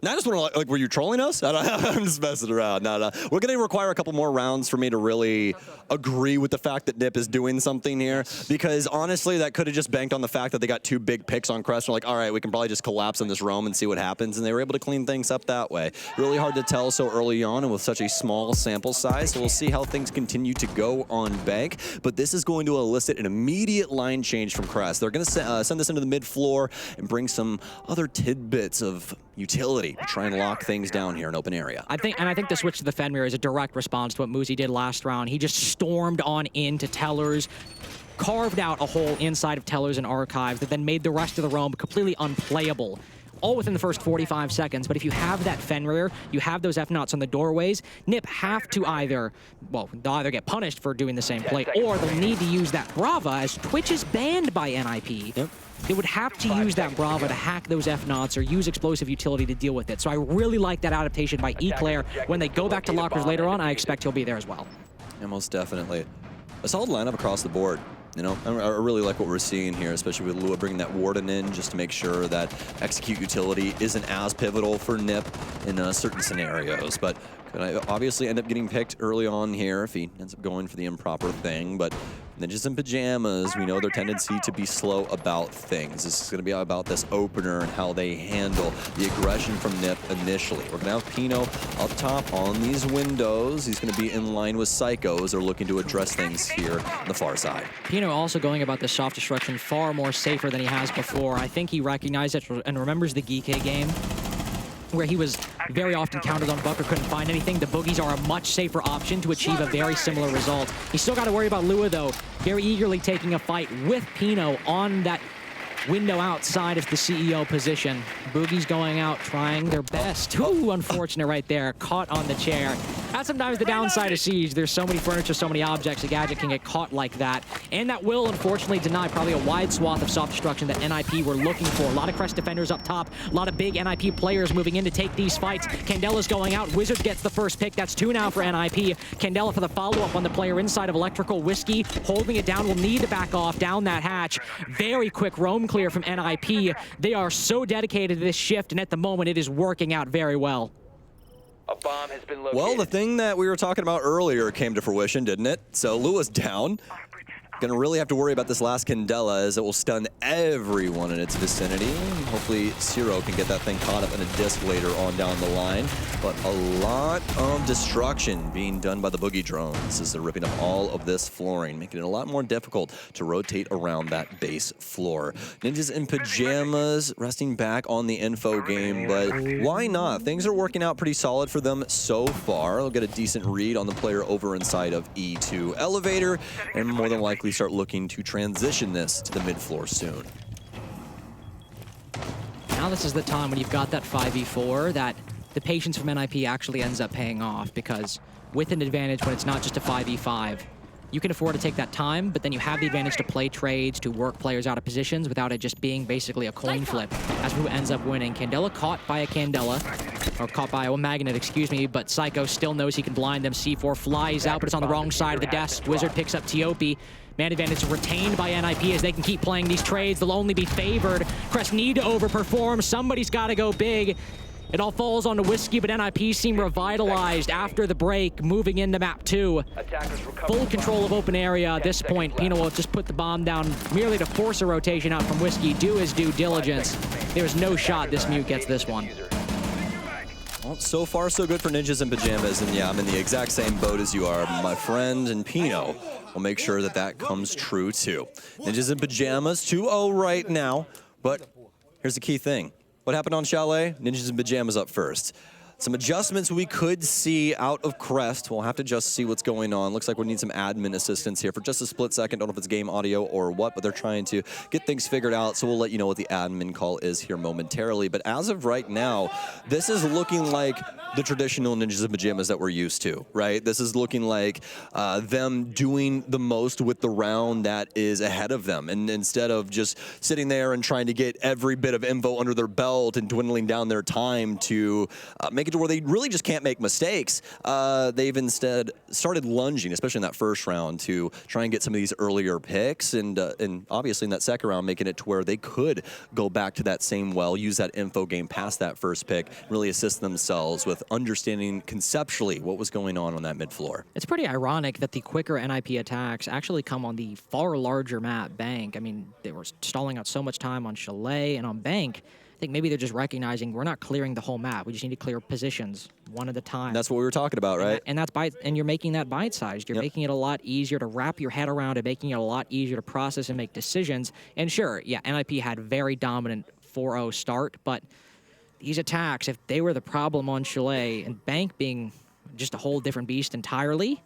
I just want to, like, were you trolling us? I'm just messing around. No. We're going to require a couple more rounds for me to really agree with the fact that Nip is doing something here, because honestly, that could have just banked on the fact that they got 2 big picks on Crest. We're like, all right, we can probably just collapse in this roam and see what happens, and they were able to clean things up that way. Really hard to tell so early on and with such a small sample size, so we'll see how things continue to go on Bank, but this is going to elicit an immediate line change from Crest. They're going to send this into the mid-floor and bring some other tidbits of utility to try and lock things down here in open area. I think the switch to the Fenrir is a direct response to what Muzi did last round. He just stormed on into Tellers, carved out a hole inside of Tellers and Archives that then made the rest of the roam completely unplayable. All within the first 45 seconds, but if you have that Fenrir, you have those F-Knots on the doorways, Nip have to either, well, they'll either get punished for doing the same play, or they'll need to use that Brava, as Twitch is banned by NIP. Yep. They would have to use that Brava to hack those F-Knots or use explosive utility to deal with it. So I really like that adaptation by Eclair. When they go back to lockers later on, I expect he'll be there as well. Yeah, most definitely. A solid lineup across the board. You know, I really like what we're seeing here, especially with Lua bringing that Warden in just to make sure that execute utility isn't as pivotal for Nip in certain scenarios. But could I obviously end up getting picked early on here if he ends up going for the improper thing. But Ninjas in Pajamas, we know their tendency to be slow about things. This is going to be about this opener and how they handle the aggression from Nip initially. We're going to have Pino up top on these windows. He's going to be in line with Psycho as they're looking to address things here on the far side. Pino also going about the soft destruction far more safer than he has before. I think he recognized it and remembers the Geekay game, where he was very often counted on Buck or couldn't find anything. The boogies are a much safer option to achieve a very similar result. He's still got to worry about Lua, though, very eagerly taking a fight with Pino on that window outside of the CEO position. Boogie's going out, trying their best. Ooh, unfortunate right there. Caught on the chair. That's sometimes the downside of Siege. There's so many furniture, so many objects, a gadget can get caught like that. And that will, unfortunately, deny probably a wide swath of soft destruction that NIP were looking for. A lot of Crest defenders up top. A lot of big NIP players moving in to take these fights. Candela's going out. Wizard gets the first pick. That's 2 now for NIP. Candela for the follow-up on the player inside of Electrical. Whiskey holding it down. Will need to back off down that hatch. Very quick roam clear from NIP. They are so dedicated to this shift, and at the moment, it is working out very well. A bomb has been located. Well, the thing that we were talking about earlier came to fruition, didn't it? So Lua's down. Gonna really have to worry about this last Candela, as it will stun everyone in its vicinity. Hopefully Zero can get that thing caught up in a disc later on down the line. But a lot of destruction being done by the boogie drones as they're ripping up all of this flooring, making it a lot more difficult to rotate around that base floor. Ninjas in Pajamas resting back on the info game, but why not? Things are working out pretty solid for them so far. They'll get a decent read on the player over inside of E2 Elevator, and more than likely start looking to transition this to the mid-floor soon. Now this is the time when you've got that 5v4 that the patience from NIP actually ends up paying off, because with an advantage when it's not just a 5v5, you can afford to take that time, but then you have the advantage to play trades, to work players out of positions without it just being basically a coin flip as who ends up winning. Candela caught by a Candela, or caught by a Magnet, excuse me, but Psycho still knows he can blind them. C4 flies out, but it's on the wrong side of the desk. Wizard picks up Tiopi. Man advantage retained by NIP as they can keep playing these trades. They'll only be favored. Crest need to overperform. Somebody's got to go big. It all falls onto Whiskey, but NIP seem revitalized after the break, moving into map 2. Full control of open area at this point. Pino will just put the bomb down merely to force a rotation out from Whiskey. Do his due diligence. There's no shot this mute gets this one. Well, so far so good for Ninjas in Pajamas, and yeah, I'm in the exact same boat as you are, my friend, and Pino will make sure that that comes true too. Ninjas in Pajamas 2-0 right now, but here's the key thing. What happened on Chalet? Ninjas in Pajamas up first. Some adjustments we could see out of Crest. We'll have to just see what's going on. Looks like we need some admin assistance here for just a split second. Don't know if it's game audio or what, but they're trying to get things figured out. So we'll let you know what the admin call is here momentarily. But as of right now, this is looking like the traditional Ninjas in Pajamas that we're used to, right? This is looking like them doing the most with the round that is ahead of them. And instead of just sitting there and trying to get every bit of info under their belt and dwindling down their time to make a it to where they really just can't make mistakes. They've instead started lunging, especially in that first round, to try and get some of these earlier picks, and obviously in that second round, making it to where they could go back to that same well, use that info game past that first pick, really assist themselves with understanding conceptually what was going on that mid floor. It's pretty ironic that the quicker NIP attacks actually come on the far larger map, Bank. I mean, they were stalling out so much time on Chalet and on Bank. I think maybe they're just recognizing we're not clearing the whole map. We just need to clear positions one at a time. That's what we were talking about, right? And that's and you're making that bite-sized. You're making it a lot easier to wrap your head around and making it a lot easier to process and make decisions. And sure, yeah, NIP had very dominant 4-0 start, but these attacks, if they were the problem on Chalet and Bank being just a whole different beast entirely,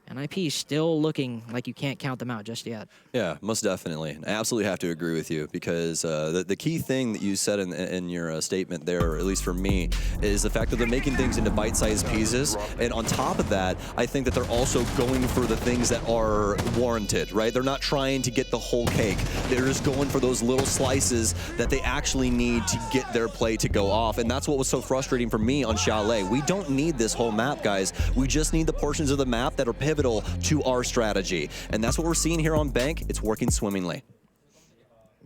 NIP is still looking like you can't count them out just yet. Yeah, most definitely. I absolutely have to agree with you, because the key thing that you said in your statement there, or at least for me, is the fact that they're making things into bite-sized pieces. And on top of that, I think that they're also going for the things that are warranted, right? They're not trying to get the whole cake. They're just going for those little slices that they actually need to get their play to go off. And that's what was so frustrating for me on Chalet. We don't need this whole map, guys. We just need the portions of the map that are pivotal to our strategy. And that's what we're seeing here on Bank. It's working swimmingly.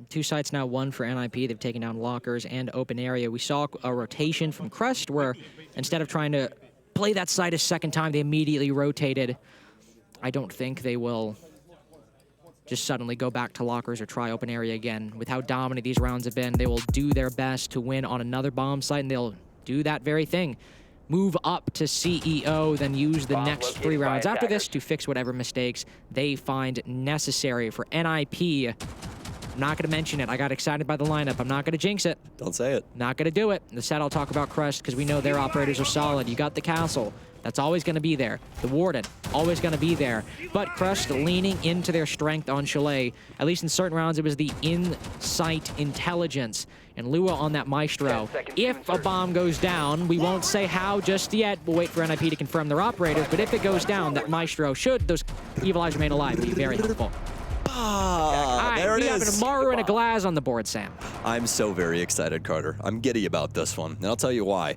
2 sites now, 1 for NIP. They've taken down lockers and open area. We saw a rotation from Crest where instead of trying to play that site a second time, they immediately rotated. I don't think they will just suddenly go back to lockers or try open area again. With how dominant these rounds have been, they will do their best to win on another bomb site, and they'll do that very thing. Move up to CEO, then use the next 3 rounds after this to fix whatever mistakes they find necessary. For NIP, I'm not going to mention it. I got excited by the lineup. I'm not going to jinx it. Don't say it. Not going to do it. The set I'll talk about Crest because we know their operators are solid. You got the Castle. That's always going to be there. The Warden, always going to be there. But Crest leaning into their strength on Chalet. At least in certain rounds, it was the in-sight intelligence. And Lua on that Maestro. If a bomb goes down, we won't say how just yet. We'll wait for NIP to confirm their operators. But if it goes down, that Maestro, should those Evil Eyes remain alive, be very helpful. There it is. We have an Amaru and a Glaz on the board, Sam. I'm so very excited, Carter. I'm giddy about this one, and I'll tell you why.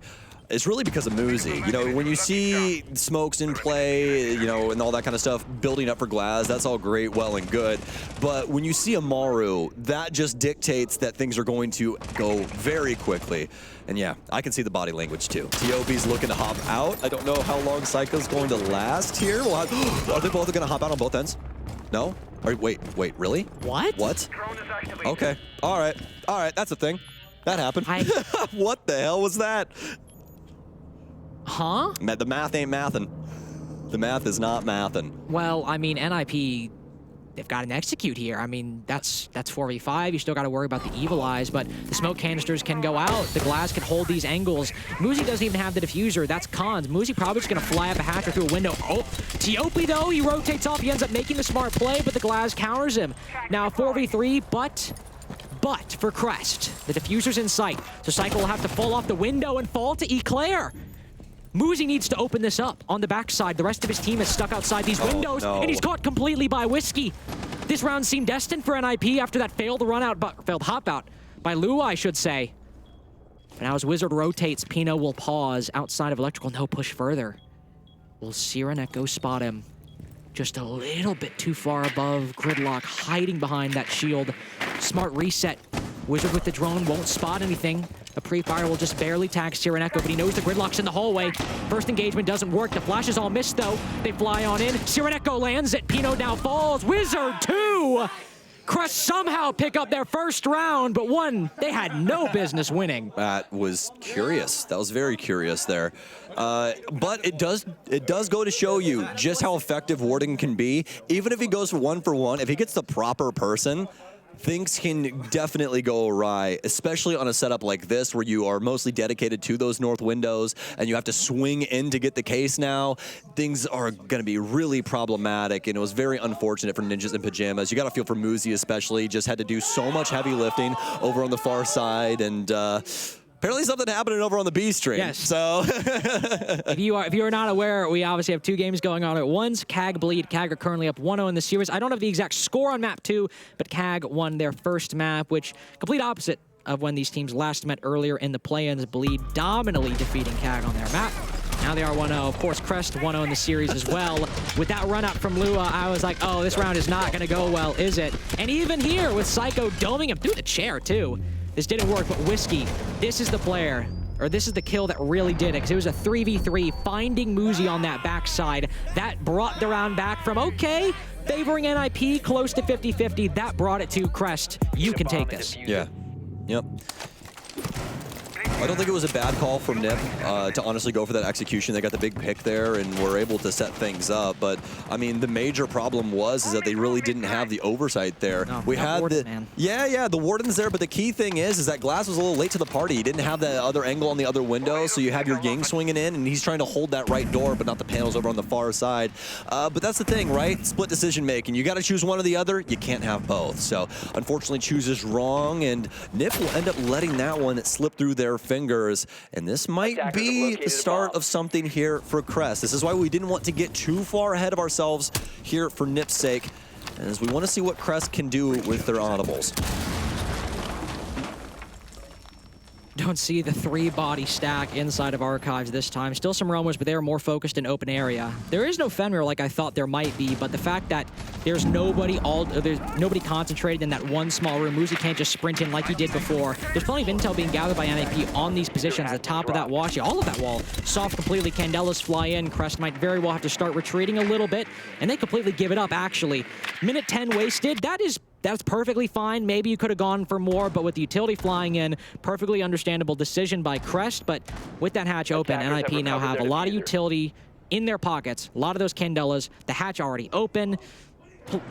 It's really because of Muzi. You know, when you see smokes in play, you know, and all that kind of stuff building up for Glaz, that's all great, well and good. But when you see Amaru, that just dictates that things are going to go very quickly. And yeah, I can see the body language too. TOB's looking to hop out. I don't know how long Psycho's going to last here. Are they both going to hop out on both ends? No? Wait, really? What? What? Okay. All right. That's a thing. That happened. What the hell was that? Huh? The math ain't mathin'. The math is not mathin'. Well, I mean, NIP, they've got an execute here. I mean, that's 4v5. You still got to worry about the Evil Eyes, but the smoke canisters can go out. The Glaz can hold these angles. Muzi doesn't even have the diffuser. That's cons. Muzi probably just going to fly up a hatch or through a window. Oh, Tiopi, though, he rotates off. He ends up making the smart play, but the Glaz counters him. Now 4v3, but for Crest, the diffuser's in sight. So Cycle will have to fall off the window and fall to Eclair. Muzi needs to open this up on the backside. The rest of his team is stuck outside these windows, and he's caught completely by Whiskey. This round seemed destined for NIP after that failed hop out by Lua, I should say. But now as Wizard rotates, Pino will pause outside of Electrical. No, push further. Will Sirenek spot him? Just a little bit too far above Gridlock, hiding behind that shield. Smart reset. Wizard with the drone won't spot anything. A pre-fire will just barely tag Sireneko, but he knows the Gridlock's in the hallway. First engagement doesn't work. The flash is all missed, though. They fly on in. Sireneko lands it. Pino now falls. Wizard 2! Crest somehow pick up their first round, but one they had no business winning. That was curious. That was very curious there. But it does go to show you just how effective Warden can be. Even if he goes for one, if he gets the proper person, things can definitely go awry, especially on a setup like this where you are mostly dedicated to those north windows and you have to swing in to get the case now. Things are going to be really problematic, and it was very unfortunate for Ninjas in Pajamas. You got to feel for Muzi especially. Just had to do so much heavy lifting over on the far side, and apparently something happening over on the B string. Yes. So if you are not aware, we obviously have 2 games going on at once. CAG Bleed. CAG are currently up 1-0 in the series. I don't have the exact score on map 2, but CAG won their first map, which complete opposite of when these teams last met earlier in the play-ins. Bleed dominantly defeating CAG on their map. Now they are 1-0. Of course, Crest 1-0 in the series as well. With that run-up from Lua, I was like, oh, this round is not going to go well, is it? And even here with Psycho doming him through the chair, too. This didn't work, but Whiskey, this is the player, or this is the kill that really did it, because it was a 3v3, finding Muzi on that backside. That brought the round back from, okay, favoring NIP close to 50-50. That brought it to Crest. You can take this. Yeah. Yep. I don't think it was a bad call from NIP to honestly go for that execution. They got the big pick there and were able to set things up. But, I mean, the major problem is that they really didn't have the oversight there. No, we had Warden, the man. Yeah, the Warden's there. But the key thing is that Glass was a little late to the party. He didn't have that other angle on the other window. So you have your Ying swinging in, and he's trying to hold that right door, but not the panels over on the far side. But that's the thing, right? Split decision making. You got to choose one or the other. You can't have both. So, unfortunately, chooses wrong, and NIP will end up letting that one slip through their fingers. And this might be the start of something here for Crest. This is why we didn't want to get too far ahead of ourselves here for NIP's sake, as we want to see what Crest can do with their audibles. Don't see the 3-body stack inside of Archives this time. Still some Romos, but they are more focused in open area. There is no Fenrir like I thought there might be, but the fact that there's nobody concentrated in that one small room. Muzi can't just sprint in like he did before. There's plenty of intel being gathered by NIP on these positions. The top of that wall, actually all of that wall, soft completely. Candelas fly in. Crest might very well have to start retreating a little bit, and they completely give it up, actually. Minute 10 wasted. That's perfectly fine. Maybe you could have gone for more, but with the utility flying in, perfectly understandable decision by Crest. But with that hatch open, NIP now have a lot of utility in their pockets. A lot of those Candelas, the hatch already open.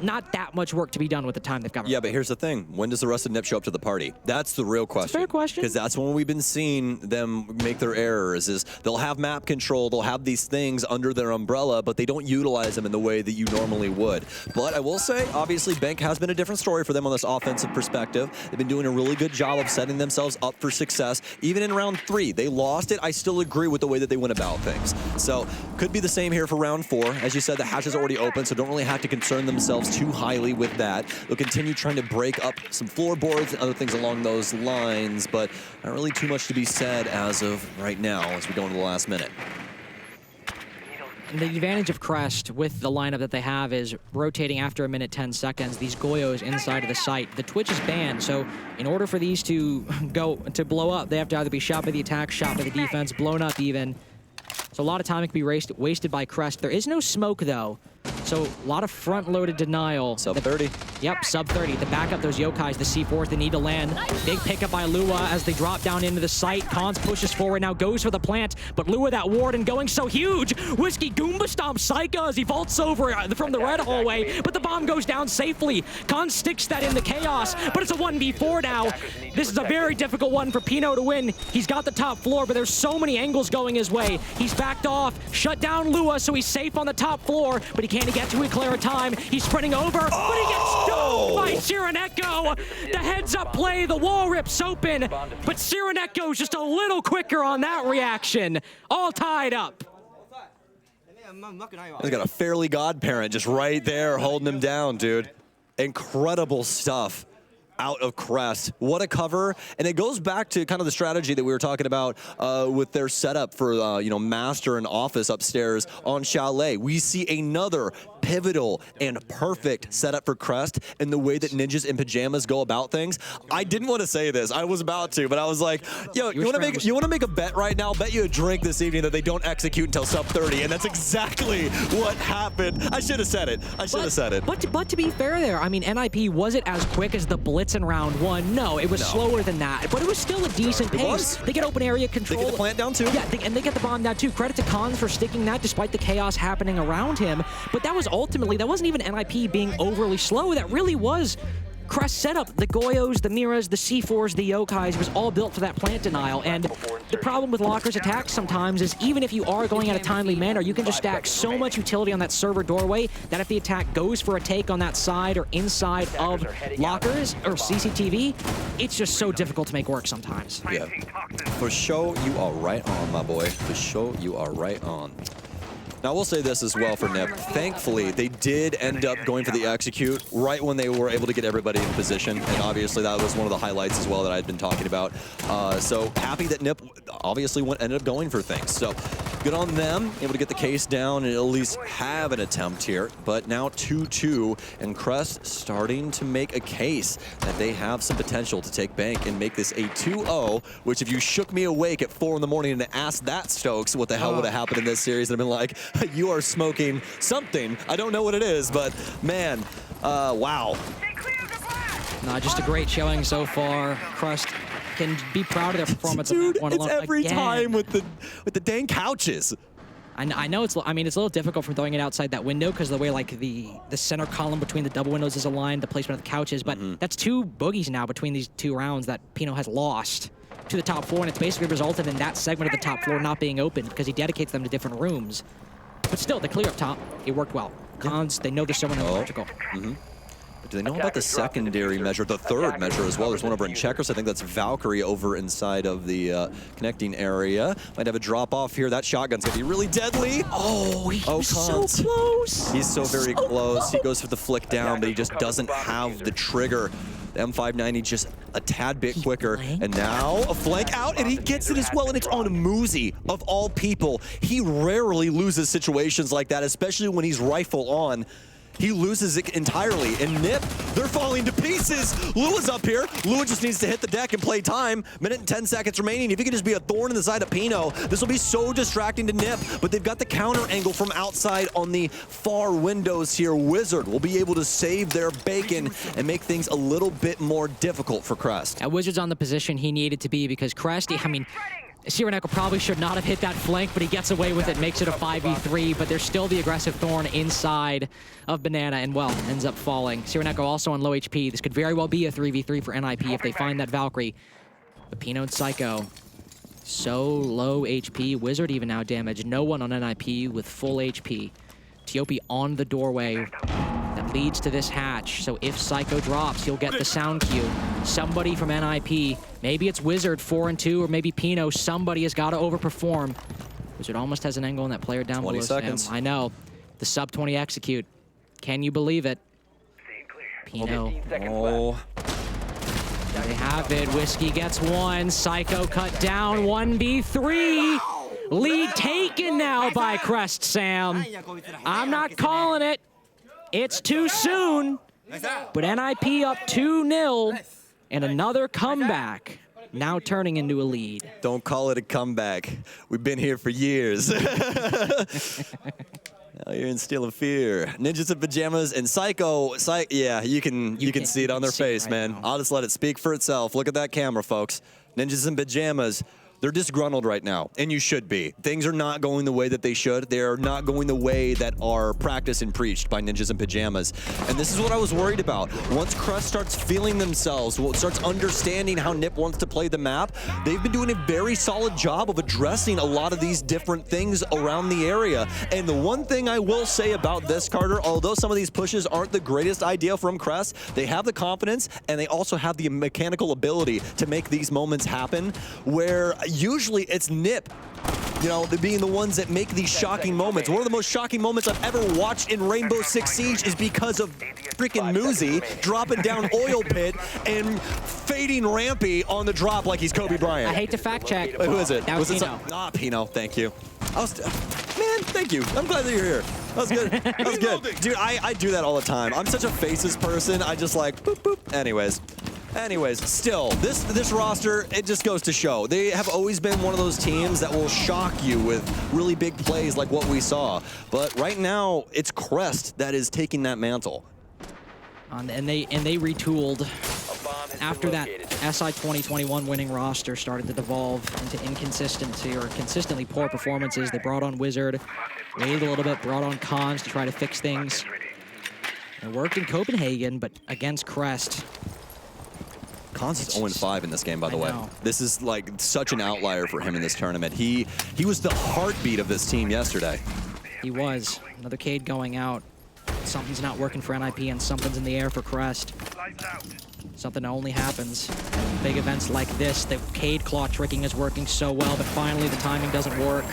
Not that much work to be done with the time they've got. Yeah, but here's the thing. When does the rest of NIP show up to the party? That's the real question. Fair question. Because that's when we've been seeing them make their errors, is they'll have map control, they'll have these things under their umbrella, but they don't utilize them in the way that you normally would. But I will say, obviously, Bank has been a different story for them on this offensive perspective. They've been doing a really good job of setting themselves up for success. Even in round 3, they lost it. I still agree with the way that they went about things. So, could be the same here for round 4. As you said, the hatch is already open, so don't really have to concern themselves too highly with that. They'll continue trying to break up some floorboards and other things along those lines, but not really too much to be said as of right now as we go into the last minute. The advantage of Crest with the lineup that they have is rotating after a minute 10 seconds. These Goyos inside of the site. The Twitch is banned, so in order for these to blow up, they have to either be shot by the attack, shot by the defense, blown up even. So a lot of time can be wasted by Crest. There is no smoke, though. So a lot of front-loaded denial. Sub 30. Yep, sub 30. To back up those Yokais, the C4s, they need to land. Big pickup by Lua as they drop down into the site. Cons pushes forward, now goes for the plant, but Lua, that Warden going so huge. Whiskey Goomba stomps Psycho as he vaults over from the red hallway, but the bomb goes down safely. Cons sticks that in the chaos, but it's a 1v4 now. This is a very difficult one for Pino to win. He's got the top floor, but there's so many angles going his way. He's backed off, shut down Lua, so he's safe on the top floor, but he can't get to Eclair time. He's sprinting over, but he gets stoned by Cyreneko. The heads-up play, the wall rips open, but Cyreneko's just a little quicker on that reaction. All tied up. He's got a fairly godparent just right there holding him down, dude. Incredible stuff out of Crest. What a cover. And it goes back to kind of the strategy that we were talking about with their setup for, Master and Office upstairs on Chalet. We see another pivotal and perfect setup for Crest in the way that Ninjas in Pajamas go about things. I didn't want to say this. I was about to, but I was like, yo, you want to make a bet right now? I'll bet you a drink this evening that they don't execute until sub 30, and that's exactly what happened. I should have said it. But to be fair there, I mean, NIP, was it as quick as the Blitz in round 1? No, it was slower than that, but it was still a decent pace. They get open area control. They get the plant down too. Yeah, and they get the bomb down too. Credit to Cons for sticking that despite the chaos happening around him, but that was ultimately, that wasn't even NIP being overly slow. That really was Crest setup. The Goyos, the Miras, the C4s, the Yokais was all built for that plant denial. And the problem with Locker's attacks sometimes is even if you are going at a timely manner, you can just stack so much utility on that server doorway that if the attack goes for a take on that side or inside of Lockers or CCTV, it's just so difficult to make work sometimes. Yeah. For sure, you are right on, my boy. For sure, you are right on. Now, I will say this as well for NIP. Thankfully, they did end up going for the execute right when they were able to get everybody in position, and obviously that was one of the highlights as well that I'd been talking about. So happy that NIP obviously ended up going for things. So good on them, able to get the case down and at least have an attempt here. But now 2-2, and Crest starting to make a case that they have some potential to take bank and make this a 2-0, which if you shook me awake at 4 in the morning and asked that, Stokes, what the hell would have happened in this series, and I've been like, you are smoking something. I don't know what it is, but man, wow. No, just a great showing so far. Crest can be proud of their performance. Dude, on that one it's every again. time with the dang couches. I know it's. I mean, it's a little difficult from throwing it outside that window because of the way like the center column between the double windows is aligned, the placement of the couches. But that's 2 boogies now between these 2 rounds that Pino has lost to the top floor, and it's basically resulted in that segment of the top floor not being open because he dedicates them to different rooms. But still, the clear up top, it worked well. Cons, they know there's someone electrical. Do they know about the secondary measure, the third measure as well? There's one over in Checkers. I think that's Valkyrie over inside of the connecting area. Might have a drop off here. That shotgun's gonna be really deadly. Oh, he's so Cons. close. He's so very close. He goes for the flick down, but he just doesn't have the trigger. The M590 just a tad bit quicker. And now a flank out, and he gets it as well, and it's on Muzi, of all people. He rarely loses situations like that, especially when he's rifle on. He loses it entirely. And NIP, they're falling to pieces. Lua's up here. Lua just needs to hit the deck and play time. Minute and 10 seconds remaining. If he could just be a thorn in the side of Pino, this will be so distracting to NIP. But they've got the counter angle from outside on the far windows here. Wizard will be able to save their bacon and make things a little bit more difficult for Crest. Wizard's on the position he needed to be because Crest, I mean, Cyrenaico probably should not have hit that flank, but he gets away with it, makes it a 5v3, but there's still the aggressive Thorn inside of Banana, and well, ends up falling. Cyrenaico also on low HP. This could very well be a 3v3 for NIP if they find that Valkyrie. But Pino and Psycho, so low HP. Wizard even now damaged. No one on NIP with full HP. Tiopi on the doorway that leads to this hatch. So if Psycho drops, he'll get the sound cue. Somebody from NIP, maybe it's Wizard 4 and 2, or maybe Pino, somebody has got to overperform. Wizard almost has an angle on that player down 20 below seconds. Sam. I know. The sub 20 execute. Can you believe it? Pino. Oh. There they have it. Whiskey gets 1. Psycho cut down. 1v3. Lead taken now by Crest, Sam. I'm not calling it. It's too soon. But NIP up 2-0. And another comeback. Now turning into a lead. Don't call it a comeback. We've been here for years. Now you're in Steel of Fear. Ninjas in Pajamas and Psycho. Yeah, you can see it on their face, man. I'll just let it speak for itself. Look at that camera, folks. Ninjas in Pajamas. They're disgruntled right now, and you should be. Things are not going the way that they should. They're not going the way that are practiced and preached by Ninjas in Pajamas. And this is what I was worried about. Once Crest starts feeling themselves, starts understanding how NIP wants to play the map, they've been doing a very solid job of addressing a lot of these different things around the area. And the one thing I will say about this, Carter, although some of these pushes aren't the greatest idea from Crest, they have the confidence, and they also have the mechanical ability to make these moments happen, where usually it's NIP, you know, being the ones that make these shocking moments. One of the most shocking moments I've ever watched in Rainbow Six Siege is because of freaking Muzi dropping down Oil Pit and fading Rampy on the drop like he's Kobe Bryant. I hate to fact check. Who is it? That was Pino. Pino, thank you. Man, thank you. I'm glad that you're here. That was good. That was good. Dude, I do that all the time. I'm such a faces person. I just like, boop, boop. Anyways, still, this roster, it just goes to show. They have always been one of those teams that will shock you with really big plays like what we saw. But right now, it's Crest that is taking that mantle. And they retooled after that SI 2021 winning roster started to devolve into inconsistency or consistently poor performances. They brought on Wizard, waited a little bit, brought on Cons to try to fix things. It worked in Copenhagen, but against Crest. Cons is 0-5 in this game, by the way. This is like such an outlier for him in this tournament. He was the heartbeat of this team yesterday. He was. Another Cade going out. Something's not working for NIP and something's in the air for Crest. Something that only happens in big events like this. The Cade claw tricking is working so well, but finally the timing doesn't work.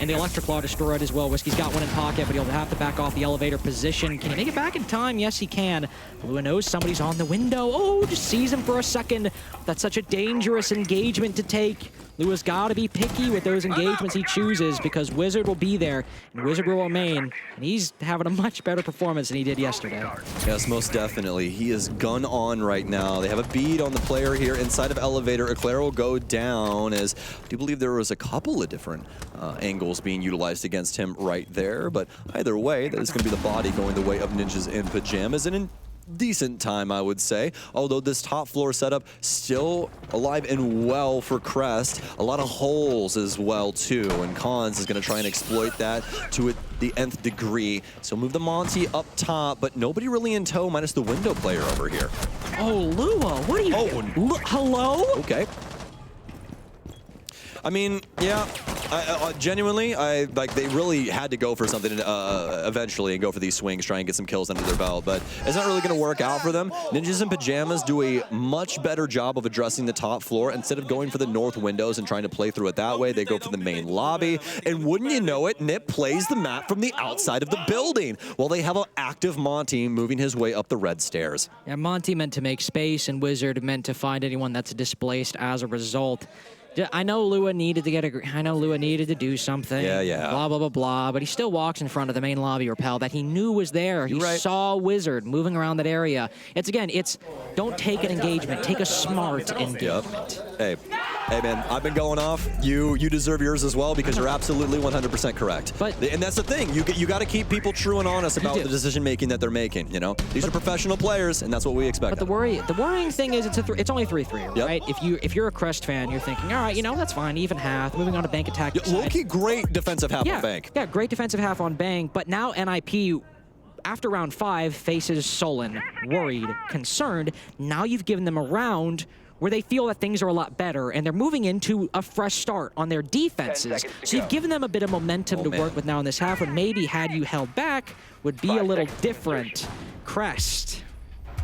and the Electric Claw destroyed as well. Whiskey's got one in pocket, but he'll have to back off the elevator position. Can he make it back in time? Yes, he can. Lua knows somebody's on the window. Oh, just sees him for a second. That's such a dangerous engagement to take. Lua's got to be picky with those engagements he chooses because Wizard will be there, and Wizard will remain, and he's having a much better performance than he did yesterday. Yes, most definitely. He is gun on right now. They have a bead on the player here inside of elevator. Eclair will go down, as I do believe there was a couple of different angles being utilized against him right there, but either way, that is going to be the body going the way of Ninjas in Pajamas, and in decent time, I would say. Although this top floor setup still alive and well for Crest. A lot of holes as well too, and Cons is going to try and exploit that to the nth degree. So move the Monty up top, but nobody really in tow minus the window player over here. Oh, Lua, what are you doing? Hello? Okay. I mean, yeah, genuinely, like they really had to go for something eventually and go for these swings, try and get some kills under their belt, but it's not really going to work out for them. Ninjas in Pajamas do a much better job of addressing the top floor. Instead of going for the north windows and trying to play through it that way, they go for the main lobby, and wouldn't you know it, Nip plays the map from the outside of the building while they have an active Monty moving his way up the red stairs. Yeah, Monty meant to make space, and Wizard meant to find anyone that's displaced as a result. I know Lua needed to do something. Yeah. Blah, blah, blah, blah. But he still walks in front of the main lobby rappel that he knew was there. He saw Wizard moving around that area. It's don't take an engagement. Take a smart engagement. Yep. Hey, man, I've been going off. You deserve yours as well because you're absolutely 100% correct. And that's the thing. You got to keep people true and honest about the decision making that they're making. You know, these are professional players, and that's what we expect. But the worrying thing is it's only 3-3, right? If you're a Crest fan, you're thinking, all right, you know, that's fine, even half. Moving on to Bank attack. Low-key great defensive half on Bank. Yeah, great defensive half on Bank. But now NIP, after round 5, faces sullen, worried, concerned. Now you've given them a round where they feel that things are a lot better, and they're moving into a fresh start on their defenses. So you've given them a bit of momentum to work with now in this half, and maybe had you held back, would be a little different. Crest,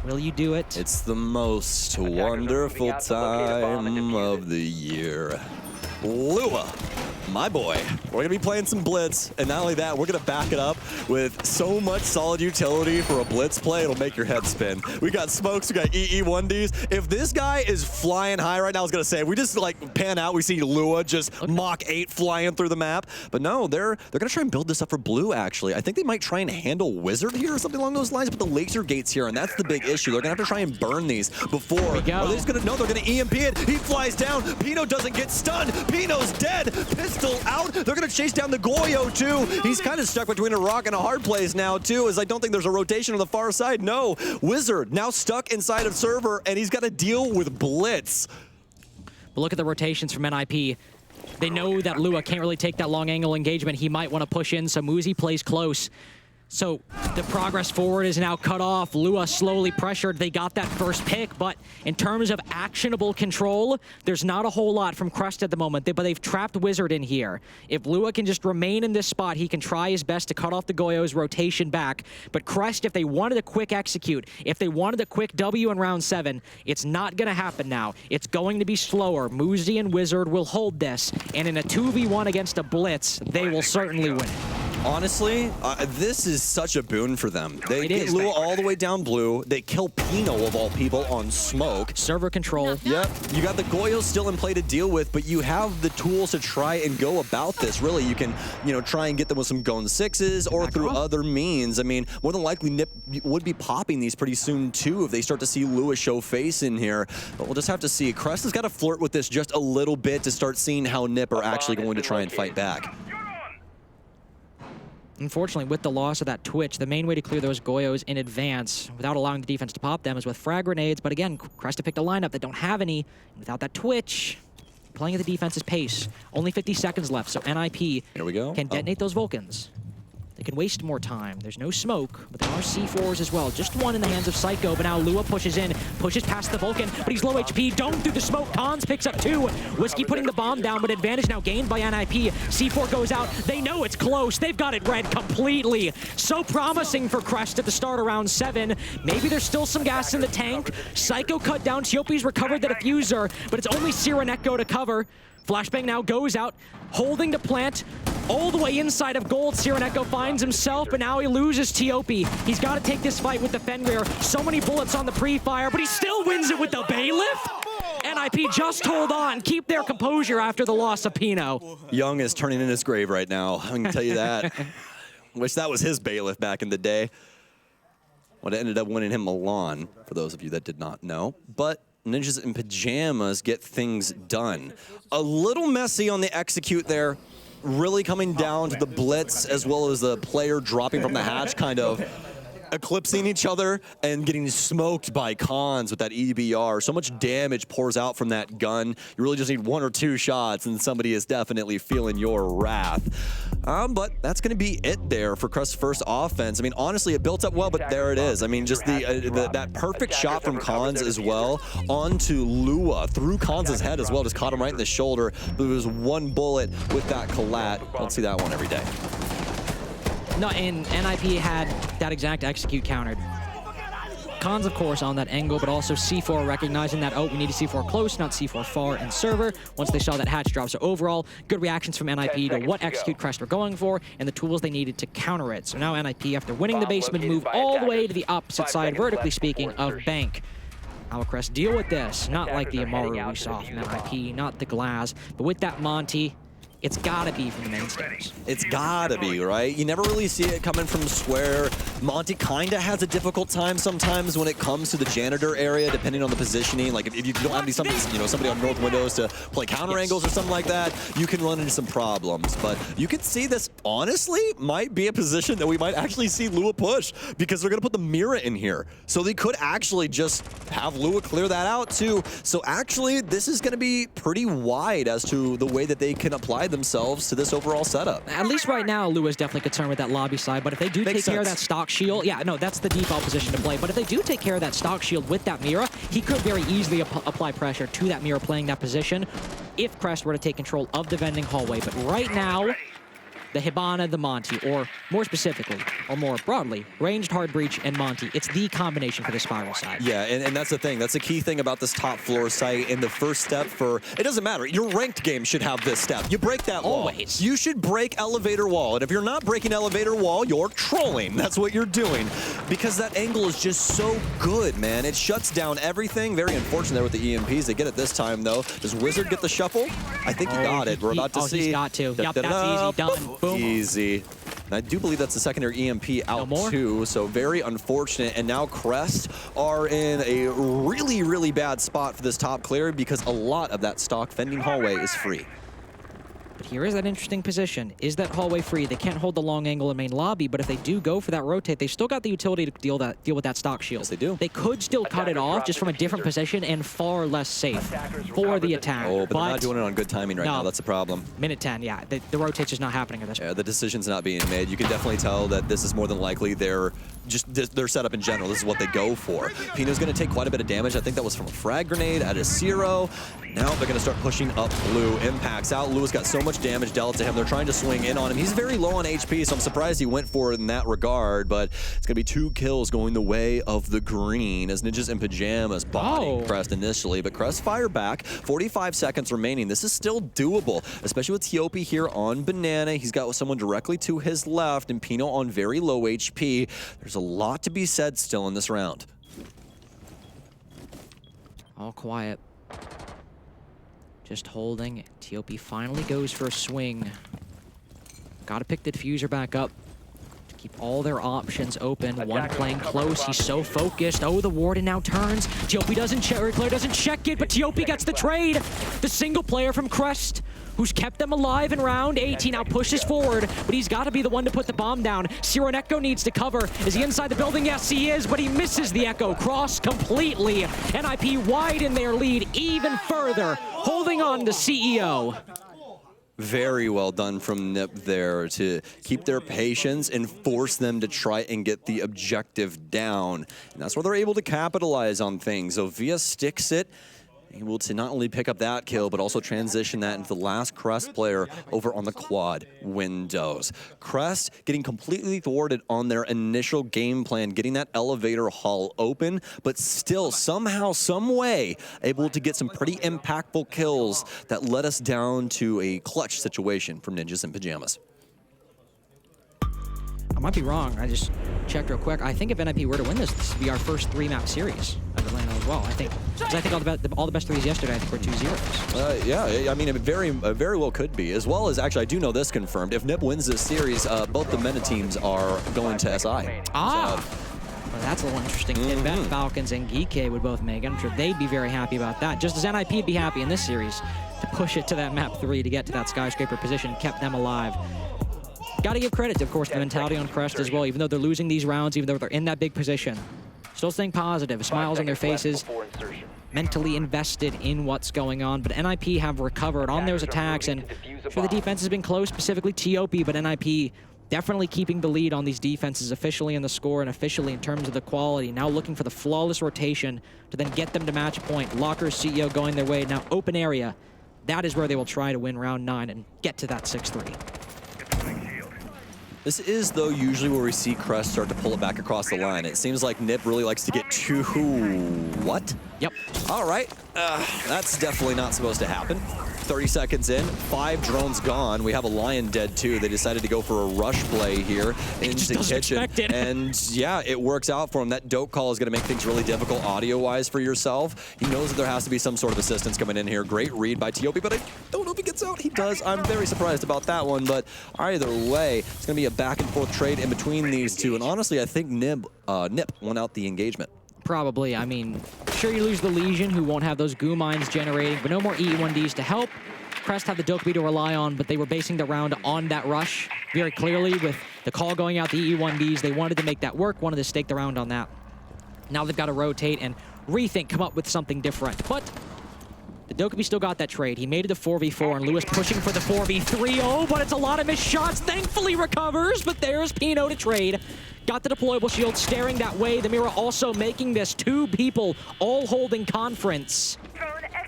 will you do it? It's the most wonderful time of the year. Lua, my boy. We're going to be playing some Blitz, and not only that, we're going to back it up with so much solid utility for a Blitz play, it'll make your head spin. We got Smokes, we got EE1Ds. If this guy is flying high right now, I was going to say, we just like pan out, we see Lua just Mach 8 flying through the map. But no, they're going to try and build this up for Blue, actually. I think they might try and handle Wizard here or something along those lines, but the laser gates here, and that's the big issue. They're going to have to try and burn these before. Are they just going to, no, they're going to EMP it. He flies down. Pino doesn't get stunned. Pino's dead. Pistol out. They're going to chase down the Goyo, too. He's kind of stuck between a rock and a hard place now, too, as I don't think there's a rotation on the far side. No. Wizard now stuck inside of server, and he's got to deal with Blitz. But look at the rotations from NIP. They know that Lua can't really take that long angle engagement. He might want to push in, so Muzi plays close. So the progress forward is now cut off. Lua slowly pressured. They got that first pick, but in terms of actionable control, there's not a whole lot from Crest at the moment, but they've trapped Wizard in here. If Lua can just remain in this spot, he can try his best to cut off the Goyo's rotation back. But Crest, if they wanted a quick execute, if they wanted a quick W in round 7, it's not going to happen now. It's going to be slower. Muzi and Wizard will hold this, and in a 2v1 against a Blitz, they will certainly win it. Honestly, this is such a boon for them. They get Lua all the way down blue. They kill Pino, of all people, on Smoke. Server control. Yep. You got the Goyo still in play to deal with, but you have the tools to try and go about this. Really, you can, try and get them with some Gon 6s or through other means. I mean, more than likely, Nip would be popping these pretty soon, too, if they start to see Lua show face in here. But we'll just have to see. Crest has got to flirt with this just a little bit to start seeing how Nip are actually going to try and fight back. Unfortunately, with the loss of that Twitch, the main way to clear those Goyos in advance without allowing the defense to pop them is with frag grenades. But again, Crest picked a lineup that don't have any. And without that Twitch, playing at the defense's pace. Only 50 seconds left, so NIP Here we go. can detonate those Vulcans. They can waste more time. There's no smoke, but there are C4s as well. Just one in the hands of Psycho, but now Lua pushes in, pushes past the Vulcan, but he's low HP. Don't do the smoke. Cons picks up 2. Whiskey putting the bomb down, but advantage now gained by NIP. C4 goes out. They know it's close. They've got it red completely. So promising for Crest at the start of round 7. Maybe there's still some gas in the tank. Psycho cut down. Chiopi's recovered the diffuser, but it's only Sireneko to cover. Flashbang now goes out, holding to plant. all the way inside of gold. Sireneko finds himself, but now he loses Tiopi. He's got to take this fight with the Fenrir. So many bullets on the pre-fire, but he still wins it with the bailiff. NIP just hold on, keep their composure after the loss of Pino. Young is turning in his grave right now, I can tell you that. Wish that was his bailiff back in the day. Would have ended up winning him Milan, for those of you that did not know. But Ninjas in Pajamas get things done. A little messy on the execute there. Really coming down to the blitz as well as the player dropping from the hatch, kind of eclipsing each other and getting smoked by Cons with that EBR. So much damage pours out from that gun. You really just need 1 or 2 shots and somebody is definitely feeling your wrath. But that's going to be it there for Crest's first offense. I mean, honestly, it built up well, but there it is. I mean, just that perfect shot from Cons as well onto Lua through Cons' head as well. Just caught him right in the shoulder. There was 1 bullet with that collat. Don't see that one every day. No, and NIP had that exact execute countered. Cons, of course, on that angle, but also C4 recognizing that, oh, we need to C4 close, not C4 far and server, once they saw that hatch drop. So overall, good reactions from NIP to what execute Crest were going for and the tools they needed to counter it. So now NIP, after winning the basement, move all the way to the opposite side, vertically speaking, of Bank. How will Crest deal with this? Not like the Amaru we saw from NIP, not the Glass, but with that Monty, it's gotta be from the main stairs. It's gotta be, right? You never really see it coming from square. Monty kinda has a difficult time sometimes when it comes to the janitor area, depending on the positioning. Like if you don't have somebody on north windows to play counter angles or something like that, you can run into some problems. But you can see this, honestly, might be a position that we might actually see Lua push because they're gonna put the Mira in here. So they could actually just have Lua clear that out too. So actually, this is gonna be pretty wide as to the way that they can apply themselves to this overall setup. At least right now, Lua is definitely concerned with that lobby side, but if they do take care of that stock shield, yeah, no, that's the default position to play, but if they do take care of that stock shield with that Mira, he could very easily apply pressure to that Mira playing that position if Crest were to take control of the vending hallway. But right now, the Hibana, the Monty, or more specifically, or more broadly, ranged hard breach and Monty. It's the combination for the spiral side. Yeah, and that's the thing. That's the key thing about this top floor site. And the first step for, it doesn't matter. Your ranked game should have this step. You break that wall. Always. You should break elevator wall. And if you're not breaking elevator wall, you're trolling. That's what you're doing. Because that angle is just so good, man. It shuts down everything. Very unfortunate there with the EMPs. They get it this time, though. Does Wizard get the shuffle? I think he got it. We're about to see. He's got to. Yep, that's easy. Done. Boom. Easy. And I do believe that's the secondary EMP out too, so very unfortunate. And now Crest are in a really, really bad spot for this top clear because a lot of that stock vending hallway is free. But here is that interesting position. Is that hallway free? They can't hold the long angle in main lobby, but if they do go for that rotate, they still got the utility to deal with that stock shield. Yes, they do. They could still cut it off just from a different position and far less safe for the attack. Oh, but they're not doing it on good timing right now. That's the problem. Minute 10, yeah. The rotate's just not happening at this point. Yeah, the decision's not being made. You can definitely tell that this is more than likely their setup in general. This is what they go for. Pino's going to take quite a bit of damage. I think that was from a frag grenade at a Zero. Now they're going to start pushing up Blue. Impacts out. Lua's got so much damage dealt to him. They're trying to swing in on him. He's very low on HP, so I'm surprised he went for it in that regard, but it's going to be 2 kills going the way of the green as Ninjas in Pajamas bodying Crest initially, but Crest fire back. 45 seconds remaining. This is still doable, especially with Tiopi here on Banana. He's got someone directly to his left and Pino on very low HP. There's a lot to be said still in this round. All quiet. Just holding. Tiopi finally goes for a swing. Gotta pick the diffuser back up to keep all their options open. One playing close. He's so focused. Oh, the Warden now turns. Tiopi doesn't check it, but Tiopi gets the trade. The single player from Crest, who's kept them alive in round 18, now pushes forward, but he's got to be the one to put the bomb down. Sireneko needs to cover. Is he inside the building? Yes, he is, but he misses the Echo. Cross completely. NIP widen their lead even further, holding on to CEO. Very well done from Nip there to keep their patience and force them to try and get the objective down. And that's where they're able to capitalize on things. Ovia sticks it, able to not only pick up that kill, but also transition that into the last Crest player over on the quad windows. Crest getting completely thwarted on their initial game plan, getting that elevator hall open, but still somehow, some way, able to get some pretty impactful kills that led us down to a clutch situation from Ninjas in Pajamas. I might be wrong. I just checked real quick. I think if NIP were to win this, this would be our first 3-map series of Atlanta as well. I think, because I think all the best threes yesterday, I think were 2-0s. Yeah, I mean, it very well could be. As well as, actually, I do know this confirmed. If NIP wins this series, both the MENA teams are going to SI. Well, that's a little interesting. Bet Falcons and Geek would both make it. I'm sure they'd be very happy about that. Just as NIP would be happy in this series to push it to that map 3 to get to that Skyscraper position, kept them alive. Got to give credit, of course, to the mentality on Crest as well. Even though they're losing these rounds, even though they're in that big position, still staying positive, smiles on their faces, mentally invested in what's going on. But NIP have recovered on those attacks, and sure, the defense has been close, specifically TOP, but NIP definitely keeping the lead on these defenses officially in the score and officially in terms of the quality. Now looking for the flawless rotation to then get them to match point. Locker's CEO going their way. Now open area. That is where they will try to win round 9 and get to that 6-3. This is, though, usually where we see Crest start to pull it back across the line. It seems like NIP really likes to get to... What? Yep. All right. That's definitely not supposed to happen. 30 seconds in, 5 drones gone. We have a Lion dead, too. They decided to go for a rush play here into the kitchen. And, yeah, it works out for him. That dope call is going to make things really difficult audio-wise for yourself. He knows that there has to be some sort of assistance coming in here. Great read by TOP, but I don't know if he gets out. He does. I'm very surprised about that one, but either way, it's going to be a back-and-forth trade in between these two. And honestly, I think NIP won out the engagement. Probably. I mean, sure, you lose the Legion, who won't have those goo mines generating, but no more EE1Ds to help. Crest have the Dokkaebi to rely on, but they were basing the round on that rush very clearly with the call going out, the EE1Ds. They wanted to make that work, wanted to stake the round on that. Now they've got to rotate and rethink, come up with something different. But the Dokkaebi still got that trade. He made it a 4v4, and Lewis pushing for the 4v3. Oh, but it's a lot of missed shots. Thankfully recovers, but there's Pino to trade. Got the deployable shield, staring that way. The Mirror also making this 2 people all holding conference.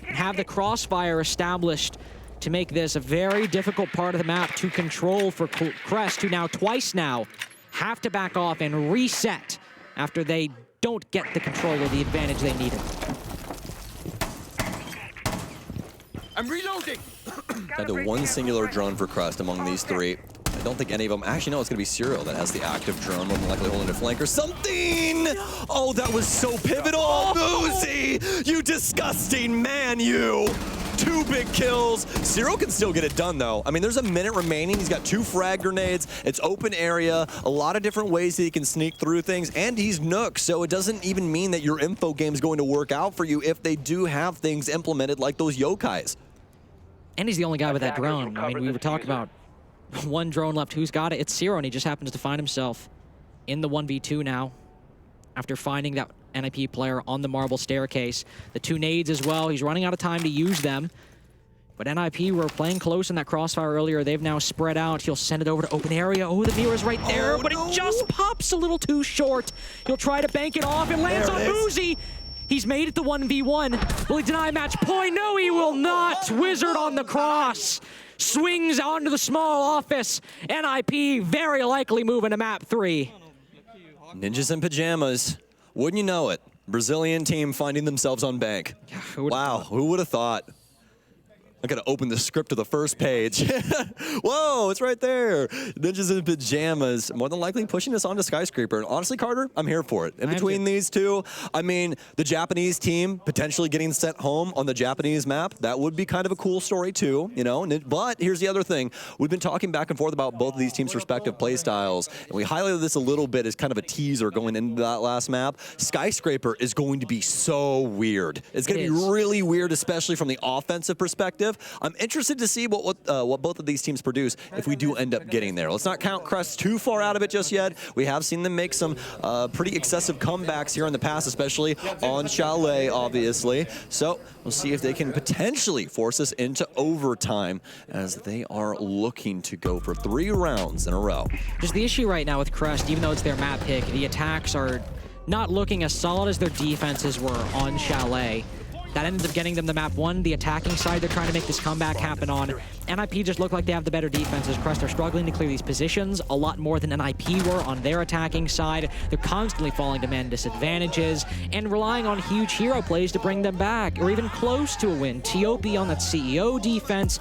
And have the crossfire established to make this a very difficult part of the map to control for Crest, who now twice now have to back off and reset after they don't get the control or the advantage they needed. I'm reloading. Down to 1 singular drone for Crest among these 3. I don't think any of them... Actually, no, it's going to be Serial that has the active drone, more than likely holding a flank or something! Oh, that was so pivotal! Boozy! You disgusting man, you! 2 big kills. Serial can still get it done, though. I mean, there's a minute remaining. He's got 2 frag grenades. It's open area. A lot of different ways that he can sneak through things. And he's Nook, so it doesn't even mean that your info game's going to work out for you if they do have things implemented like those yokais. And he's the only guy with that drone. I mean, we were talking about 1 drone left. Who's got it? It's Zero, and he just happens to find himself in the 1v2 now after finding that NIP player on the marble staircase. The 2 nades as well. He's running out of time to use them. But NIP were playing close in that crossfire earlier. They've now spread out. He'll send it over to open area. Oh, the Mirror's right there, but it just pops a little too short. He'll try to bank it off. It lands on Boozy. He's made it to 1v1. Will he deny match point? No, he will not. Wizard on the cross. Swings onto the small office. NIP very likely moving to map 3. Ninjas in pajamas. Wouldn't you know it? Brazilian team finding themselves on bank. Wow, who would have thought? I gotta open the script to the first page. Whoa, it's right there. Ninjas in pajamas, more than likely pushing us onto Skyscraper. And honestly, Carter, I'm here for it. In between these two, I mean, the Japanese team potentially getting sent home on the Japanese map, that would be kind of a cool story too, you know? But here's the other thing. We've been talking back and forth about both of these teams' respective play styles, and we highlighted this a little bit as kind of a teaser going into that last map. Skyscraper is going to be so weird. It's gonna be really weird, especially from the offensive perspective. I'm interested to see what both of these teams produce if we do end up getting there. Let's not count Crest too far out of it just yet. We have seen them make some pretty excessive comebacks here in the past, especially on Chalet, obviously. So we'll see if they can potentially force us into overtime as they are looking to go for 3 rounds in a row. Just the issue right now with Crest, even though it's their map pick, the attacks are not looking as solid as their defenses were on Chalet. That ends up getting them the map 1, the attacking side they're trying to make this comeback happen on. NIP just look like they have the better defenses. Crest are struggling to clear these positions a lot more than NIP were on their attacking side. They're constantly falling to man disadvantages and relying on huge hero plays to bring them back, or even close to a win. TOP on that CEO defense.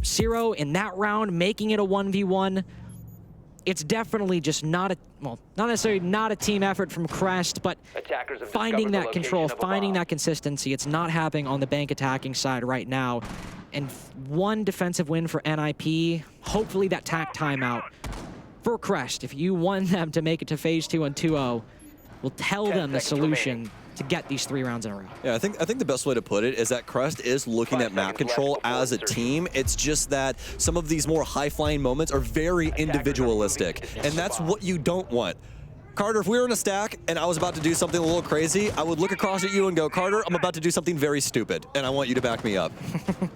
Zero in that round, making it a 1v1. it's definitely just not a, well, not necessarily not a team effort from Crest, but finding that control, finding that consistency. It's not happening on the bank attacking side right now. And one defensive win for NIP, hopefully that tack timeout for Crest. If you want them to make it to phase 2 on 2-0, will tell them the solution to get these 3 rounds in a row. Yeah, I think the best way to put it is that Crest is looking at map control as a team. It's just that some of these more high-flying moments are very individualistic, and that's what you don't want. Carter, if we were in a stack and I was about to do something a little crazy, I would look across at you and go, Carter, I'm about to do something very stupid, and I want you to back me up.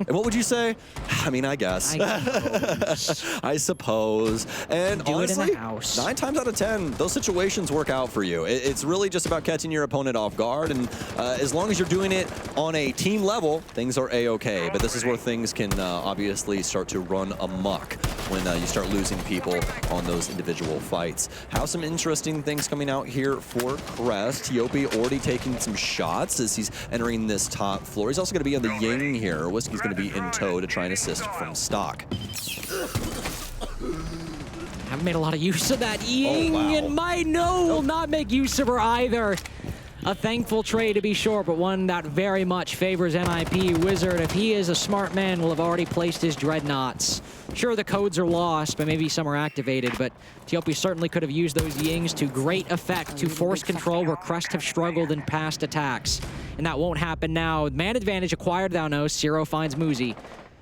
And what would you say? I mean, I guess. I suppose. And do honestly, it in the house. 9 times out of 10, those situations work out for you. It's really just about catching your opponent off guard, and as long as you're doing it on a team level, things are A-okay. But this is where things can obviously start to run amok when you start losing people on those individual fights. Have some interesting things coming out here for Crest. Yopi already taking some shots as he's entering this top floor. He's also going to be on the Ying here. Whiskey's going to be in tow to try and assist from stock. Haven't made a lot of use of that Ying, and might will not make use of her either. A thankful trade to be sure, but one that very much favors NIP. Wizard, if he is a smart man, will have already placed his dreadnoughts. Sure, the codes are lost, but maybe some are activated, but Tiopi certainly could have used those Yings to great effect to force control where Crest have struggled in past attacks. And that won't happen now. Man advantage acquired, thou knows. Zero finds Muzi.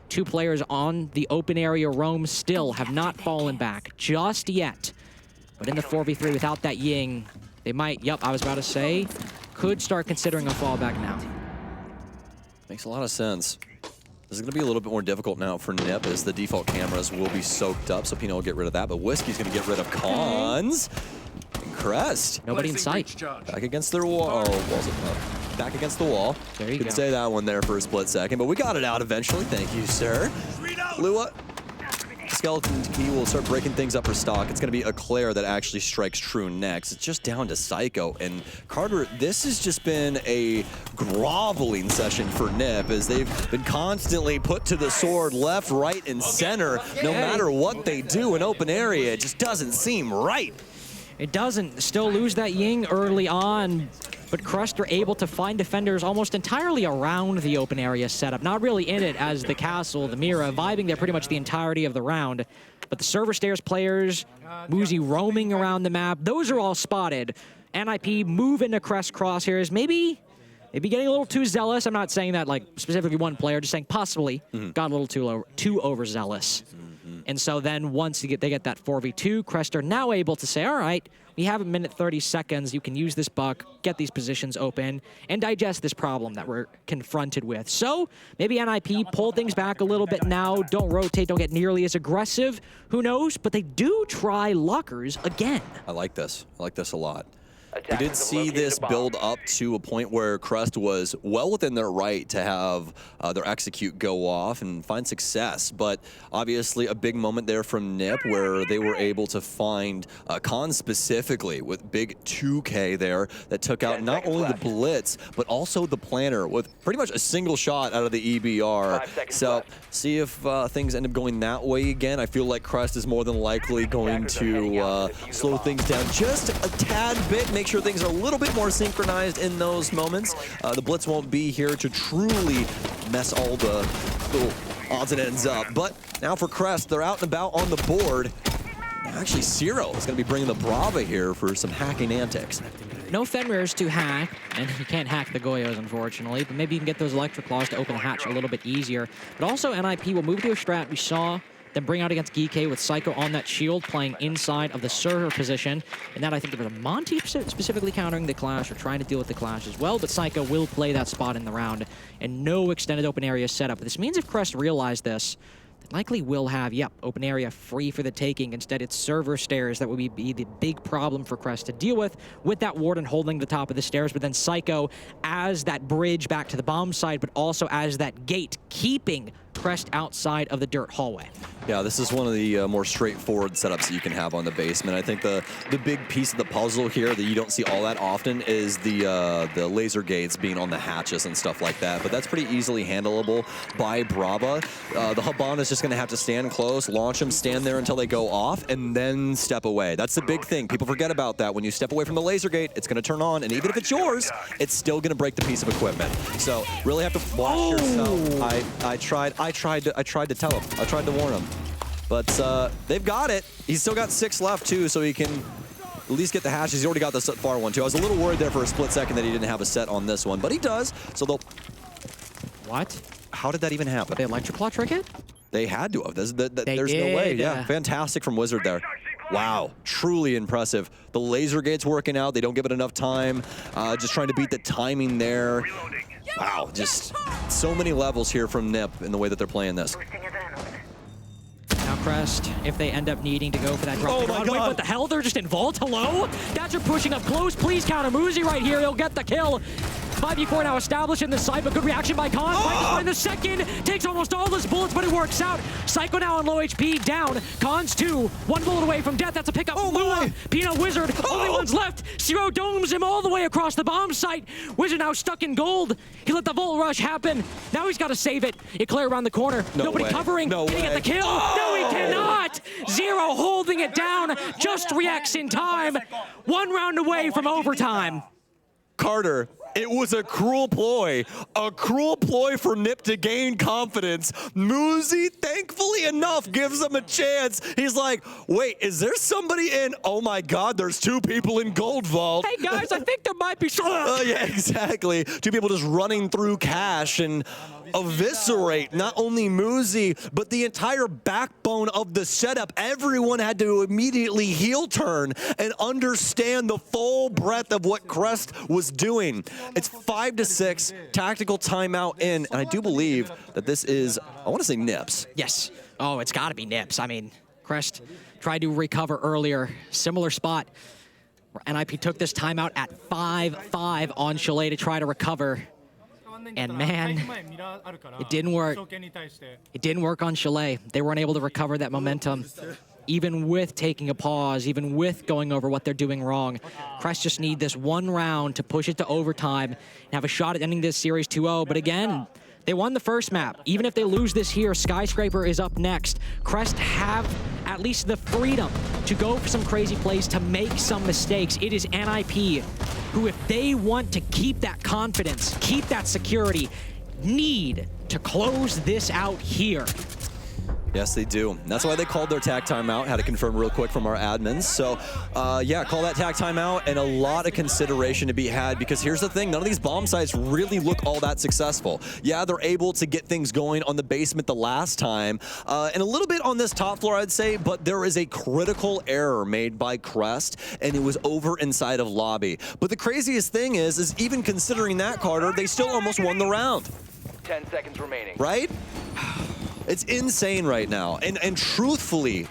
2 players on the open area roam still have not fallen back just yet. But in the 4v3 without that Ying, they might, I was about to say, could start considering a fallback now. Makes a lot of sense. This is going to be a little bit more difficult now for Nip as the default cameras will be soaked up, so Pino will get rid of that, but Whiskey's going to get rid of Cons. And Crest. Nobody in sight. Back against their wall. Oh, walls up. Back against the wall. There you go. Couldn't say that one there for a split second, but we got it out eventually. Thank you, sir. Lua. Skeleton Key will start breaking things up for stock. It's going to be Eclair that actually strikes true next. It's just down to Psycho. And Carter, this has just been a groveling session for Nip as they've been constantly put to the sword left, right, and center. No matter what they do in open area, it just doesn't seem right. It doesn't. Still lose that Ying early on, but Crest are able to find defenders almost entirely around the open area setup. Not really in it as the Castle, the Mira, vibing there pretty much the entirety of the round. But the server stairs players, Muzi roaming around the map, those are all spotted. NIP move into Crest crosshairs, maybe getting a little too zealous. I'm not saying that like specifically one player, just saying possibly got a little too overzealous. And so then once they get that 4v2, Crest are now able to say, all right, we have a minute 30 seconds. You can use this buck, get these positions open, and digest this problem that we're confronted with. So maybe NIP pull things back a little bit now. Don't rotate, don't get nearly as aggressive. Who knows? But they do try lockers again. I like this. I like this a lot. We did see this build up to a point where Crest was well within their right to have their execute go off and find success, but obviously a big moment there from Nip where they were able to find Khan specifically with big 2K there that took out not only the Blitz, but also the Planner with pretty much a single shot out of the EBR. So see if things end up going that way again. I feel like Crest is more than likely going to slow things down just a tad bit, make sure things are a little bit more synchronized in those moments. The Blitz won't be here to truly mess all the little odds and ends up. But now for Crest, they're out and about on the board. Actually, Zero is going to be bringing the Brava here for some hacking antics. No Fenrirs to hack, and you can't hack the Goyos, unfortunately, but maybe you can get those Electric Claws to open the hatch a little bit easier. But also, NIP will move to a strat we saw them bring out against Geekay with Psycho on that shield, playing inside of the server position. And that, I think, it was Monty specifically countering the Clash or trying to deal with the Clash as well, but Psycho will play that spot in the round, and no extended open area setup. This means if Crest realize this, they likely will have, open area free for the taking. Instead, it's server stairs that will be the big problem for Crest to deal with that Warden holding the top of the stairs, but then Psycho as that bridge back to the bomb side, but also as that gate, keeping Crest outside of the dirt hallway. Yeah, this is one of the more straightforward setups that you can have on the basement. I think the big piece of the puzzle here that you don't see all that often is the laser gates being on the hatches and stuff like that. But that's pretty easily handleable by Brava. The Habana is just going to have to stand close, launch them, stand there until they go off, and then step away. That's the big thing. People forget about that. When you step away from the laser gate, it's going to turn on, and even if it's yours, it's still going to break the piece of equipment. So really have to watch yourself. I tried to tell him. I tried to warn him. But they've got it. He's still got 6 left, too, so he can at least get the hatches. He's already got the far one, too. I was a little worried there for a split second that he didn't have a set on this one, but he does. So they'll... What? How did that even happen? They electroclaw trick it? They had to have. There's did, no way. Yeah, fantastic from Wizard there. Wow, truly impressive. The laser gate's working out. They don't give it enough time. Just trying to beat the timing there. Wow, just so many levels here from Nip in the way that they're playing this. Now Crest, if they end up needing to go for that drop. Oh my God. Wait, what the hell? They're just in vault? Hello? Thatcher pushing up close. Please counter Muzi right here. He'll get the kill. 5v4 now established in the side, but good reaction by Khan. Fight in the second. Takes almost all his bullets, but it works out. Psycho now on low HP, down. Khan's 2. 1 bullet away from death. That's a pickup. Oh Pino Wizard, only one's left. Zero domes him all the way across the bomb site. Wizard now stuck in gold. He let the Volt Rush happen. Now he's got to save it. Eclair around the corner. Nobody covering. Can he get the kill? No, he cannot. Zero holding it down. Just reacts in time. 1 round away from overtime. Carter, it was a cruel ploy for Nip to gain confidence. Muzi, thankfully enough, gives him a chance. He's like, wait, is there somebody in? Oh my God, there's 2 people in Gold Vault. Hey guys, I think there might be some. Yeah, exactly. 2 people just running through cash and eviscerate not only Muzi, but the entire backbone of the setup. Everyone had to immediately heel turn and understand the full breadth of what Crest was doing. It's 5-6, tactical timeout in, and I do believe that this is, I want to say Nips. Yes. Oh, it's got to be Nips. I mean, Crest tried to recover earlier. Similar spot. NIP took this timeout at 5-5 on Chalet to try to recover. And man, it didn't work. It didn't work on Chalet. They weren't able to recover that momentum. Even with taking a pause, even with going over what they're doing wrong. Crest just need this 1 round to push it to overtime and have a shot at ending this series 2-0. But again, they won the first map. Even if they lose this here, Skyscraper is up next. Crest have at least the freedom to go for some crazy plays, to make some mistakes. It is NIP who, if they want to keep that confidence, keep that security, need to close this out here. Yes, they do. That's why they called their tag timeout. Had to confirm real quick from our admins. So, yeah, call that tag timeout, and a lot of consideration to be had, because here's the thing. None of these bomb sites really look all that successful. Yeah, they're able to get things going on the basement the last time, and a little bit on this top floor, I'd say, but there is a critical error made by Crest, and it was over inside of lobby. But the craziest thing is even considering that, Carter, they still almost won the round. 10 seconds remaining. Right? It's insane right now, and truthfully,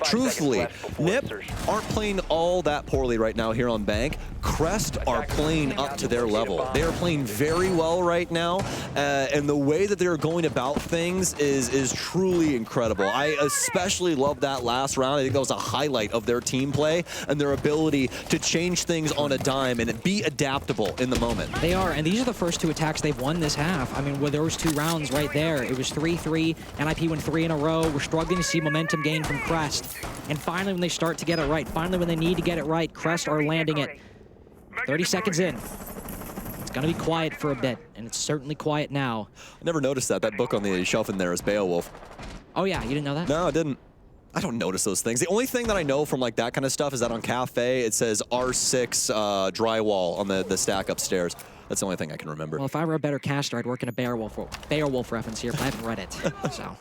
Nip aren't playing all that poorly right now here on Bank. Crest are playing up to their level. They are playing very well right now, and the way that they're going about things is truly incredible. I especially love that last round. I think that was a highlight of their team play and their ability to change things on a dime and be adaptable in the moment. They are, and these are the first 2 attacks they've won this half. I mean, with those 2 rounds right there, it was 3-3, NIP won 3 in a row. We're struggling to see momentum gain from Crest. And finally, when they start to get it right, finally when they need to get it right, Crest are landing it. 30 seconds in. It's going to be quiet for a bit, and it's certainly quiet now. I never noticed that. That book on the shelf in there is Beowulf. Oh yeah, you didn't know that? No, I didn't. I don't notice those things. The only thing that I know from like that kind of stuff is that on Cafe, it says R6 drywall on the stack upstairs. That's the only thing I can remember. Well, if I were a better caster, I'd work in a Beowulf reference here, but I haven't read it, so.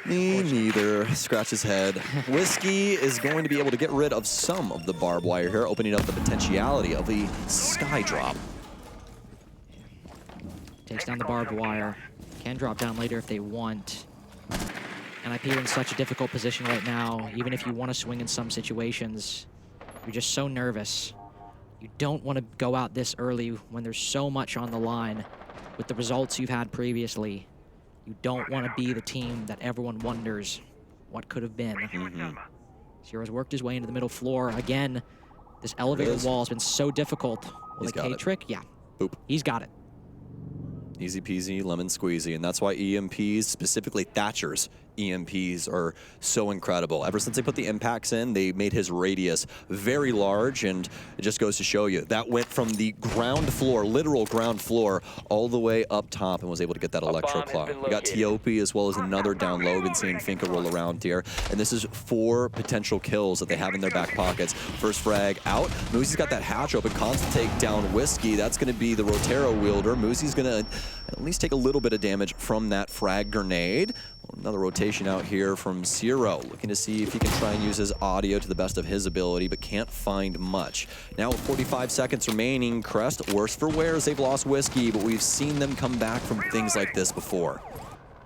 Me neither. Scratch his head. Whiskey is going to be able to get rid of some of the barbed wire here, opening up the potentiality of the Sky Drop. Takes down the barbed wire. Can drop down later if they want. NIP are in such a difficult position right now. Even if you want to swing in some situations, you're just so nervous. You don't want to go out this early when there's so much on the line with the results you've had previously. You don't want to be the team that everyone wonders what could have been. Zero's worked his way into the middle floor. Again, this elevator wall has been so difficult. Will the K trick? Yeah. Boop. He's got it. Easy peasy, lemon squeezy, and that's why EMPs, specifically Thatcher's EMPs, are so incredible. Ever since they put the impacts in, they made his radius very large, and it just goes to show you, that went from the ground floor, literal ground floor, all the way up top and was able to get that electro claw. We got Tiopi as well as another down low. Been seeing Finka roll around here, and this is 4 potential kills that they have in their back pockets. First frag out. Moosey's got that hatch open. Cons to take down Whiskey. That's going to be the Rotero wielder. Moosey's going to at least take a little bit of damage from that frag grenade. Another rotation out here from Zero, looking to see if he can try and use his audio to the best of his ability, but can't find much. Now with 45 seconds remaining, Crest, worse for wear as they've lost Whiskey, but we've seen them come back from things like this before.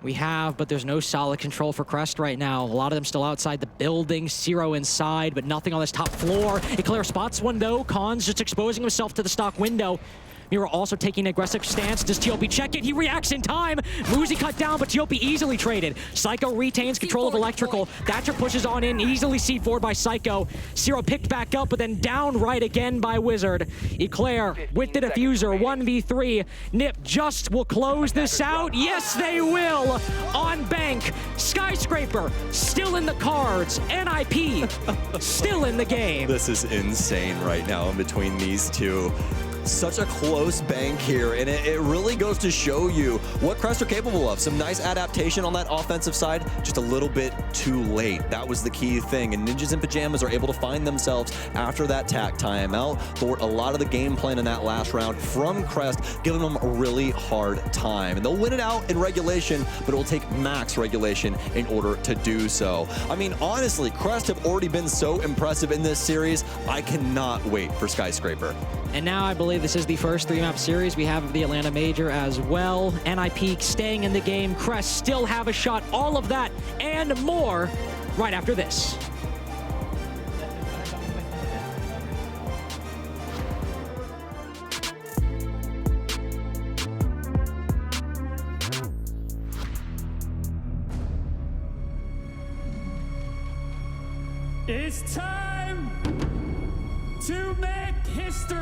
We have, but there's no solid control for Crest right now. A lot of them still outside the building, Zero inside, but nothing on this top floor. Eclair spots one though. Khan's just exposing himself to the stock window. Mira also taking an aggressive stance. Does Tiopi check it? He reacts in time. Muzi cut down, but Tiopi easily traded. Psycho retains control of electrical. Thatcher pushes on in, easily C4'd by Psycho. Zero picked back up, but then down right again by Wizard. Eclair with the diffuser, 1v3. Nip just will close this out. Yes, they will. On bank, Skyscraper still in the cards. NIP still in the game. This is insane right now in between these two. Such a close bank here, and it really goes to show you what Crest are capable of. Some nice adaptation on that offensive side, just a little bit too late. That was the key thing, and Ninjas in Pajamas are able to find themselves after that tack timeout. Thwart a lot of the game plan in that last round from Crest, giving them a really hard time. And they'll win it out in regulation, but it will take max regulation in order to do so. I mean, honestly, Crest have already been so impressive in this series. I cannot wait for Skyscraper. And now I believe this is the first 3-map series we have of the Atlanta Major as well. NIP staying in the game. Crest still have a shot. All of that and more right after this. It's time to make history.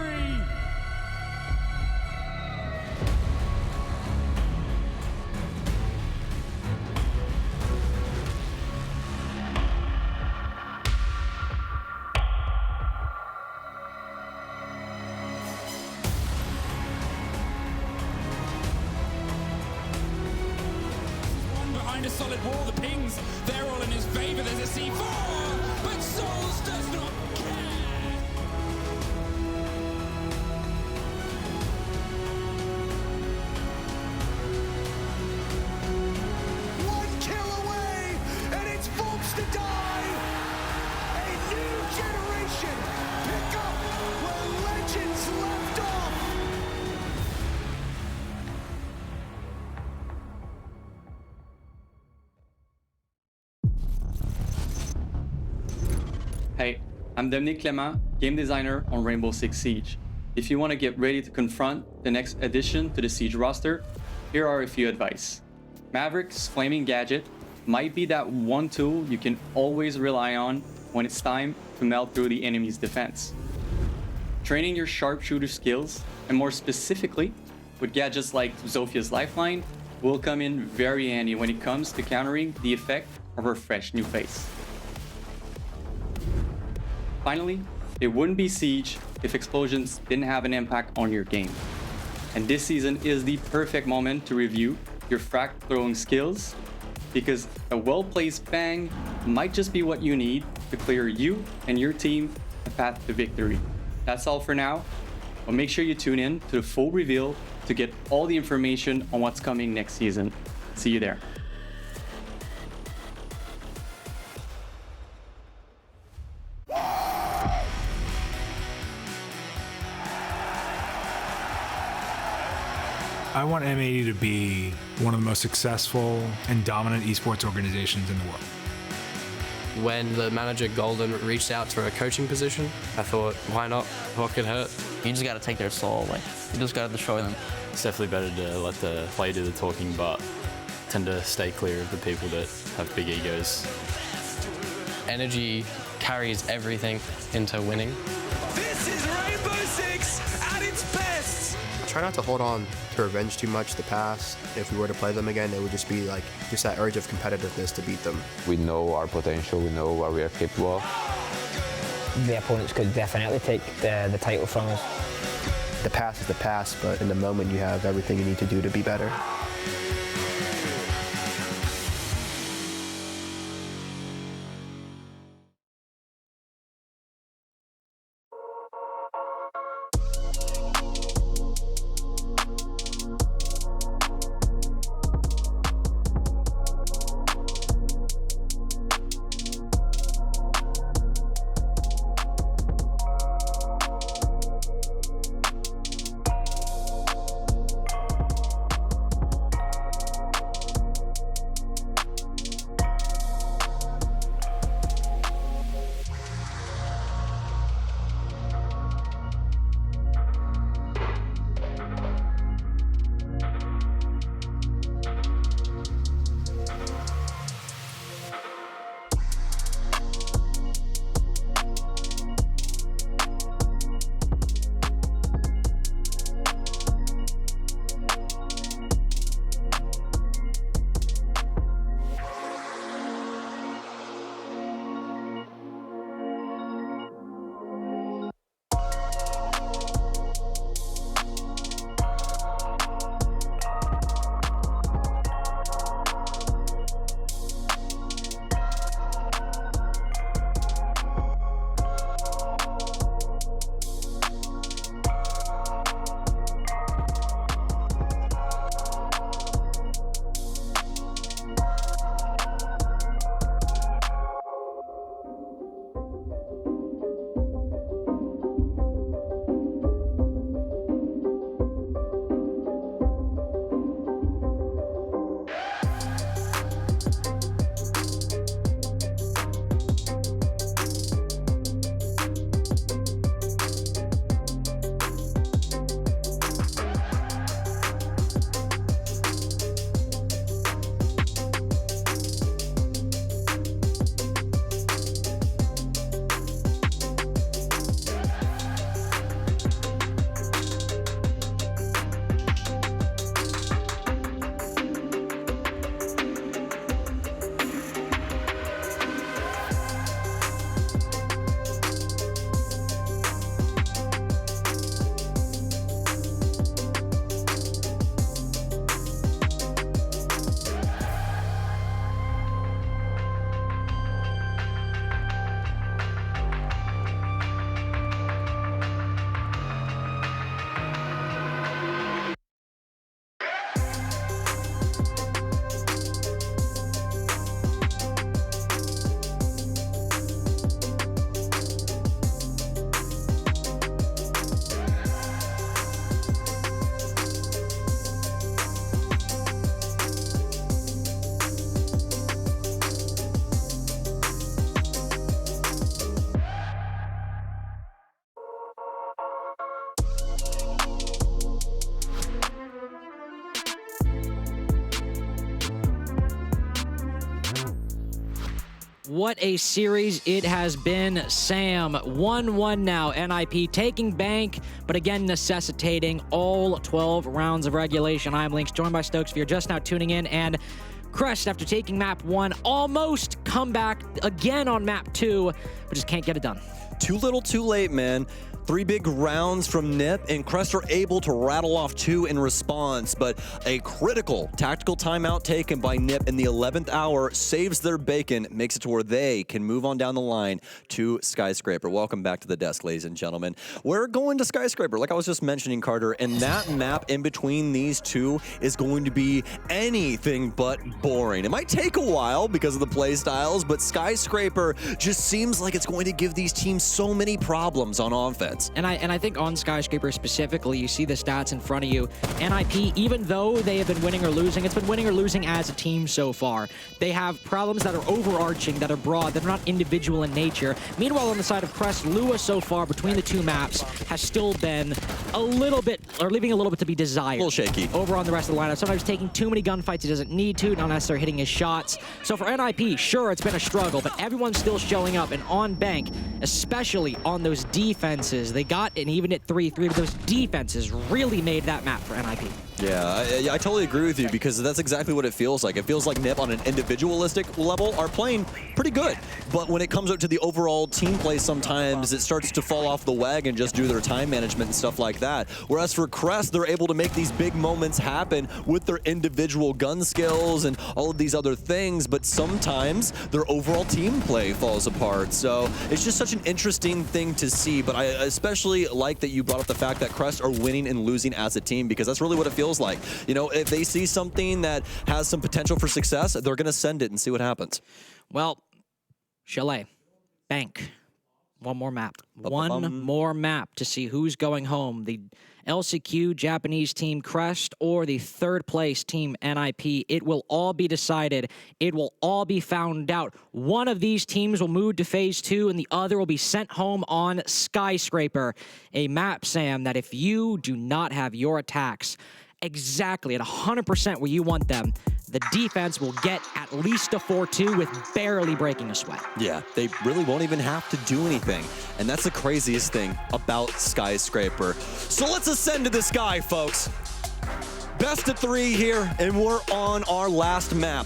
Behind a solid wall, the pings, they're all in his favor. There's a C4, but Souls does not care. One kill away, and it's Volks to die. A new generation pick up where legends left off. Hey, I'm Dominique Clément, game designer on Rainbow Six Siege. If you want to get ready to confront the next addition to the Siege roster, here are a few advice. Maverick's Flaming Gadget might be that one tool you can always rely on when it's time to melt through the enemy's defense. Training your sharpshooter skills, and more specifically, with gadgets like Zophia's Lifeline, will come in very handy when it comes to countering the effect of her fresh new face. Finally, it wouldn't be Siege if explosions didn't have an impact on your game. And this season is the perfect moment to review your frag throwing skills, because a well-placed bang might just be what you need to clear you and your team a path to victory. That's all for now, but make sure you tune in to the full reveal to get all the information on what's coming next season. See you there. I want M80 to be one of the most successful and dominant esports organizations in the world. When the manager Golden reached out for a coaching position, I thought, why not? What could hurt? You just got to take their soul. Like, you just got to destroy them. It's definitely better to let the player do the talking, but tend to stay clear of the people that have big egos. Energy carries everything into winning. This is Rainbow Six at its best. Try not to hold on to revenge too much the past. If we were to play them again, it would just be like just that urge of competitiveness to beat them. We know our potential, we know what we are capable of. The opponents could definitely take the title from us. The past is the past, but in the moment you have everything you need to do to be better. What a series it has been. Sam, 1-1 now. NIP taking bank, but again necessitating all 12 rounds of regulation. I'm Lynx, joined by Stokes if you're just now tuning in. And Crest, after taking map 1, almost come back again on map 2, but just can't get it done. Too little, too late, man. 3 big rounds from Nip, and Crest are able to rattle off 2 in response, but a critical tactical timeout taken by Nip in the 11th hour saves their bacon, makes it to where they can move on down the line to Skyscraper. Welcome back to the desk, ladies and gentlemen. We're going to Skyscraper, like I was just mentioning, Carter, and that map in between these two is going to be anything but boring. It might take a while because of the play styles, but Skyscraper just seems like it's going to give these teams so many problems on offense. And I think on Skyscraper specifically, you see the stats in front of you. NIP, even though they have been winning or losing, it's been winning or losing as a team so far. They have problems that are overarching, that are broad, that are not individual in nature. Meanwhile, on the side of Crest, Lua so far between the two maps has still been a little bit, or leaving a little bit to be desired. A little shaky. Over on the rest of the lineup. Sometimes taking too many gunfights he doesn't need to, not necessarily hitting his shots. So for NIP, sure, it's been a struggle, but everyone's still showing up. And on Bank, especially on those defenses, they got an even at 3-3, but those defenses really made that map for NIP. Yeah, I totally agree with you, because that's exactly what it feels like. It feels like NIP on an individualistic level are playing pretty good. But when it comes up to the overall team play, sometimes it starts to fall off the wagon just due to their time management and stuff like that. Whereas for Crest, they're able to make these big moments happen with their individual gun skills and all of these other things, but sometimes their overall team play falls apart. So it's just such an interesting thing to see, but I especially like that you brought up the fact that Crest are winning and losing as a team, because that's really what it feels like. You know, if they see something that has some potential for success, they're going to send it and see what happens. Well, Chalet, Bank, one more map. One more map to see who's going home. The LCQ Japanese team Crest or the third place team NIP. It will all be decided. It will all be found out. One of these teams will move to phase 2 and the other will be sent home on Skyscraper. A map, Sam, that if you do not have your attacks exactly at 100% where you want them, the defense will get at least a 4-2 with barely breaking a sweat. Yeah, they really won't even have to do anything. And that's the craziest thing about Skyscraper. So let's ascend to the sky, folks. Best of 3 here, and we're on our last map.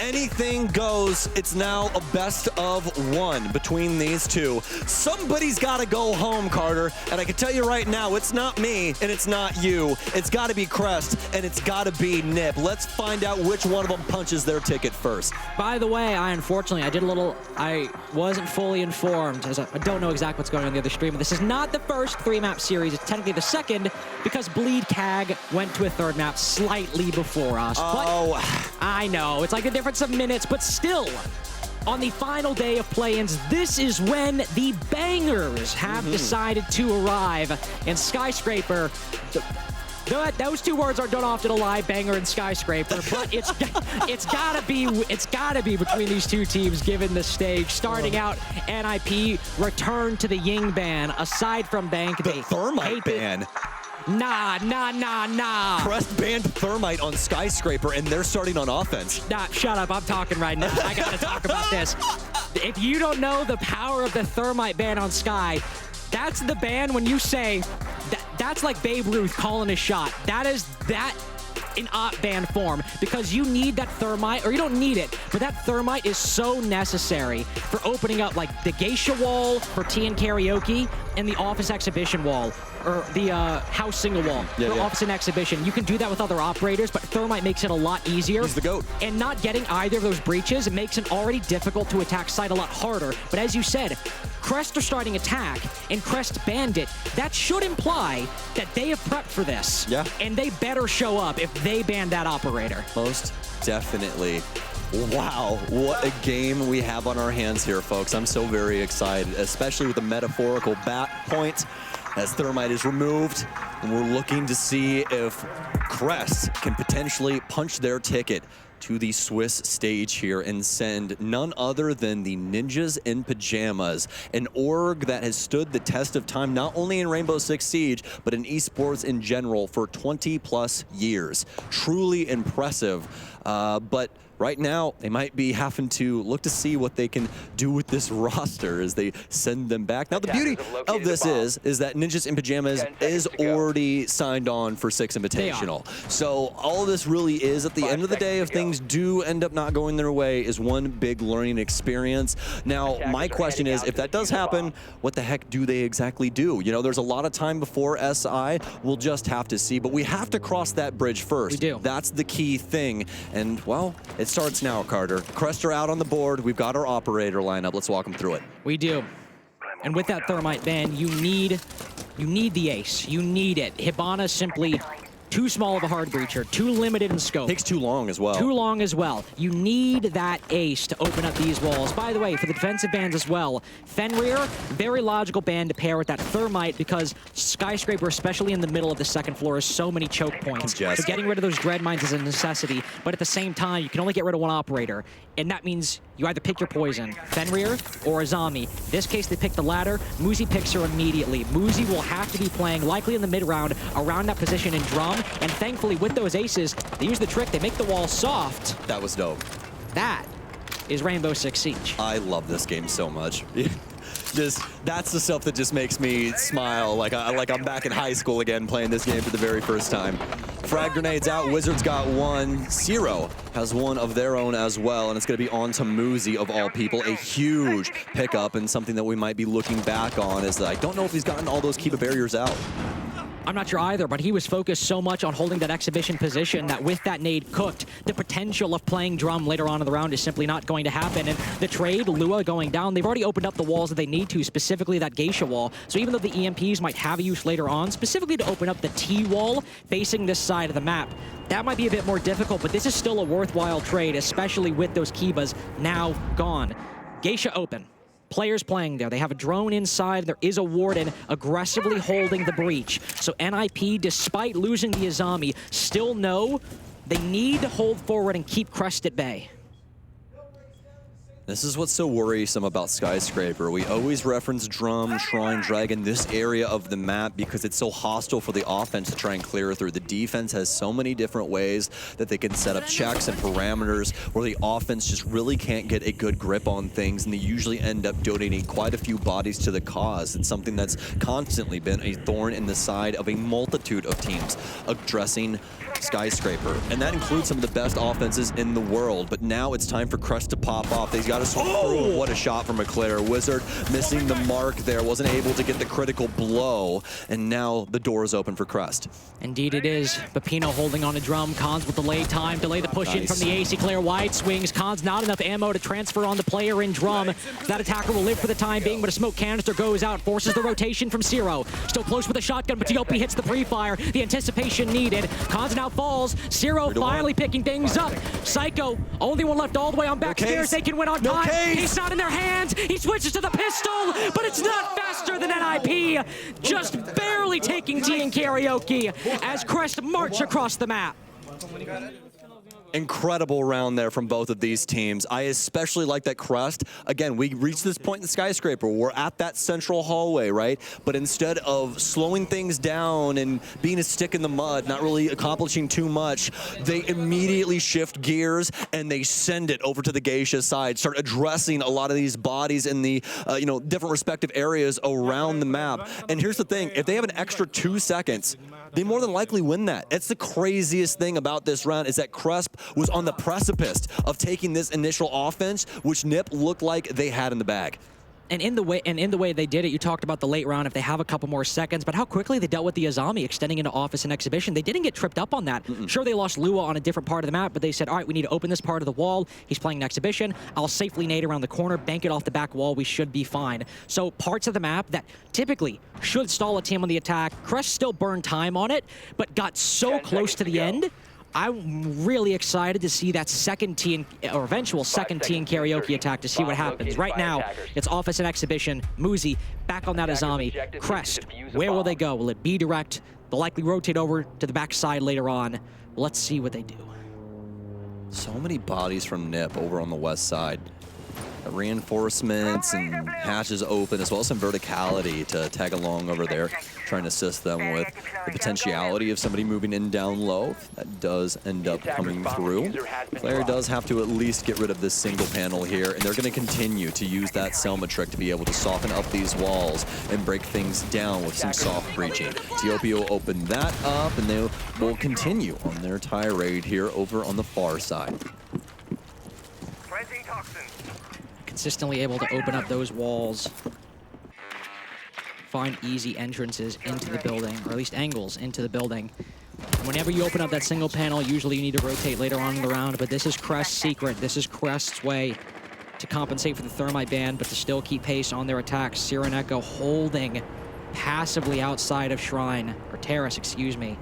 Anything goes. It's now a best of 1 between these two. Somebody's got to go home, Carter. And I can tell you right now, it's not me and it's not you. It's got to be Crest and it's got to be NIP. Let's find out which one of them punches their ticket first. By the way, I wasn't fully informed, as I don't know exactly what's going on in the other stream. This is not the first 3-map series. It's technically the second, because Bleed Cag went to a 3rd map slightly before us. Oh. But I know, it's like the difference of minutes, but still, on the final day of play-ins, this is when the bangers have decided to arrive. And Skyscraper, those 2 words don't often align, banger and Skyscraper, but it's gotta be between these 2 teams given the stage. Starting out, NIP return to the Ying ban. Aside from Bank, the Thermite ban. Nah. Crest banned Thermite on Skyscraper, and they're starting on offense. Nah, shut up. I'm talking right now. I gotta talk about this. If you don't know the power of the Thermite ban on Sky, that's the ban when you say, that's like Babe Ruth calling a shot. That is that in op ban form, because you need that Thermite, or you don't need it, but that Thermite is so necessary for opening up like the Geisha wall for TN Karaoke and the Office Exhibition wall, or the House Single wall for Office and Exhibition. You can do that with other operators, but Thermite makes it a lot easier. He's the GOAT. And not getting either of those breaches, it makes an already difficult to attack site a lot harder. But as you said, Crest are starting attack, and Crest banned it. That should imply that they have prepped for this. Yeah. And they better show up if they ban that operator. Most definitely. Wow, what a game we have on our hands here, folks. I'm so very excited, especially with the metaphorical back point as Thermite is removed. And we're looking to see if Crest can potentially punch their ticket to the Swiss stage here and send none other than the Ninjas in Pajamas, an org that has stood the test of time, not only in Rainbow Six Siege, but in esports in general for 20+ years. Truly impressive, but right now, they might be having to look to see what they can do with this roster as they send them back. Now, the beauty of this is that Ninjas in Pajamas is already signed on for 6 Invitational. So all this really is, at the end of the day, if things do end up not going their way, is one big learning experience. Now, my question is, if that does happen, what the heck do they exactly do? You know, there's a lot of time before SI. We'll just have to see, but we have to cross that bridge first. We do. That's the key thing. And, well, it's starts now, Carter. Crest are out on the board. We've got our operator lineup. Let's walk them through it. We do. And with that Thermite ban, you need the ace. You need it. Hibana simply too small of a hard breacher, too limited in scope. Takes too long as well. Too long as well. You need that ace to open up these walls. By the way, for the defensive bans as well, Fenrir, very logical ban to pair with that Thermite because Skyscraper, especially in the middle of the second floor, has so many choke points. So getting rid of those dread mines is a necessity, but at the same time, you can only get rid of one operator, and that means you either pick your poison, Fenrir or Azami. In this case, they pick the latter. Muzi picks her immediately. Muzi will have to be playing likely in the mid-round around that position in drum, and thankfully with those aces, they use the trick, they make the wall soft. That was dope. That is Rainbow Six Siege. I love this game so much. That's the stuff that just makes me smile, like I'm back in high school again playing this game for the very first time. Frag grenades out, Wizards got one. Zero has one of their own as well, and it's going to be on to Muzi of all people. A huge pickup and something that we might be looking back on is that I don't know if he's gotten all those Kiba barriers out. I'm not sure either, but he was focused so much on holding that exhibition position that with that nade cooked, the potential of playing drum later on in the round is simply not going to happen. And the trade, Lua going down, they've already opened up the walls that they need to, specifically that Geisha wall. So even though the EMPs might have a use later on, specifically to open up the T wall facing this side of the map, that might be a bit more difficult, but this is still a worthwhile trade, especially with those Kibas now gone. Geisha open. Players playing there. They have a drone inside. There is a warden aggressively holding the breach. So NIP, despite losing the Azami, still know they need to hold forward and keep Crest at bay. This is what's so worrisome about Skyscraper. We always reference Drum, Shrine, Dragon, this area of the map because it's so hostile for the offense to try and clear through. The defense has so many different ways that they can set up checks and parameters where the offense just really can't get a good grip on things, and they usually end up donating quite a few bodies to the cause. It's something that's constantly been a thorn in the side of a multitude of teams addressing Skyscraper, and that includes some of the best offenses in the world. But now it's time for Crest to pop off. They've got to swing through. What a shot from Eclair. Wizard missing the mark there, wasn't able to get the critical blow, and now the door is open for Crest. Indeed it is. Pepino holding on a drum. Cons with delay time, delay the push in from the AC. Eclair wide swings. Cons not enough ammo to transfer on the player in drum. That attacker will live for the time being, but a smoke canister goes out, forces the rotation from Zero. Still close with a shotgun, but TOP hits the pre-fire. The anticipation needed. Cons now falls. Zero finally picking things up. Psycho, only one left all the way on backstairs. They can win on time. He's not in their hands. He switches to the pistol, but it's not faster than NIP. Just barely taking T and Karaoke as Crest march across the map. Incredible round there from both of these teams. I especially like that Crest. Again, we reached this point in the Skyscraper. We're at that central hallway, right? But instead of slowing things down and being a stick in the mud, not really accomplishing too much, they immediately shift gears and they send it over to the Geisha side, start addressing a lot of these bodies in the different respective areas around the map. And here's the thing, if they have an extra 2 seconds, they more than likely win that. It's the craziest thing about this round is that Crest was on the precipice of taking this initial offense, which NIP looked like they had in the bag. And in the way they did it, you talked about the late round, if they have a couple more seconds, but how quickly they dealt with the Azami extending into Office and Exhibition. They didn't get tripped up on that. Sure, they lost Lua on a different part of the map, but they said, all right, we need to open this part of the wall. He's playing an Exhibition. I'll safely nade around the corner, bank it off the back wall. We should be fine. So parts of the map that typically should stall a team on the attack, Crest still burned time on it, but got so close to the end. I'm really excited to see that second T or eventual second T and Karaoke attack to see what happens. Right now, it's Office and Exhibition. Muzi back on that Azami. Crest, where will they go? Will it be direct? They'll likely rotate over to the backside later on. Let's see what they do. So many bodies from NIP over on the west side. Reinforcements and hatches open, as well as some verticality to tag along over there, trying to assist them with the potentiality of somebody moving in down low. That does end up coming through. Player does have to at least get rid of this single panel here, and they're going to continue to use that Selma trick to be able to soften up these walls and break things down with some soft breaching. TOP will open that up, and they will continue on their tirade here over on the far side. Consistently able to open up those walls, find easy entrances into the building, or at least angles into the building. And whenever you open up that single panel, usually you need to rotate later on in the round, but this is Crest's secret. This is Crest's way to compensate for the Thermite ban, but to still keep pace on their attacks. Sireneko holding passively outside of Shrine, or Terrace, excuse me.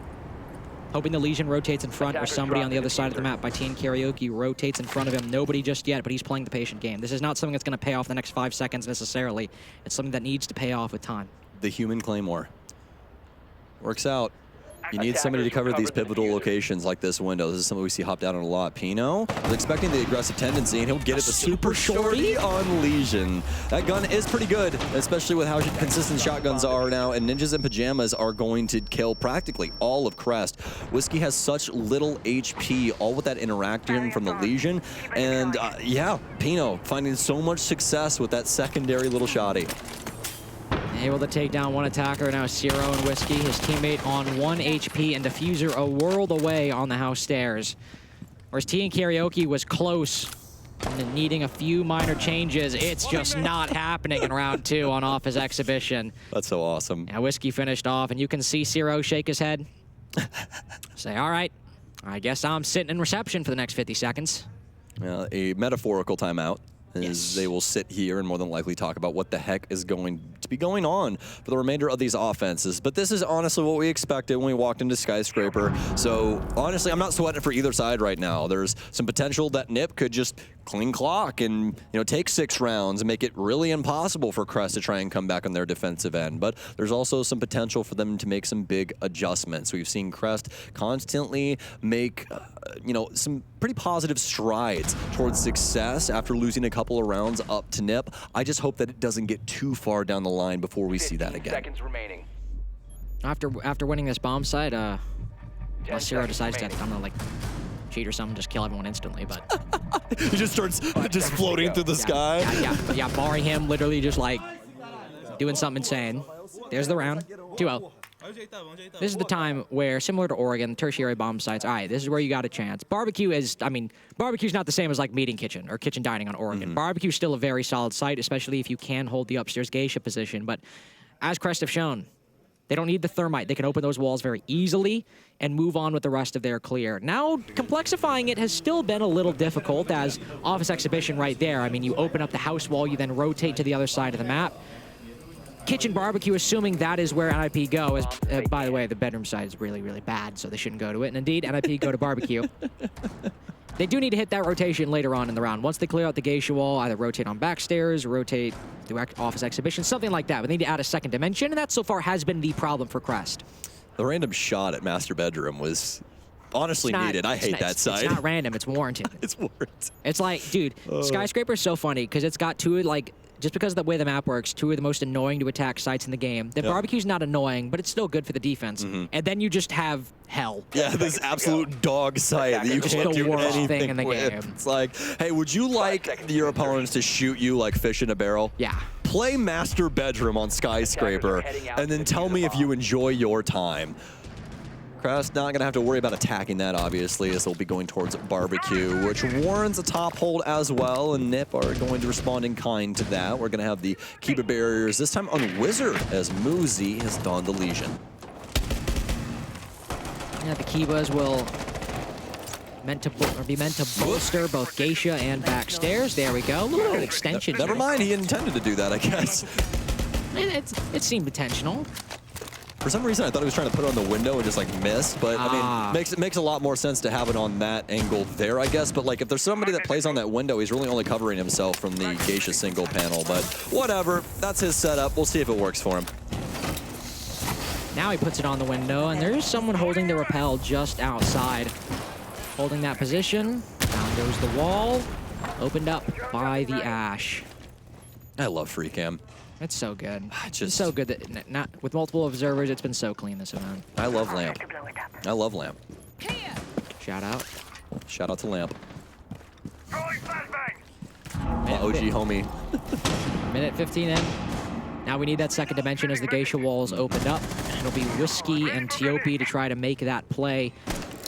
Hoping the Legion rotates in front or somebody on the other side of the map. By Teen Karaoke rotates in front of him. Nobody just yet, but he's playing the patient game. This is not something that's going to pay off the next 5 seconds necessarily. It's something that needs to pay off with time. The human Claymore. Works out. You need somebody to cover these pivotal locations like this window. This is something we see hopped out on a lot. Pino was expecting the aggressive tendency, and he'll get it the super shorty on Legion. That gun is pretty good, especially with how consistent shotguns are now, and Ninjas in Pajamas are going to kill practically all of Crest. Whiskey has such little HP, all with that interaction from the Legion, and yeah, Pino finding so much success with that secondary little shotty. Able to take down one attacker, now Zero and Whiskey. His teammate on 1 HP and Diffuser a world away on the house stairs. Whereas Teen Karaoke was close and needing a few minor changes. It's just not happening in round 2 on off his exhibition. That's so awesome. Yeah, Whiskey finished off, and you can see Zero shake his head. Say, all right, I guess I'm sitting in reception for the next 50 seconds. A metaphorical timeout. As they will sit here and more than likely talk about what the heck is going to be going on for the remainder of these offenses. But this is honestly what we expected when we walked into Skyscraper. So honestly, I'm not sweating for either side right now. There's some potential that Nip could just clean clock and take 6 rounds and make it really impossible for Crest to try and come back on their defensive end. But there's also some potential for them to make some big adjustments. We've seen Crest constantly make some pretty positive strides towards success after losing a couple of rounds up to Nip. I just hope that it doesn't get too far down the line before we see that again. Seconds remaining. After winning this bomb site, unless Zero decides to, I'm gonna cheat or something, just kill everyone instantly, but... He just starts just floating through the sky? Yeah, barring him literally just doing something insane. There's the round, 2-0. This is the time where, similar to Oregon, tertiary bomb sites, all right, this is where you got a chance. Barbecue is, barbecue's not the same as meeting kitchen or kitchen dining on Oregon. Barbecue's still a very solid site, especially if you can hold the upstairs geisha position. But as Crest have shown, they don't need the thermite. They can open those walls very easily and move on with the rest of their clear. Now, complexifying it has still been a little difficult as Office Exhibition right there. You open up the house wall, you then rotate to the other side of the map. Kitchen Barbecue, assuming that is where NIP go, is, by the way, the bedroom side is really, really bad, so they shouldn't go to it. And indeed, NIP go to Barbecue. They do need to hit that rotation later on in the round. Once they clear out the geisha wall, either rotate on backstairs, rotate through Office Exhibition, something like that. But they need to add a second dimension, and that so far has been the problem for Crest. The random shot at Master Bedroom was honestly needed. I hate that side. It's not random, it's warranted. It's warranted. It's dude, Skyscraper is so funny because it's got two, just because of the way the map works, 2 of the most annoying to attack sites in the game. The Barbecue's not annoying, but it's still good for the defense. And then you just have hell. Yeah, this absolute dog site that you can't do anything thing in the with. game. It's hey, would you like your opponents to shoot you like fish in a barrel? Yeah. Play Master Bedroom on Skyscraper, and then tell me if you enjoy your time. Crest not going to have to worry about attacking that, obviously, as they'll be going towards Barbecue, which warrants a top hold as well, and Nip are going to respond in kind to that. We're going to have the Kiba barriers, this time on Wizard, as Muzi has donned the Legion. Yeah, the Kibas will be meant to bolster both Geisha and backstairs. There we go. A little bit of extension. Never mind, he intended to do that, I guess. It seemed intentional. For some reason, I thought he was trying to put it on the window and just missed, but I mean, makes a lot more sense to have it on that angle there, I guess. But if there's somebody that plays on that window, he's really only covering himself from the Geisha single panel. But whatever, that's his setup. We'll see if it works for him. Now he puts it on the window, and there's someone holding the rappel just outside. Holding that position. Down goes the wall. Opened up by the Ash. I love free cam. It's so good. It's so good that not with multiple observers, it's been so clean this event. I love Lamp. I love Lamp. Shout out. Shout out to Lamp. My OG homie. Minute 15 in. Now we need that second dimension as the Geisha walls opened up. It'll be Whiskey and Tiopi to try to make that play.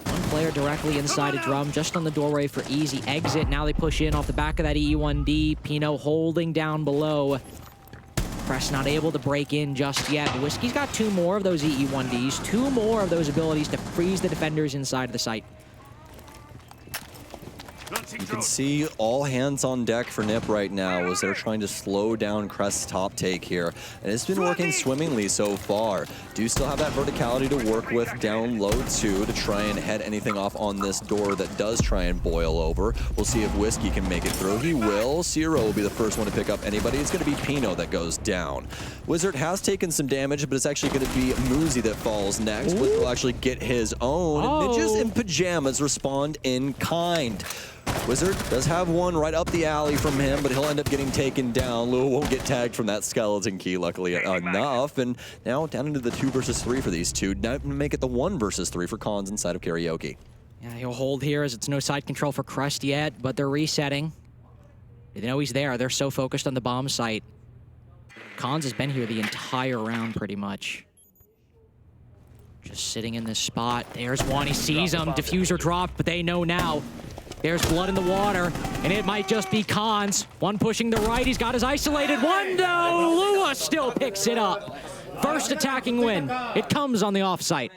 One player directly inside a drum, just on the doorway for easy exit. Now they push in off the back of that EE1D. Pino holding down below. Crest not able to break in just yet. Whiskey's got 2 more of those EE1Ds, 2 more of those abilities to freeze the defenders inside of the site. You can see all hands on deck for Nip right now as they're trying to slow down Crest's top take here. And it's been working swimmingly so far. Do still have that verticality to work with down low too to try and head anything off on this door that does try and boil over. We'll see if Whiskey can make it through. He will. Zero will be the first one to pick up anybody. It's going to be Pino that goes down. Wizard has taken some damage, but it's actually going to be Muzi that falls next. Wizard will actually get his own. Ninjas in pajamas respond in kind. Wizard does have one right up the alley from him, but he'll end up getting taken down. Lua won't get tagged from that skeleton key, luckily enough. And now down into the 2 versus 3 for these two. Now make it the 1 versus 3 for Cons inside of Karaoke. Yeah, he'll hold here as it's no side control for Crest yet, but they're resetting. They know he's there. They're so focused on the bomb site. Cons has been here the entire round, pretty much. Just sitting in this spot. There's one. He sees him. Diffuser dropped, but they know now. There's blood in the water, and it might just be Cons. One pushing the right. He's got his isolated one. No, Lua still picks it up. First attacking win. It comes on the offsite.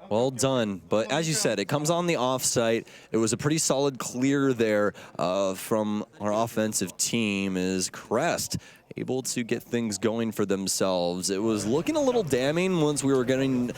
Well done, but as you said, it comes on the offsite. It was a pretty solid clear there from our offensive team. Is Crest able to get things going for themselves? It was looking a little damning once we were getting,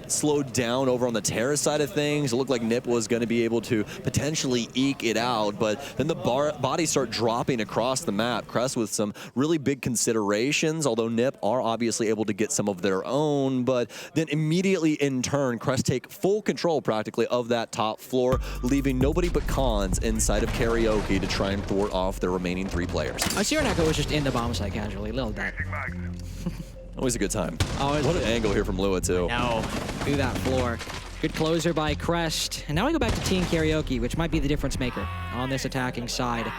slowed down over on the terrace side of things. It looked like Nip was going to be able to potentially eke it out, but then the bodies start dropping across the map. Crest with some really big considerations, although Nip are obviously able to get some of their own, but then immediately in turn, Crest take full control practically of that top floor, leaving nobody but Cons inside of Karaoke to try and thwart off their remaining 3 players. Sireneko was just in the bomb site casually, little dead. Always a good time. Always what an angle here from Lua too. No, through that floor. Good closer by Crest. And now we go back to Team Karaoke, which might be the difference maker on this attacking side.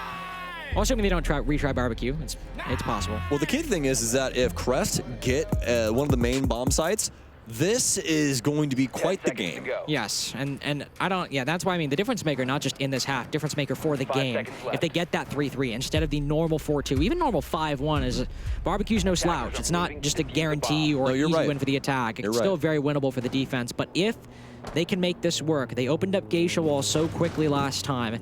Also, assuming they don't retry barbecue, it's possible. Well, the key thing is that if Crest get one of the main bomb sites, this is going to be quite the game. Yes, and I don't, that's why I mean the difference maker, not just in this half, difference maker for the game. If they get that 3-3 instead of the normal 4-2, even normal 5-1 is, barbecue's no slouch. It's not just a guarantee or an easy win for the attack. It's still very winnable for the defense, but if they can make this work, they opened up Geisha Wall so quickly last time.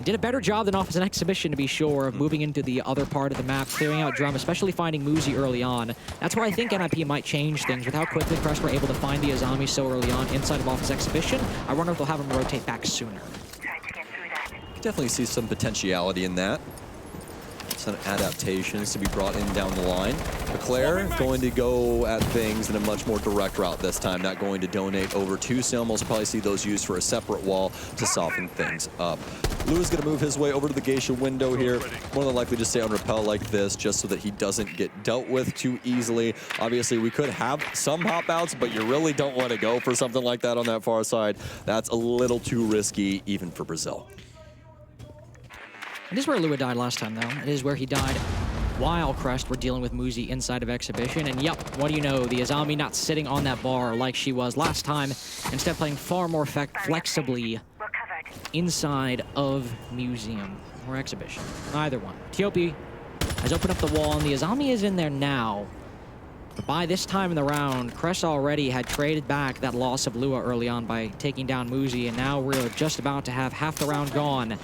Did a better job than off as an exhibition, to be sure, of moving into the other part of the map, clearing out Drum, especially finding Muzi early on. That's where I think NIP might change things. With how quickly Crest were able to find the Azami so early on inside of off his exhibition, I wonder if they'll have him rotate back sooner. Definitely see some potentiality in that. Some adaptations to be brought in down the line. Leclerc going to go at things in a much more direct route this time, not going to donate over to Silmos. Probably see those used for a separate wall to soften things up. Lua's going to move his way over to the Geisha window here. More than likely to stay on rappel like this just so that he doesn't get dealt with too easily. Obviously, we could have some hop outs, but you really don't want to go for something like that on that far side. That's a little too risky, even for Brazil. It is where Lua died last time, though. It is where he died while Crest were dealing with Muzi inside of Exhibition. And yep, what do you know? The Azami not sitting on that bar like she was last time, instead playing far more flexibly inside of Museum or Exhibition. Either one. Tiopi has opened up the wall, and the Azami is in there now. But by this time in the round, Crest already had traded back that loss of Lua early on by taking down Muzi, and now we're just about to have half the round gone.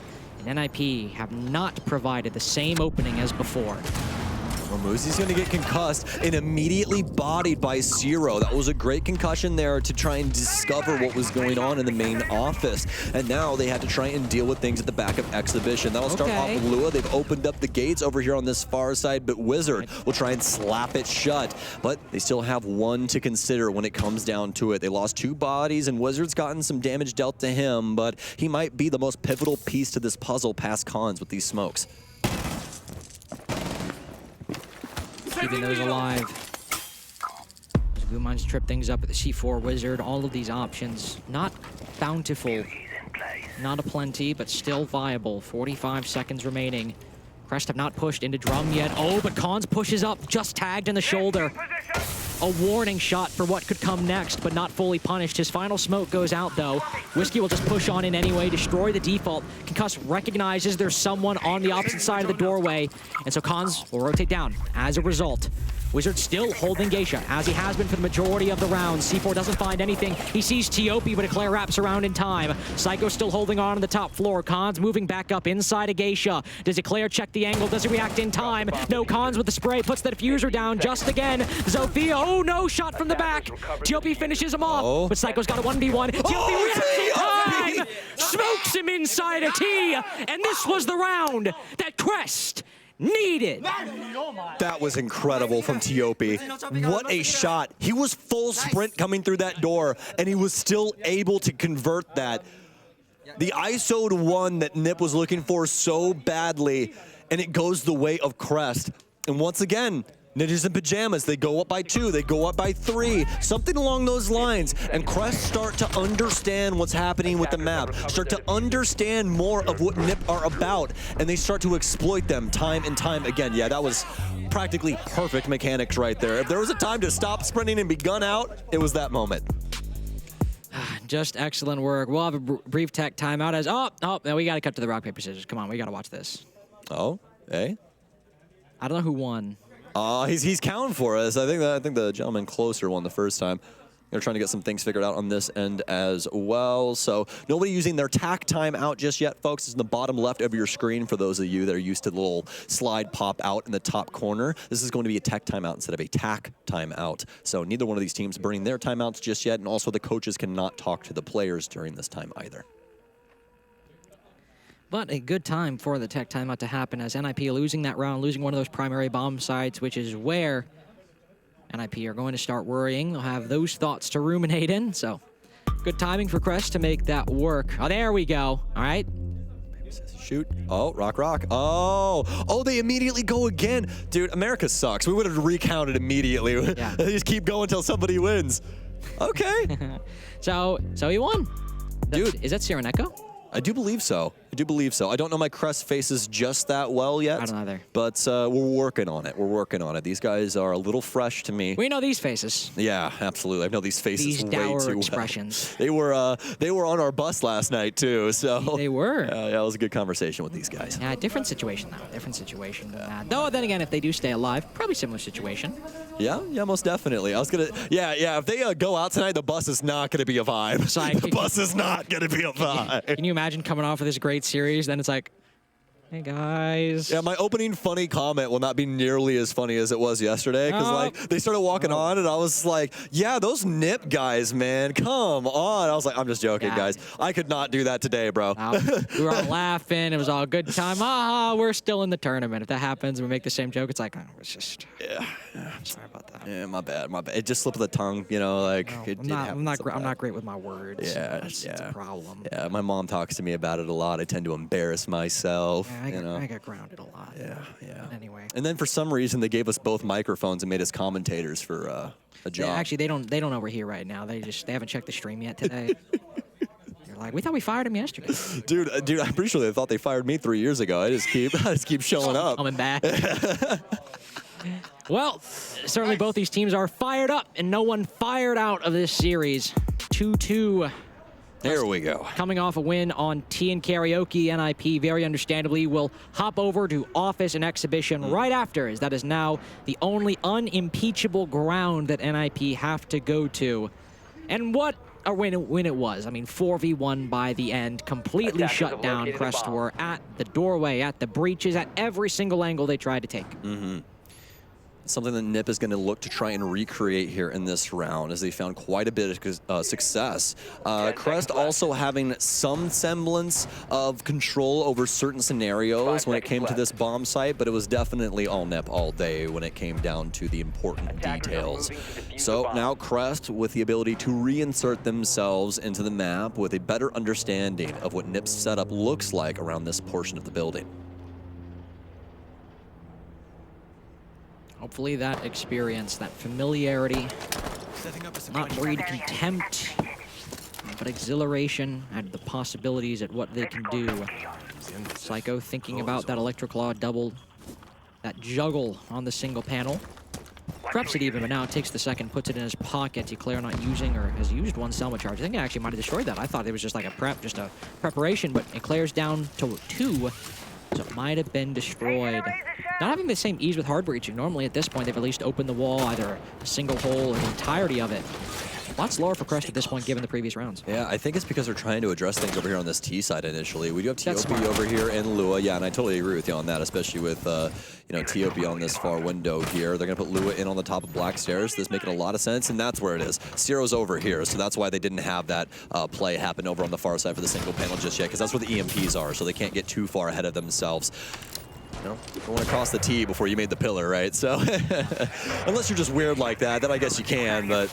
NIP have not provided the same opening as before. Well, Muzi's going to get concussed and immediately bodied by Zero. That was a great concussion there to try and discover what was going on in the main office. And now they had to try and deal with things at the back of Exhibition. That'll start off with Lua. They've opened up the gates over here on this far side, but Wizard will try and slap it shut. But they still have one to consider when it comes down to it. They lost 2 bodies, and Wizard's gotten some damage dealt to him, but he might be the most pivotal piece to this puzzle past Cons with these smokes. Keeping those alive. Gumans trip things up at the C4 Wizard. All of these options, not bountiful, not a plenty, but still viable. 45 seconds remaining. Crest have not pushed into Drum yet. Oh, but Cons pushes up, just tagged in the shoulder. A warning shot for what could come next, but not fully punished. His final smoke goes out, though. Whiskey will just push on in anyway, destroy the default. Concuss recognizes there's someone on the opposite side of the doorway, and so Cons will rotate down as a result. Wizard still holding Geisha, as he has been for the majority of the round. C4 doesn't find anything. He sees Tiopi, but Eclair wraps around in time. Psycho still holding on the top floor. Khan's moving back up inside of Geisha. Does Eclair check the angle? Does he react in time? No, Khan's with the spray, puts the diffuser down just again. Zofia, oh no, shot from the back. Tiopi finishes him off, but Psycho's got a 1v1. Tiopi reacts in time! Smokes him inside a T, and this was the round that Crest needed. That was incredible from Tiopi. What a shot. He was full sprint coming through that door, and he was still able to convert that. The ISO'd one that Nip was looking for so badly, and it goes the way of Crest. And once again, Ninjas in Pajamas, they go up by 2, they go up by 3, something along those lines. And Crest start to understand what's happening with the map, start to understand more of what Nip are about, and they start to exploit them time and time again. Yeah, that was practically perfect mechanics right there. If there was a time to stop sprinting and be gun out, it was that moment. Just excellent work. We'll have a brief tech timeout as, we got to cut to the rock, paper, scissors. Come on, we got to watch this. Oh, hey? I don't know who won. He's counting for us. I think the gentleman closer won the first time. They're trying to get some things figured out on this end as well. So nobody using their tack time out just yet, folks. It's in the bottom left of your screen for those of you that are used to the little slide pop out in the top corner. This is going to be a tech timeout instead of a tack timeout. So neither one of these teams burning their timeouts just yet, and also the coaches cannot talk to the players during this time either. But a good time for the tech timeout to happen as NIP losing that round, losing one of those primary bomb sites, which is where NIP are going to start worrying. They'll have those thoughts to ruminate in, so good timing for Crest to make that work. Oh, there we go. All right. Shoot. Oh, rock. Oh, they immediately go again. Dude, America sucks. We would have recounted immediately. Yeah. They just keep going until somebody wins. Okay. So he won. Dude. Is that Sireneko? I do believe so. I don't know my Crest faces just that well yet. I don't either. But we're working on it. These guys are a little fresh to me. We know these faces. Yeah, absolutely. I know these faces these way dour too expressions. Well. They were on our bus last night too. So they were. Yeah, it was a good conversation with these guys. Yeah, different situation though. Different situation than that. Though then again, if they do stay alive, probably similar situation. Yeah, most definitely. I was gonna. Yeah. If they go out tonight, the bus is not gonna be a vibe. The bus is not gonna be a vibe. Can you imagine coming off of this great series? Then it's like, hey guys. Yeah, my opening funny comment will not be nearly as funny as it was yesterday because like they started walking on and I was like, yeah, those Nip guys, man, come on. I was like, I'm just joking, guys. I could not do that today, bro. We were all laughing. It was all a good time. We're still in the tournament. If that happens and we make the same joke, it's like, it's just. Yeah. Sorry about that. Yeah, my bad. It just slipped of the tongue, you know, like. I'm not great with my words. Yeah, It's a problem. Yeah, my mom talks to me about it a lot. I tend to embarrass myself. Yeah, I got grounded a lot. Yeah. But anyway. And then for some reason they gave us both microphones and made us commentators for a job. Yeah, actually, they don't know we're here right now. They haven't checked the stream yet today. They're like, we thought we fired him yesterday. Dude, I'm pretty sure they thought they fired me 3 years ago. I just keep showing up. Coming back. Well, certainly both these teams are fired up, and no one fired out of this series. 2-2. There we go. Coming off a win on T and Karaoke, NIP very understandably will hop over to Office and Exhibition right after, as that is now the only unimpeachable ground that NIP have to go to. And what a win it was. I mean, 4v1 by the end, completely shut down. Crest were at the doorway, at the breaches, at every single angle they tried to take. Something that Nip is going to look to try and recreate here in this round, as they found quite a bit of success. Crest also having some semblance of control over certain scenarios when it came to this bomb site, but it was definitely all Nip all day when it came down to the important details. So now Crest with the ability to reinsert themselves into the map with a better understanding of what Nip's setup looks like around this portion of the building. Hopefully that experience, that familiarity, not breed contempt, but exhilaration at the possibilities at what they can do. Psycho thinking about that Electroclaw double, that juggle on the single panel. Preps it even, but now it takes the second, puts it in his pocket. Eclair not using, or has used one Selma charge. I think it actually might have destroyed that. I thought it was just like a preparation, but Eclair's down to 2. So it might have been destroyed. Not having the same ease with hard breaching. Normally at this point, they've at least opened the wall, either a single hole or the entirety of it. A lot slower for Crest at this point, given the previous rounds. Yeah, I think it's because they're trying to address things over here on this T side initially. We do have That's TOP smart. over here and Lua. Yeah, and I totally agree with you on that, especially with you know, TOP on this far window here. They're going to put Lua in on the top of Black Stairs. This making a lot of sense, and that's where it is. Zero's over here, so that's why they didn't have that play happen over on the far side for the single panel just yet, because that's where the EMPs are, so they can't get too far ahead of themselves. You know, you don't want to cross the T before you made the pillar, right? So, unless you're just weird like that, then I guess you can, but...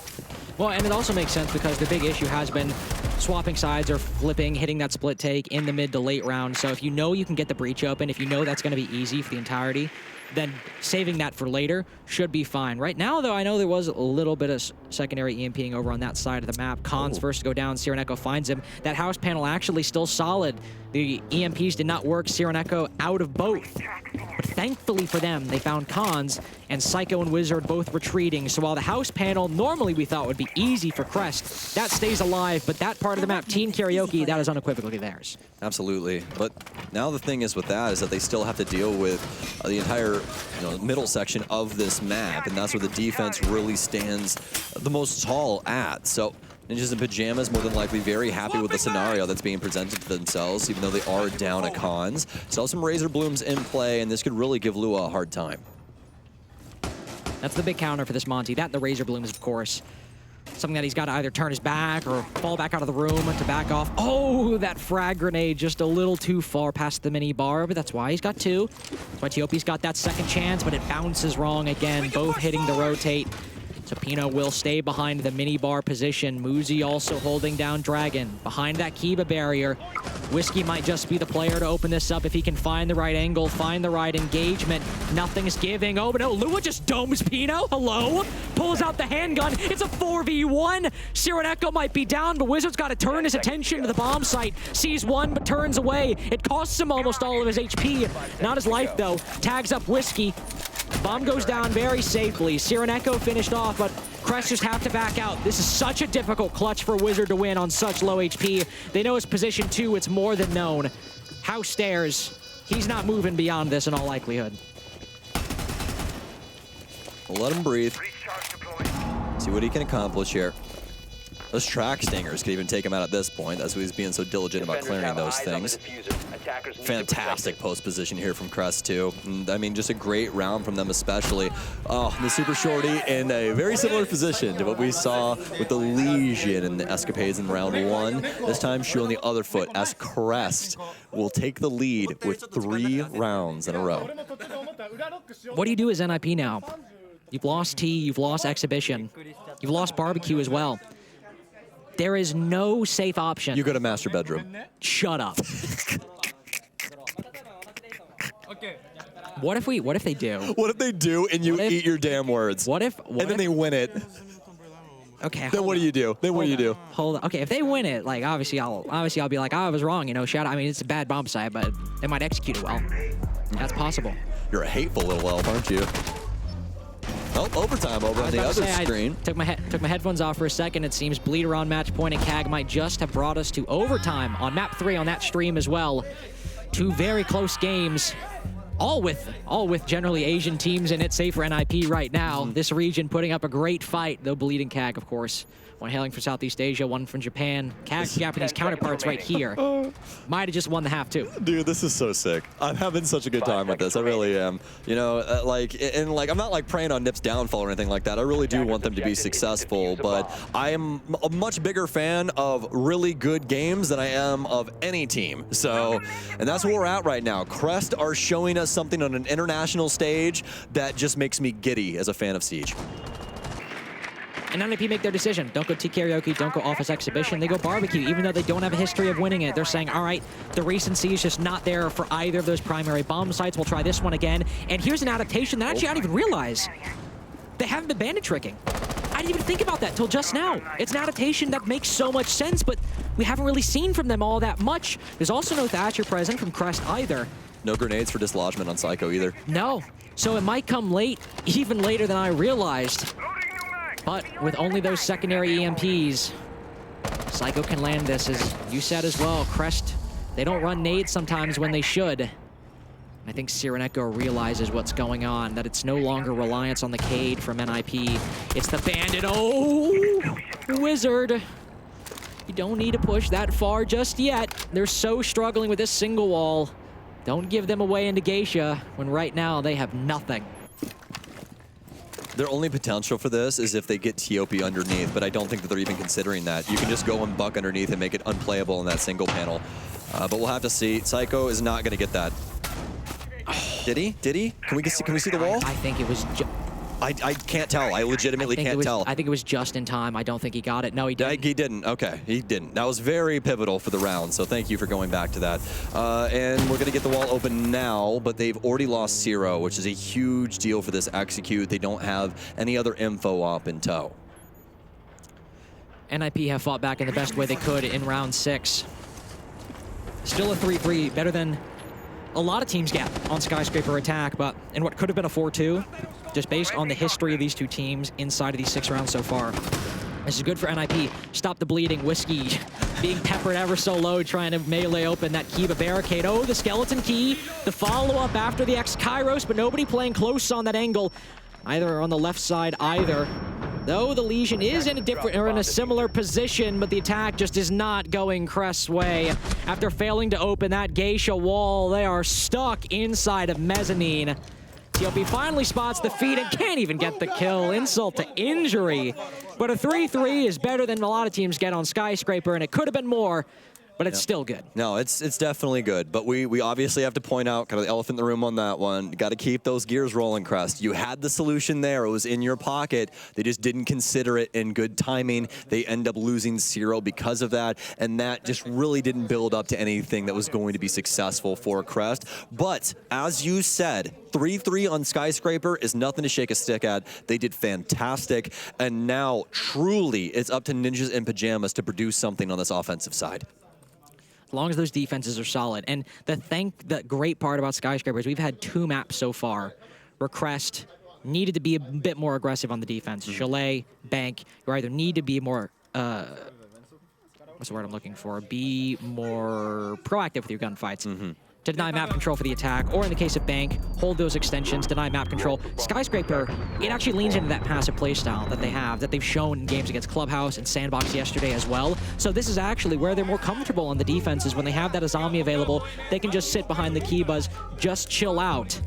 Well, and it also makes sense because the big issue has been swapping sides or flipping, hitting that split take in the mid to late round. So if you know you can get the breach open, if you know that's going to be easy for the entirety, then saving that for later should be fine. Right now, though, I know there was a little bit of secondary EMPing over on that side of the map. Khan's first to go down. Sireneko finds him. That house panel actually still solid. The EMPs did not work. Sireneko out of both. But thankfully for them, they found Khan's, and Psycho and Wizard both retreating. So while the house panel normally we thought would be easy for Crest, that stays alive. But that part of the map, Team Karaoke, that is unequivocally theirs. Absolutely. But now the thing is with that is that they still have to deal with the entire middle section of this map, and that's where the defense really stands the most tall at. So Ninjas in Pajamas more than likely very happy with the scenario that's being presented to themselves, even though they are down a Khans. Still some Razor Blooms in play, and this could really give Lua a hard time. That's the big counter for this Monty. That and the Razor Blooms, of course. Something that he's got to either turn his back or fall back out of the room to back off. Oh, that frag grenade just a little too far past the mini bar, but that's why he's got two. That's why Tiopi's got that second chance, but it bounces wrong again, both hitting the rotate. So Pino will stay behind the mini bar position. Muzi also holding down Dragon. Behind that Kiba barrier. Whiskey might just be the player to open this up if he can find the right angle, find the right engagement. Nothing's giving. Oh, but no, Lua just domes Pino. Hello? Pulls out the handgun. It's a 4v1. Sireneko might be down, but Wizard's got to turn his attention to the bomb site. Sees one, but turns away. It costs him almost all of his HP. Not his life, though. Tags up Whiskey. Bomb goes down very safely. Sireneko finished off, but Crest just have to back out. This is such a difficult clutch for Wizard to win on such low HP. They know his position 2. It's more than known. House stairs. He's not moving beyond this in all likelihood. We'll let him breathe. See what he can accomplish here. Those track stingers could even take him out at this point. That's why he's being so diligent about clearing those things. Fantastic post position here from Crest, too. And, I mean, just a great round from them especially. Oh, the Super Shorty in a very similar position to what we saw with the Legion and the Escapades in round 1. This time, shoe on the other foot as Crest will take the lead with 3 rounds in a row. What do you do as NIP now? You've lost T, you've lost Exhibition, you've lost Barbecue as well. There is no safe option. You go to master bedroom. Shut up. What if they do? What if they do and you eat your damn words? What if then they win it? Okay. Then what do you do? Then what do you do? Hold on. Okay, if they win it, like obviously I'll be like, oh, I was wrong, shout out. I mean, it's a bad bomb site, but they might execute it well. That's possible. You're a hateful little elf, aren't you? Oh, overtime over on the other screen. I took my headphones off for a second. It seems Bleeder on match point and CAG might just have brought us to overtime on map 3 on that stream as well. 2 very close games, all with generally Asian teams in it, save for NIP right now. This region putting up a great fight, though Bleeding CAG, of course. One hailing from Southeast Asia, one from Japan. CAG's Japanese counterparts right here. Might have just won the half, too. Dude, this is so sick. I'm having such a good time with this. I really am. I'm not like preying on Nip's downfall or anything like that. I really do want them to be successful, but I am a much bigger fan of really good games than I am of any team. So, and that's where we're at right now. Crest are showing us something on an international stage that just makes me giddy as a fan of Siege. And NIP make their decision. Don't go T-Karaoke, don't go Office Exhibition. They go Barbecue, even though they don't have a history of winning it. They're saying, all right, the recency is just not there for either of those primary bomb sites. We'll try this one again. And here's an adaptation that actually I didn't even realize. They haven't been bandit tricking. I didn't even think about that till just now. It's an adaptation that makes so much sense, but we haven't really seen from them all that much. There's also no Thatcher present from Crest either. No grenades for dislodgement on Psycho either. No. So it might come late, even later than I realized. But with only those secondary EMPs, Psycho can land this, as you said as well. Crest, they don't run nades sometimes when they should. I think Cyreneko realizes what's going on, that it's no longer reliance on the Cade from NIP. It's the Bandit. Oh, Wizard. You don't need to push that far just yet. They're so struggling with this single wall. Don't give them away into Geisha when right now they have nothing. Their only potential for this is if they get TOP underneath, but I don't think that they're even considering that. You can just go and buck underneath and make it unplayable in that single panel. But we'll have to see. Psycho is not going to get that. Did he? Did he? Can we see the wall? I think it was I can't tell. I legitimately can't tell. I think it was just in time. I don't think he got it. No, he didn't. He didn't. Okay, he didn't. That was very pivotal for the round, so thank you for going back to that. And we're going to get the wall open now, but they've already lost 0, which is a huge deal for this execute. They don't have any other info up in tow. NIP have fought back in the best way they could in round 6. Still a 3-3, better than a lot of teams get on Skyscraper attack, but in what could have been a 4-2, just based on the history of these two teams inside of these 6 rounds so far. This is good for NIP. Stop the bleeding. Whiskey being peppered ever so low, trying to melee open that Kiba barricade. Oh, the skeleton key. The follow-up after the X-Kairos, but nobody playing close on that angle. Either on the left side, either. Though the Legion is in a similar position, but the attack just is not going Crest's way. After failing to open that Geisha wall, they are stuck inside of Mezzanine. TOP finally spots the feed and can't even get the kill. Insult to injury. But a 3-3 is better than a lot of teams get on Skyscraper, and it could have been more, but it's still good. No, it's definitely good, but we obviously have to point out kind of the elephant in the room on that one. Got to keep those gears rolling, Crest. You had the solution there. It was in your pocket. They just didn't consider it in good timing. They end up losing 0 because of that, and that just really didn't build up to anything that was going to be successful for Crest. But as you said, 3-3 on Skyscraper is nothing to shake a stick at. They did fantastic, and now truly it's up to Ninjas in Pajamas to produce something on this offensive side. As long as those defenses are solid. And the great part about Skyscraper is we've had 2 maps so far where Crest needed to be a bit more aggressive on the defense. Chalet, Bank, you either need to be more, what's the word I'm looking for? Be more proactive with your gunfights. To deny map control for the attack, or in the case of Bank, hold those extensions, deny map control. Skyscraper, it actually leans into that passive playstyle that they have, that they've shown in games against Clubhouse and Sandbox yesterday as well. So this is actually where they're more comfortable on the defenses. When they have that Azami available, they can just sit behind the Kibas, just chill out.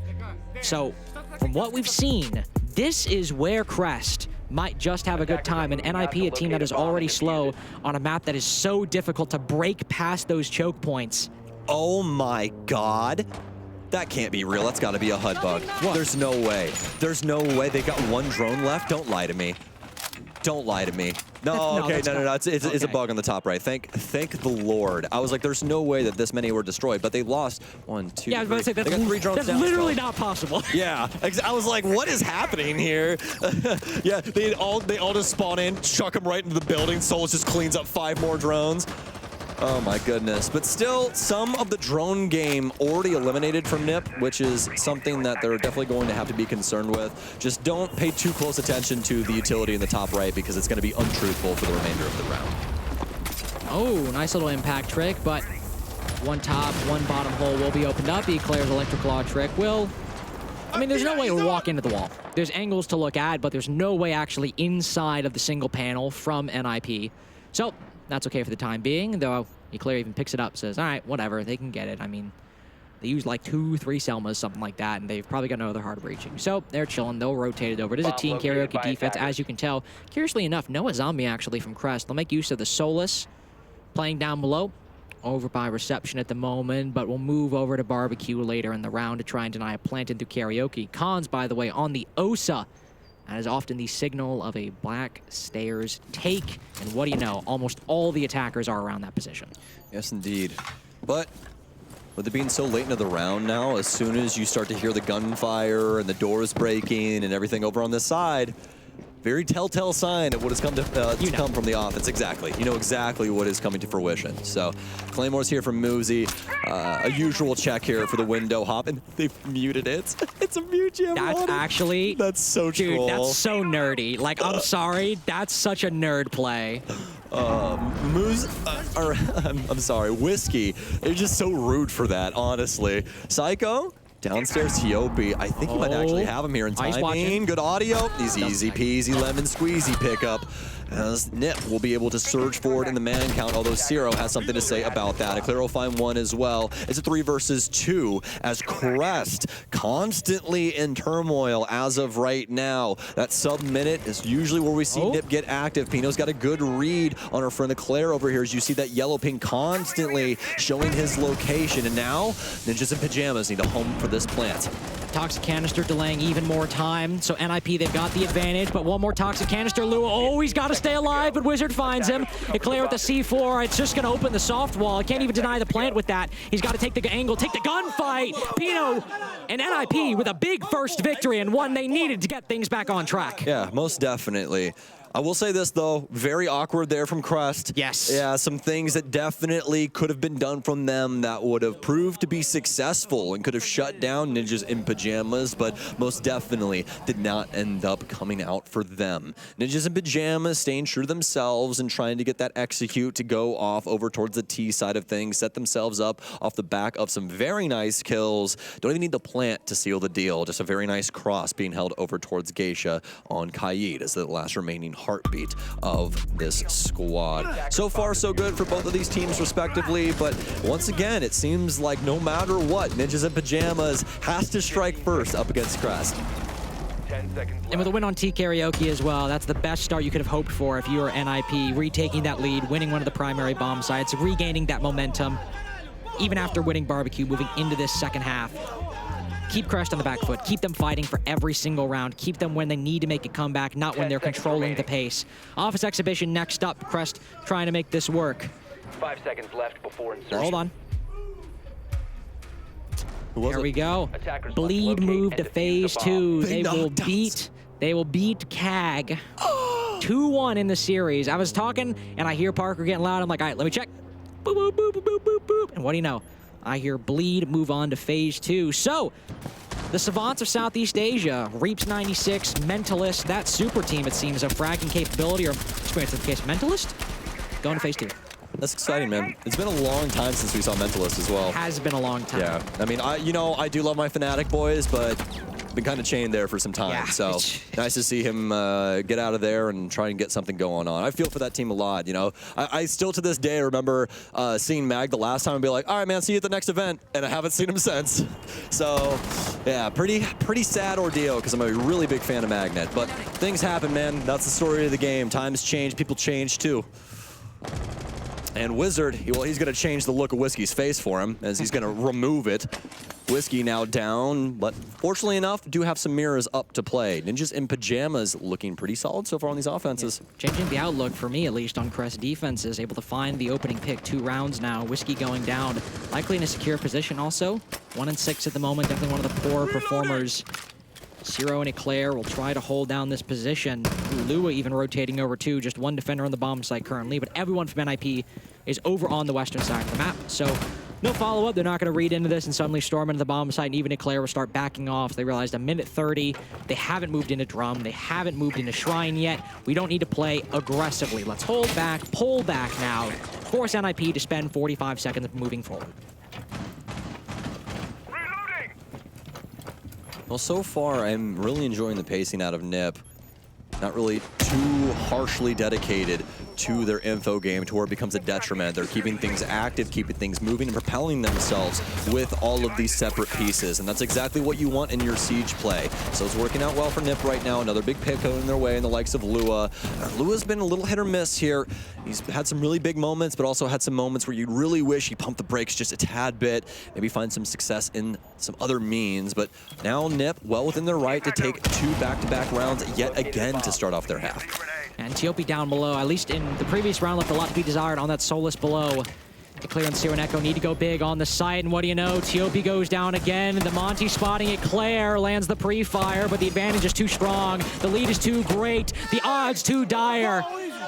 So from what we've seen, this is where Crest might just have a good time, and NIP, a team that is already slow on a map that is so difficult to break past those choke points. Oh my God. That can't be real. That's got to be a HUD bug. What? There's no way. There's no way. They got 1 drone left. Don't lie to me. Don't lie to me. No, okay, no. It's a bug on the top right. Thank the Lord. I was like, there's no way that this many were destroyed, but they lost 1, 2, yeah, I was about to say, they got 3 drones that's down. Literally not possible. Yeah, I was like, what is happening here? Yeah, they all just spawn in, chuck them right into the building. Souls just cleans up 5 more drones. Oh my goodness. But still, some of the drone game already eliminated from NIP, which is something that they're definitely going to have to be concerned with. Just don't pay too close attention to the utility in the top right, because it's going to be untruthful for the remainder of the round. Oh, nice little impact trick, but 1 top, 1 bottom hole will be opened up. Eclair's electric claw trick will... I mean, there's no way to walk into the wall. There's angles to look at, but there's no way actually inside of the single panel from NIP. So that's okay for the time being, though Eclair even picks it up, says, all right, whatever, they can get it. I mean, they use like 2, 3 Selmas, something like that, and they've probably got no other hard breaching. So they're chilling, they'll rotate it over. It is a team karaoke defense, as you can tell. Curiously enough, no zombie actually from Crest. They'll make use of the Solus playing down below, over by reception at the moment, but we'll move over to barbecue later in the round to try and deny a plant into karaoke. Cons, by the way, on the Osa. That is often the signal of a black stairs take. And what do you know? Almost all the attackers are around that position. Yes, indeed. But with it being so late into the round now, as soon as you start to hear the gunfire and the doors breaking and everything over on this side, very telltale sign of what has come to come from the offense. Exactly. You know exactly what is coming to fruition. So Claymore's here from Muzi. A usual check here for the window hop, and they've muted it. It's a mute jam. That's actually... That's so dude, troll. that's so nerdy. Like, I'm sorry. That's such a nerd play. I'm sorry, Whiskey is just so rude for that, honestly. Psycho Downstairs, Tiopi. I think he might actually have him here in Ice watching. timing. Good audio. These easy peasy lemon squeezy pickup. As Nip will be able to surge forward in the man count, although Ciro has something to say about that. Eclair will find one as well. It's a 3 versus 2 as Crest constantly in turmoil as of right now. That sub-minute is usually where we see Nip get active. Pino's got a good read on our friend Eclair over here as you see that yellow ping constantly showing his location. And now, Ninjas in Pajamas need a home for this plant. Toxic Canister delaying even more time. So NIP, they've got the advantage, but one more Toxic Canister. Lua, oh, he's got to stay alive, but Wizard finds him. Eclair with the C4. It's just going to open the soft wall. I can't even deny the plant with that. He's got to take the angle, take the gunfight. Pino and NIP with a big first victory and one they needed to get things back on track. Yeah, most definitely. I will say this, though, very awkward there from Crest. Yes. Yeah, some things that definitely could have been done from them that would have proved to be successful and could have shut down Ninjas in Pajamas, but most definitely did not end up coming out for them. Ninjas in Pajamas staying true to themselves and trying to get that execute to go off over towards the T side of things, set themselves up off the back of some very nice kills. Don't even need the plant to seal the deal. Just a very nice cross being held over towards Geisha on Kaid as the last remaining heartbeat of this squad. So far, so good for both of these teams respectively, but once again, it seems like no matter what, Ninjas in Pajamas has to strike first up against Crest. 10 seconds left. And with a win on T Karaoke as well, that's the best start you could have hoped for if you were NIP, retaking that lead, winning one of the primary bomb sites, regaining that momentum, even after winning Barbecue, moving into this second half. Keep Crest on the back foot. Keep them fighting for every single round. Keep them when they need to make a comeback, not when they're controlling the pace. Office Exhibition next up. Crest trying to make this work. 5 seconds left before insertion. Hold on. There we go. Attackers Bleed must move locate to and defuse phase the bomb. 2. Big They will beat CAG 2-1 in the series. I was talking and I hear Parker getting loud. I'm like, all right, let me check. Boop, boop, boop, boop, boop, boop, boop. And what do you know? I hear Bleed move on to phase 2. So, the Savants of Southeast Asia, Reaps 96, Mentalist, that super team, it seems, of fragging capability or experience in the case Mentalist, going to phase 2. That's exciting, man. It's been a long time since we saw Mentalist as well. Has been a long time. Yeah, I mean, I do love my Fnatic boys, but been kind of chained there for some time. Yeah. So nice to see him get out of there and try and get something going on. I feel for that team a lot, you know. I still to this day remember seeing Mag the last time and be like, all right, man, see you at the next event. And I haven't seen him since. So yeah, pretty sad ordeal because I'm a really big fan of Magnet. But things happen, man. That's the story of the game. Times change, people change too. And Wizard, well, he's going to change the look of Whiskey's face for him as he's going to remove it. Whiskey now down, but fortunately enough, do have some mirrors up to play. Ninjas in Pajamas looking pretty solid so far on these offenses. Yeah. Changing the outlook for me, at least, on Crest defenses. Able to find the opening pick 2 rounds now. Whiskey going down, likely in a secure position also. 1-6 at the moment, definitely one of the poorer performers. Ciro and Eclair will try to hold down this position. Lua even rotating over too, just one defender on the bomb site currently, but everyone from NIP is over on the western side of the map. So no follow-up. They're not going to read into this and suddenly storm into the bomb site, and even Eclair will start backing off. They realized a minute 30. They haven't moved into Drum. They haven't moved into Shrine yet. We don't need to play aggressively. Let's hold back, pull back now, force NIP to spend 45 seconds moving forward. Well, so far, I'm really enjoying the pacing out of Nip. Not really too harshly dedicated to their info game to where it becomes a detriment. They're keeping things active, keeping things moving, and propelling themselves with all of these separate pieces. And that's exactly what you want in your Siege play. So it's working out well for Nip right now. Another big pick going their way in the likes of Lua. Lua's been a little hit or miss here. He's had some really big moments, but also had some moments where you really wish he pumped the brakes just a tad bit, maybe find some success in some other means. But now Nip, well within their right to take 2 back-to-back rounds yet again to start off their half. And Tiopi down below, at least in the previous round, left a lot to be desired on that Solus below. Eclair and Ciro and Echo need to go big on the site, and what do you know? Tiopi goes down again. The Monty spotting Eclair lands the pre-fire, but the advantage is too strong. The lead is too great. The odds too dire.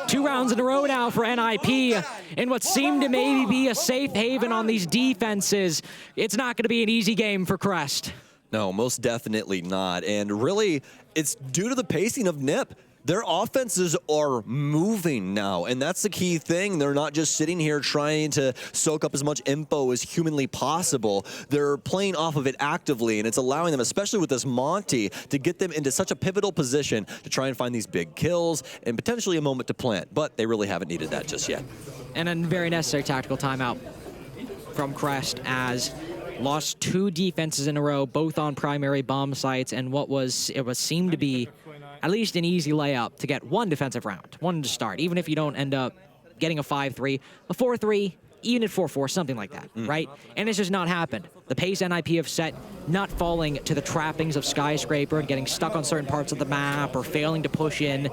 2 rounds in a row now for NIP in what seemed to maybe be a safe haven on these defenses. It's not going to be an easy game for Crest. No, most definitely not. And really, it's due to the pacing of Nip. Their offenses are moving now, and that's the key thing. They're not just sitting here trying to soak up as much info as humanly possible. They're playing off of it actively, and it's allowing them, especially with this Monty, to get them into such a pivotal position to try and find these big kills and potentially a moment to plant, but they really haven't needed that just yet. And a very necessary tactical timeout from Crest as lost 2 defenses in a row, both on primary bomb sites, and it seemed to be at least an easy layup to get 1 defensive round, 1 to start, even if you don't end up getting a 5-3, a 4-3, even at 4-4, something like that, right? And it's just not happened. The pace NIP have set, not falling to the trappings of Skyscraper and getting stuck on certain parts of the map or failing to push in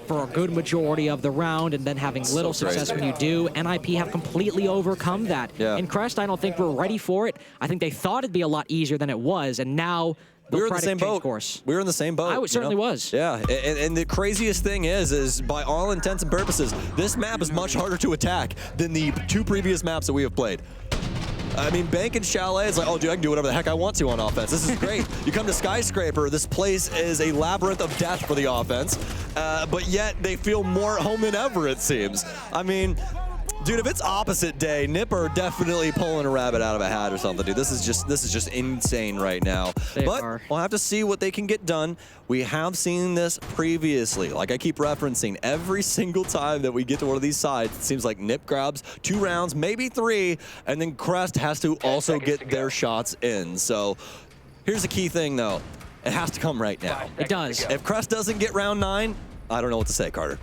for a good majority of the round and then having little success when you do. NIP have completely overcome that. In Crest, I don't think we're ready for it. I think they thought it'd be a lot easier than it was, and now we were in the same boat. We were in the same boat. I certainly was. Yeah, and the craziest thing is by all intents and purposes, this map is much harder to attack than the 2 previous maps that we have played. I mean, Bank and Chalet is like, oh, dude, I can do whatever the heck I want to on offense. This is great. You come to Skyscraper, this place is a labyrinth of death for the offense, but yet they feel more at home than ever, it seems. I mean, dude, if it's opposite day, Nip are definitely pulling a rabbit out of a hat or something, dude. This is just insane right now. But we'll have to see what they can get done. We have seen this previously. Like I keep referencing, every single time that we get to one of these sides, it seems like Nip grabs 2 rounds, maybe 3, and then Crest has to also get their shots in. So here's the key thing, though. It has to come right now. It does. If Crest doesn't get round 9, I don't know what to say, Carter.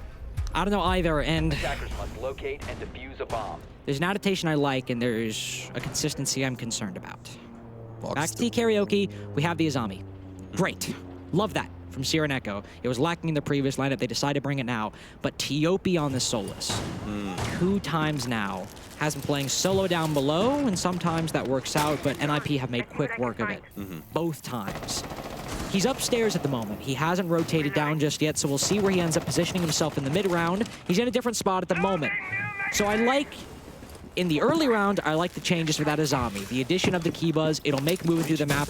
I don't know either, and Attackers must locate and defuse a bomb. there's an adaptation I like, and there's a consistency I'm concerned about. Back to T Karaoke, we have the Azami. Great. Love that from Sierra and Echo. It was lacking in the previous lineup. They decided to bring it now. But Tiopi on the Solus. 2 times now. Has been playing solo down below, and sometimes that works out, but NIP have made quick work of it. Both times. He's upstairs at the moment. He hasn't rotated down just yet, so we'll see where he ends up positioning himself in the mid-round. He's in a different spot at the moment. So I like, in the early round, I like the changes for that Azami. The addition of the Kibas, it'll make moving through the map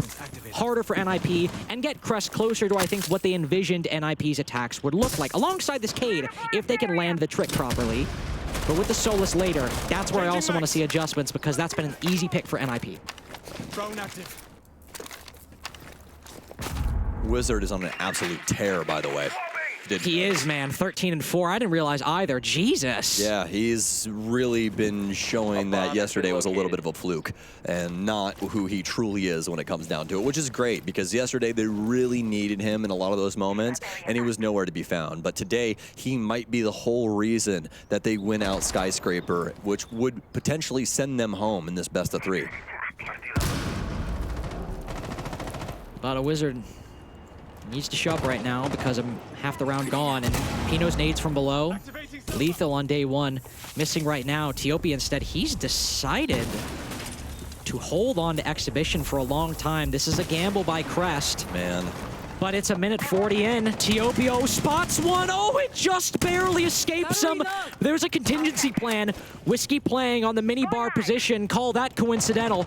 harder for NIP and get Crest closer to, I think, what they envisioned NIP's attacks would look like. Alongside this Cade, if they can land the trick properly. But with the Solus later, that's where I also want to see adjustments because that's been an easy pick for NIP. Drone active. Wizard is on an absolute tear, by the way. He is, man. 13-4. I didn't realize either. Jesus. Yeah, he's really been showing that yesterday was a little bit of a fluke and not who he truly is when it comes down to it, which is great because yesterday they really needed him in a lot of those moments and he was nowhere to be found. But today, he might be the whole reason that they win out Skyscraper, which would potentially send them home in this best of 3. But a Wizard needs to show up right now because I'm half the round gone, and Pino's nades from below. Lethal on day 1. Missing right now. Tiopi instead, he's decided to hold on to Exhibition for a long time. This is a gamble by Crest. Man. But it's a minute 40 in. Tiopio spots one. Oh, it just barely escapes him. There's a contingency plan. Whiskey playing on the mini bar position. Call that coincidental.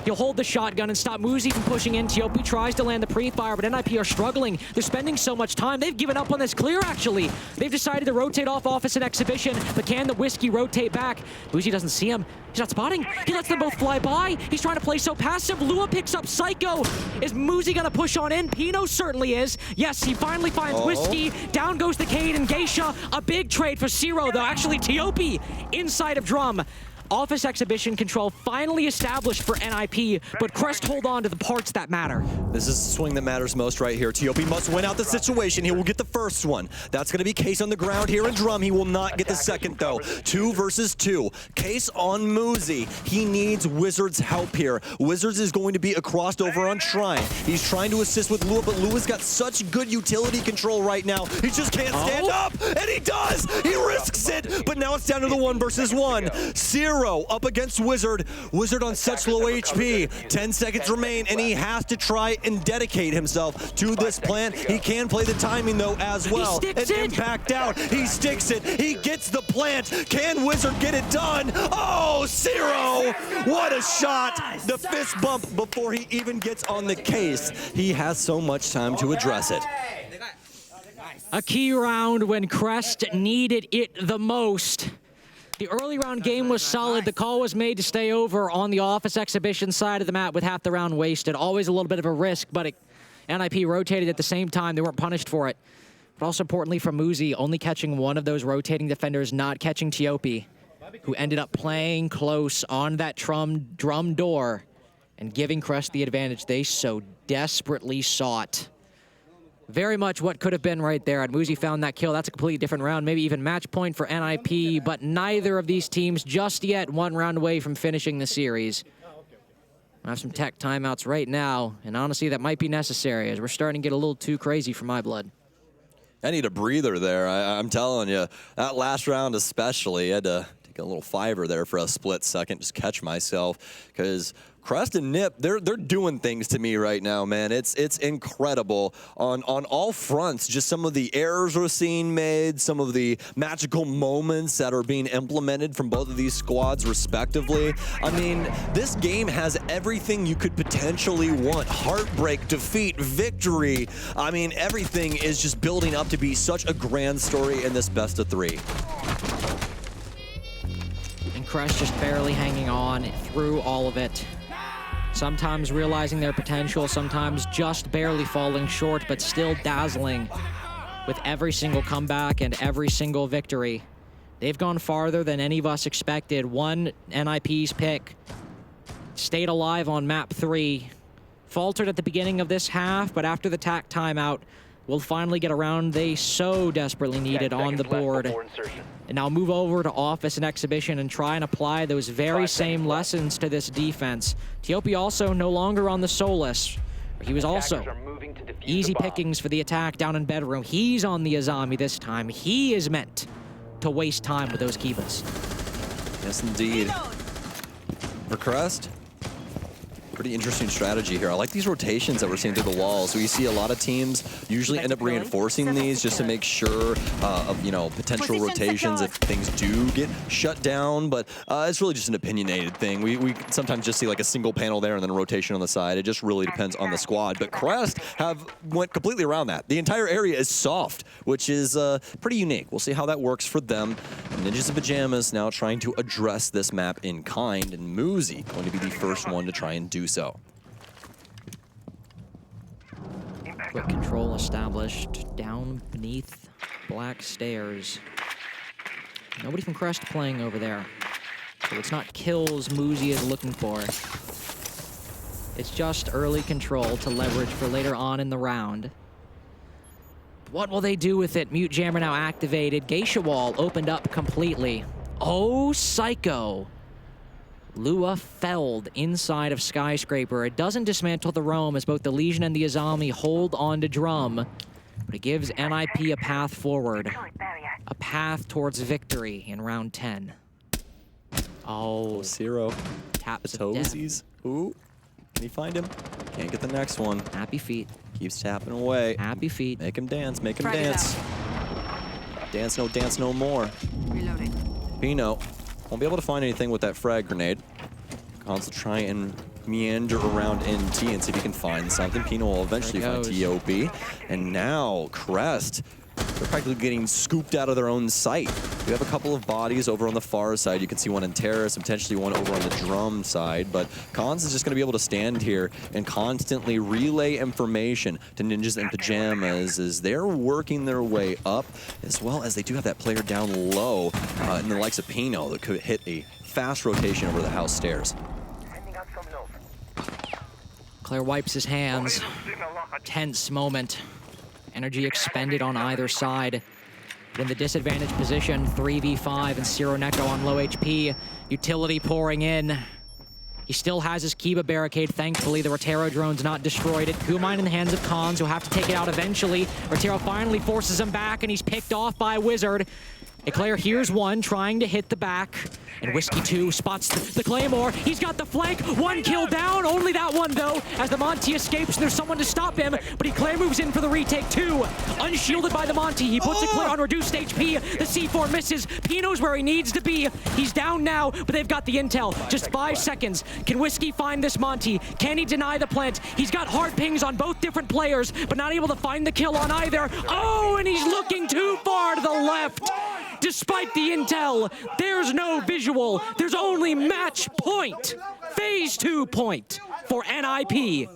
He'll hold the shotgun and stop Muzi from pushing in. Tiopi tries to land the pre-fire, but NIP are struggling. They're spending so much time. They've given up on this clear, actually. They've decided to rotate off Office and Exhibition, but can the Whiskey rotate back? Muzi doesn't see him. He's not spotting. He lets them both fly by. He's trying to play so passive. Lua picks up Psycho. Is Muzi gonna push on in? Pino certainly is. Yes, he finally finds Whiskey. Down goes the Cade and Geisha. A big trade for Zero, though. Actually, Tiopi inside of Drum. Office Exhibition control finally established for NIP, but Crest hold on to the parts that matter. This is the swing that matters most right here. Tiopi must win out the situation. He will get the first one. That's going to be Case on the ground here in Drum. He will not get the second, though. 2 versus 2. Case on Muzi. He needs Wizards' help here. Wizards is going to be crossed over on Shrine. He's trying to assist with Lua, but Lua's got such good utility control right now. He just can't stand up, and he does! He risks it, but now it's down to the 1 versus 1. Zero up against Wizard. Wizard on such low HP. 10 seconds remain, and he has to try and dedicate himself to this plan. He can play the timing, though, as well. And impact out. He sticks it. He gets the plant. Can Wizard get it done? Oh, Zero! What a shot! The fist bump before he even gets on the case. He has so much time to address it. A key round when Crest needed it the most. The early round game was solid. The call was made to stay over on the office exhibition side of the map with half the round wasted. Always a little bit of a risk, but NIP rotated at the same time. They weren't punished for it. But also importantly for Muzi, only catching one of those rotating defenders, not catching Tiopi, who ended up playing close on that drum door and giving Crest the advantage they so desperately sought. Very much what could have been right there, and Muzi found that kill. That's a completely different round, maybe even match point for NIP, but neither of these teams just yet one round away from finishing the series. I have some tech timeouts right now, and honestly, that might be necessary as we're starting to get a little too crazy for my blood. I need a breather there. I'm telling you, that last round especially, I had to take a little fiver there for a split second, just catch myself, because Crest and Nip, they're doing things to me right now, man. It's incredible on all fronts. Just some of the errors we're seeing made, some of the magical moments that are being implemented from both of these squads respectively. I mean, this game has everything you could potentially want. Heartbreak, defeat, victory. I mean, everything is just building up to be such a grand story in this best of 3. And Crest just barely hanging on through all of it. Sometimes realizing their potential, sometimes just barely falling short, but still dazzling with every single comeback and every single victory. They've gone farther than any of us expected. One NIP's pick stayed alive on map 3, faltered at the beginning of this half, but after the TAC timeout, will finally get a round they so desperately needed on the board. And now move over to office and exhibition and try and apply those very same lessons to this defense. Tiopi also no longer on the Solus. He was also easy pickings for the attack down in bedroom. He's on the Azami this time. He is meant to waste time with those Kivas. Yes, indeed. For Crest, pretty interesting strategy here. I like these rotations that we're seeing through the walls. We see a lot of teams usually end up reinforcing these just to make sure of, you know, potential rotations if things do get shut down, but it's really just an opinionated thing. We sometimes just see like a single panel there and then a rotation on the side. It just really depends on the squad, but Crest went completely around that. The entire area is soft, which is pretty unique. We'll see how that works for them. Ninjas in Pajamas now trying to address this map in kind, and Muzi going to be the first one to try and do so. Quick control established down beneath black stairs. Nobody from Crest playing over there. So it's not kills Muzi is looking for. It's just early control to leverage for later on in the round. What will they do with it? Mute Jammer now activated. Geisha Wall opened up completely. Oh, Psycho. Lua felled inside of Skyscraper. It doesn't dismantle the roam as both the Legion and the Azami hold on to drum, but it gives NIP a path forward, a path towards victory in round 10. Oh, Zero. Taps the toesies. Ooh, can you find him? Can't get the next one. Happy feet. Keeps tapping away. Happy feet. Make him dance, make him dance. Dance no more. Reloading. Pino won't be able to find anything with that frag grenade. Cons will try and meander around NT and see if he can find something. Pino will eventually find TOP. And now Crest, they're practically getting scooped out of their own sight. We have a couple of bodies over on the far side. You can see one in Terrace and potentially one over on the drum side. But Cons is just going to be able to stand here and constantly relay information to Ninjas in Pajamas as they're working their way up, as well as they do have that player down low in the likes of Pino that could hit a fast rotation over the house stairs. Claire wipes his hands. Tense moment. Energy expended on either side. In the disadvantaged position, 3v5 and Zero Neko on low HP. Utility pouring in. He still has his Kiba barricade, thankfully. The Rotero drone's not destroyed. Kumine in the hands of Cons, who'll have to take it out eventually. Rotero finally forces him back, and he's picked off by Wizard. Eclair hears one, trying to hit the back. And Whiskey 2 spots the Claymore. He's got the flank. One kill down. Only that one, though, as the Monty escapes, and there's someone to stop him. But Eclair moves in for the retake, too. Unshielded by the Monty. He puts Eclair on reduced HP. The C4 misses. Pino's where he needs to be. He's down now, but they've got the intel. Just 5 seconds. Can Whiskey find this Monty? Can he deny the plant? He's got hard pings on both different players, but not able to find the kill on either. Oh, and he's looking too far to the left. Despite the intel, there's no visual. There's only match point. Phase 2 point for NIP.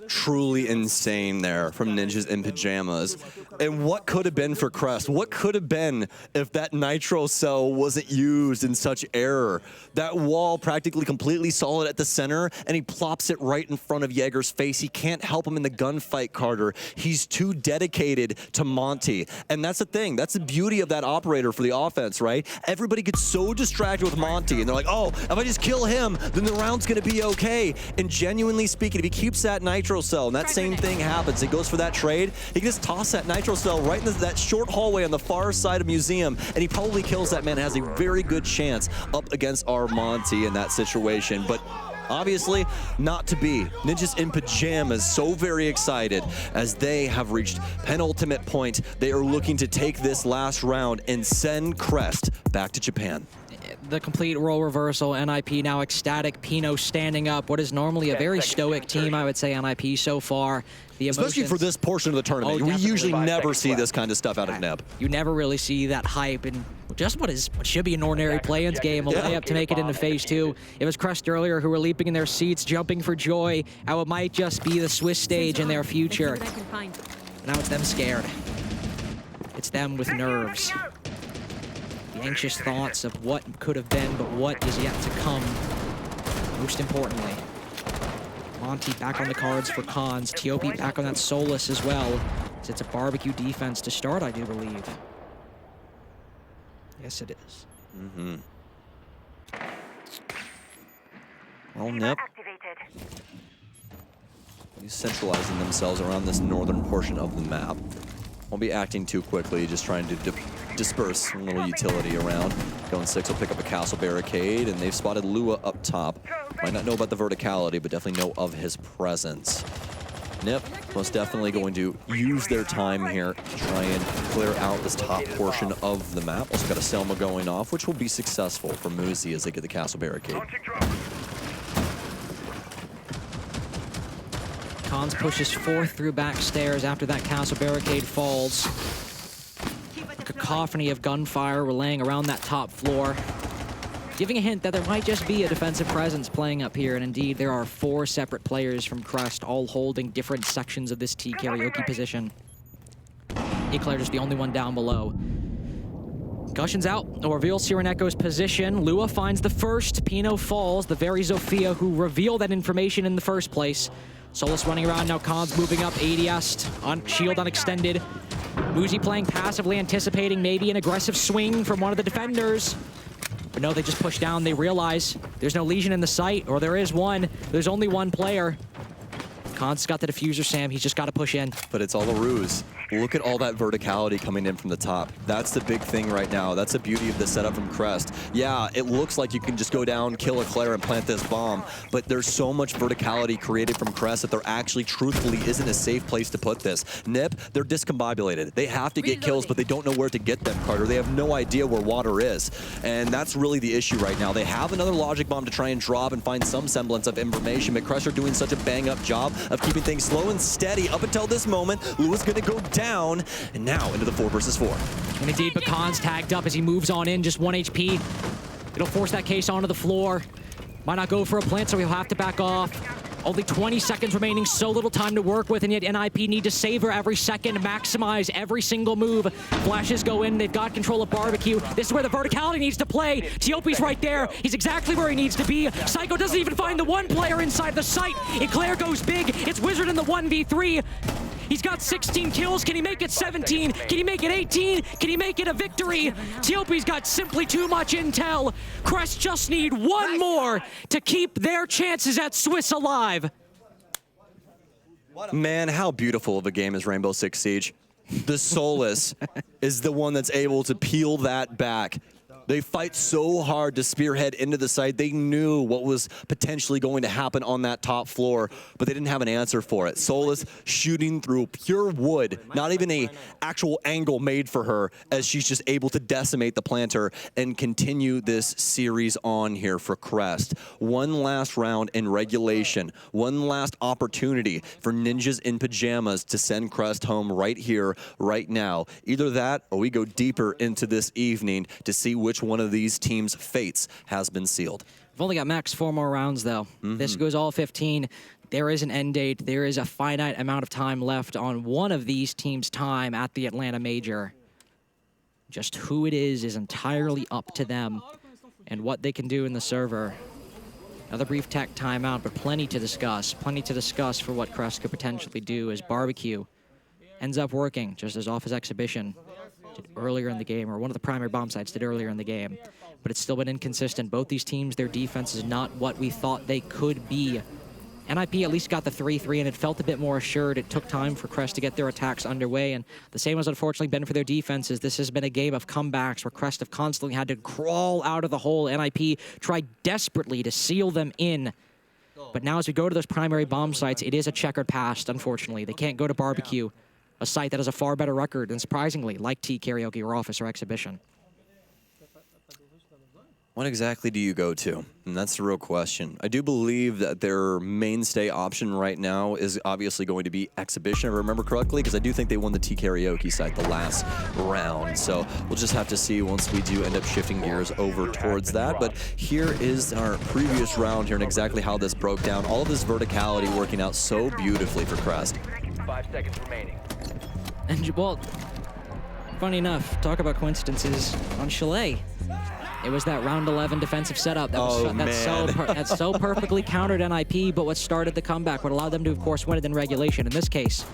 Truly insane there from Ninjas in Pajamas. And what could have been for Crest? What could have been if that nitro cell wasn't used in such error? That wall practically completely solid at the center, and he plops it right in front of Jaeger's face. He can't help him in the gunfight, Carter. He's too dedicated to Monty. And that's the thing. That's the beauty of that operator for the offense, right? Everybody gets so distracted with Monty, and they're like, oh, if I just kill him, then the round's going to be okay. And genuinely speaking, if he keeps that nitro cell, and that same thing happens, he goes for that trade, he can just toss that nitro cell right in that short hallway on the far side of Museum, and he probably kills that man, has a very good chance up against our Monty in that situation. But obviously not to be. Ninjas in Pajamas so very excited as they have reached penultimate point. They are looking to take this last round and send Crest back to Japan. The complete role reversal, NIP now ecstatic, Pino standing up. What is normally a very stoic team, I would say, NIP so far. The especially for this portion of the tournament. We usually never see this kind of stuff out of NIP. You never really see that hype and just what should be an ordinary play-ins game, a layup to make it into phase 2. It was Crest earlier who were leaping in their seats, jumping for joy. How it might just be the Swiss stage in their future. Now it's them scared. It's them with nerves. The anxious thoughts of what could have been, but what is yet to come. Most importantly, Monty back on the cards for Cons. TOP back on that Solus as well. It's a barbecue defense to start, I do believe. Yes, it is. Mm-hmm. Well, NIP. He's centralizing themselves around this northern portion of the map. Won't be acting too quickly, just trying to disperse a little utility around. Going 6 will pick up a castle barricade, and they've spotted Lua up top. Might not know about the verticality, but definitely know of his presence. NIP most definitely going to use their time here to try and clear out this top portion of the map. Also got a Selma going off, which will be successful for Muzi as they get the castle barricade. Cons pushes 4 through back stairs after that castle barricade falls. A cacophony of gunfire relaying around that top floor, giving a hint that there might just be a defensive presence playing up here, and indeed there are 4 separate players from Crest all holding different sections of this T karaoke position. Eclair just the only one down below. Gushion's out, reveals Sireneko's position. Lua finds the first, Pino falls, the very Zofia who revealed that information in the first place. Solus running around now, Cons moving up, ADS on shield unextended. Muzi playing passively, anticipating maybe an aggressive swing from one of the defenders. But no, they just push down. They realize there's no Legion in the site, or there is one. There's only one player. Cons got the diffuser, Sam. He's just got to push in. But it's all a ruse. Look at all that verticality coming in from the top. That's the big thing right now. That's the beauty of the setup from Crest. Yeah, it looks like you can just go down, kill Eclair, and plant this bomb, but there's so much verticality created from Crest that there actually, truthfully, isn't a safe place to put this. NIP, they're discombobulated. They have to get kills, but they don't know where to get them, Carter. They have no idea where water is, and that's really the issue right now. They have another logic bomb to try and drop and find some semblance of information, but Crest are doing such a bang-up job of keeping things slow and steady up until this moment. Lua's gonna go down, and now into the 4 versus 4. And indeed, Bacon's tagged up as he moves on in, just 1 HP. It'll force that case onto the floor. Might not go for a plant, so he'll have to back off. Only 20 seconds remaining, so little time to work with, and yet NIP need to savor every second, maximize every single move. Flashes go in, they've got control of barbecue. This is where the verticality needs to play. Tiopi's right there. He's exactly where he needs to be. Psycho doesn't even find the one player inside the site. Eclair goes big. It's Wizard in the 1v3. He's got 16 kills. Can he make it 17? Can he make it 18? Can he make it a victory? Tiopi's got simply too much intel. Crest just need one more to keep their chances at Swiss alive. Man, how beautiful of a game is Rainbow Six Siege. the Solus is the one that's able to peel that back. They fight so hard to spearhead into the site. They knew what was potentially going to happen on that top floor, but they didn't have an answer for it. Solus shooting through pure wood, not even a actual angle made for her, as she's just able to decimate the planter and continue this series on here for Crest. One last round in regulation, one last opportunity for Ninjas in Pajamas to send Crest home right here, right now. Either that, or we go deeper into this evening to see which one of these teams' fates has been sealed. We've only got max 4 more rounds, though. This goes all 15. There is an end date. There is a finite amount of time left on one of these teams' time at the Atlanta Major. Just who it is entirely up to them and what they can do in the server. Another brief tech timeout, but plenty to discuss. Plenty to discuss for what Crest could potentially do as Barbecue ends up working just as off his exhibition did earlier in the game, or one of the primary bomb sites did earlier in the game. But it's still been inconsistent. Both these teams, their defense is not what we thought they could be. NIP at least got the 3-3, and it felt a bit more assured. It took time for Crest to get their attacks underway, and the same has unfortunately been for their defenses. This has been a game of comebacks where Crest have constantly had to crawl out of the hole. NIP tried desperately to seal them in. But now as we go to those primary bomb sites, it is a checkered past, unfortunately. They can't go to Barbecue, a site that has a far better record than, surprisingly, like T, Karaoke, or Office, or Exhibition. What exactly do you go to? And that's the real question. I do believe that their mainstay option right now is obviously going to be Exhibition, if I remember correctly, because I do think they won the T Karaoke site the last round. So we'll just have to see once we do end up shifting gears over towards that. But here is our previous round here and exactly how this broke down. All of this verticality working out so beautifully for Crest. 5 seconds remaining. And, well, funny enough, talk about coincidences on Chalet. It was that round 11 defensive setup that was that's so perfectly countered NIP, but what started the comeback, what allowed them to, of course, win it in regulation. In this case,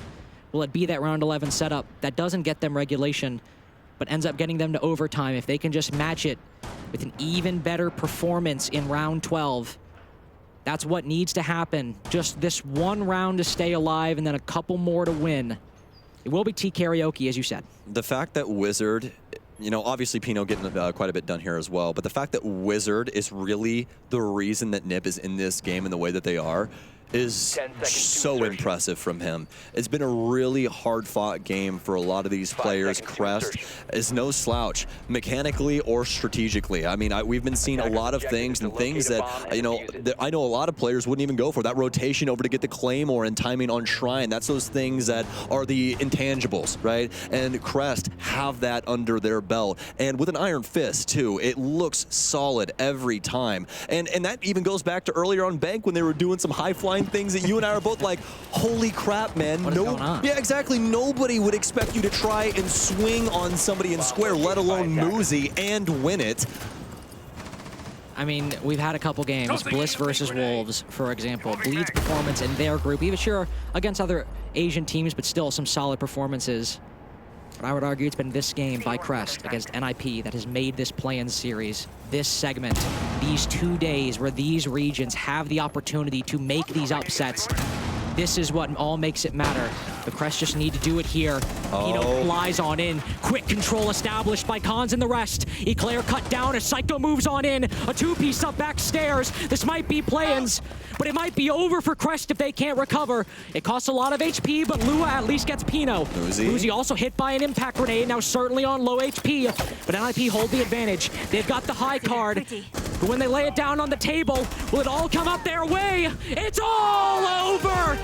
will it be that round 11 setup that doesn't get them regulation, but ends up getting them to overtime if they can just match it with an even better performance in round 12? That's what needs to happen. Just this one round to stay alive and then a couple more to win. It will be T Karaoke, as you said. The fact that Wizard, you know, obviously Pino getting quite a bit done here as well, but the fact that Wizard is really the reason that NIP is in this game in the way that they are is so impressive from him. It's been a really hard-fought game for a lot of these players. Crest is no slouch, mechanically or strategically. I mean, we've been seeing a lot of things and things that, you know, that I know a lot of players wouldn't even go for. That rotation over to get the Claymore and timing on Shrine, that's those things that are the intangibles, right? And Crest have that under their belt. And with an Iron Fist, too, it looks solid every time. And that even goes back to earlier on Bank when they were doing some high-flying things that you and I are both like, holy crap, man. What is going on? Yeah, exactly. Nobody would expect you to try and swing on somebody in square, let alone Moosey, and win it. I mean, we've had a couple games, Bliss versus Wolves, for example. Bleed's performance in their group, even sure against other Asian teams, but still some solid performances. But I would argue it's been this game by Crest against NIP that has made this play-in series, this segment, these 2 days where these regions have the opportunity to make these upsets. This is what all makes it matter. The Crest just need to do it here. Pino flies on in. Quick control established by Cons and the rest. Eclair cut down as Psycho moves on in. A two-piece up backstairs. This might be play-ins, but it might be over for Crest if they can't recover. It costs a lot of HP, but Lua at least gets Pino. Uzi also hit by an impact grenade, now certainly on low HP, but NIP hold the advantage. They've got the high card, but when they lay it down on the table, will it all come up their way? It's all over!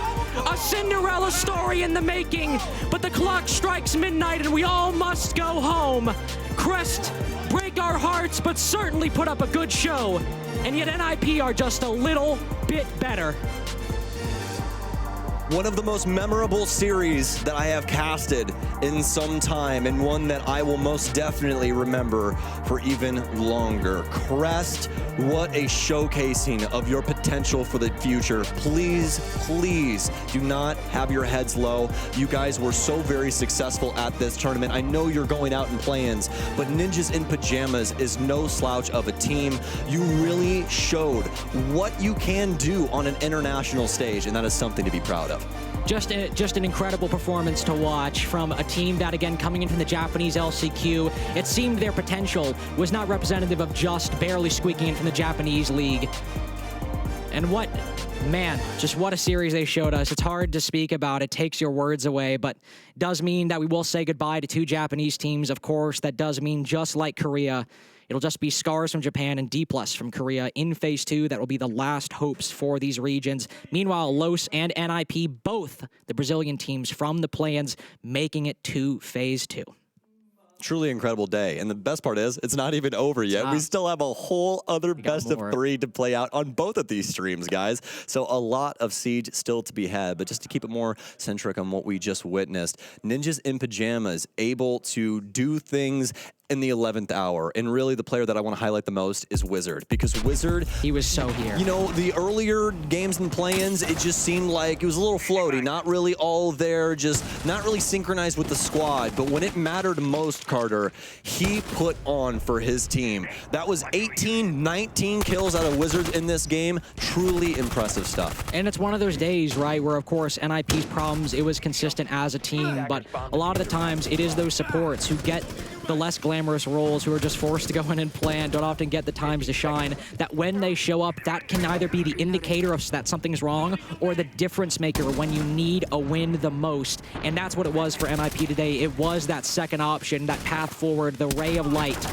A Cinderella story in the making, but the clock strikes midnight and we all must go home. Crest break our hearts, but certainly put up a good show. And yet NIP are just a little bit better. One of the most memorable series that I have casted in some time, and one that I will most definitely remember for even longer. Crest, what a showcasing of your potential for the future. Please, please do not have your heads low. You guys were so very successful at this tournament. I know you're going out in play-ins, but Ninjas in Pajamas is no slouch of a team. You really showed what you can do on an international stage, and that is something to be proud of. stuff. Just an incredible performance to watch from a team that, again, coming in from the Japanese LCQ, it seemed their potential was not representative of just barely squeaking in from the Japanese league. And what a series they showed us. It's hard to speak about. It takes your words away, but does mean that we will say goodbye to 2 Japanese teams, of course. That does mean, just like Korea, it'll just be Scars from Japan and D+ from Korea in Phase 2. That will be the last hopes for these regions. Meanwhile, LOS and NIP, both the Brazilian teams from the play-ins, making it to Phase 2. Truly incredible day. And the best part is, it's not even over yet. We still have a whole other best of 3 to play out on both of these streams, guys. So a lot of Siege still to be had. But just to keep it more centric on what we just witnessed, Ninjas in Pajamas able to do things in the 11th hour. And really the player that I want to highlight the most is Wizard, because Wizard, he was so here. You know, the earlier games and play-ins, it just seemed like it was a little floaty, not really all there, just not really synchronized with the squad. But when it mattered most, Carter, he put on for his team. That was 18, 19 kills out of Wizard in this game. Truly impressive stuff. And it's one of those days, right, where, of course, NIP's problems, it was consistent as a team, but a lot of the times it is those supports who get the less glamorous roles, who are just forced to go in and play and don't often get the times to shine, that when they show up, that can either be the indicator of that something's wrong or the difference maker when you need a win the most. And that's what it was for NIP today. It was that second option, that path forward, the ray of light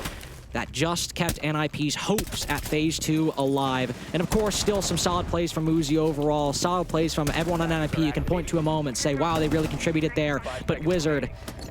that just kept NIP's hopes at Phase 2 alive. And of course, still some solid plays from Uzi overall, solid plays from everyone on NIP. You can point to a moment, say, wow, they really contributed there. But Wizard,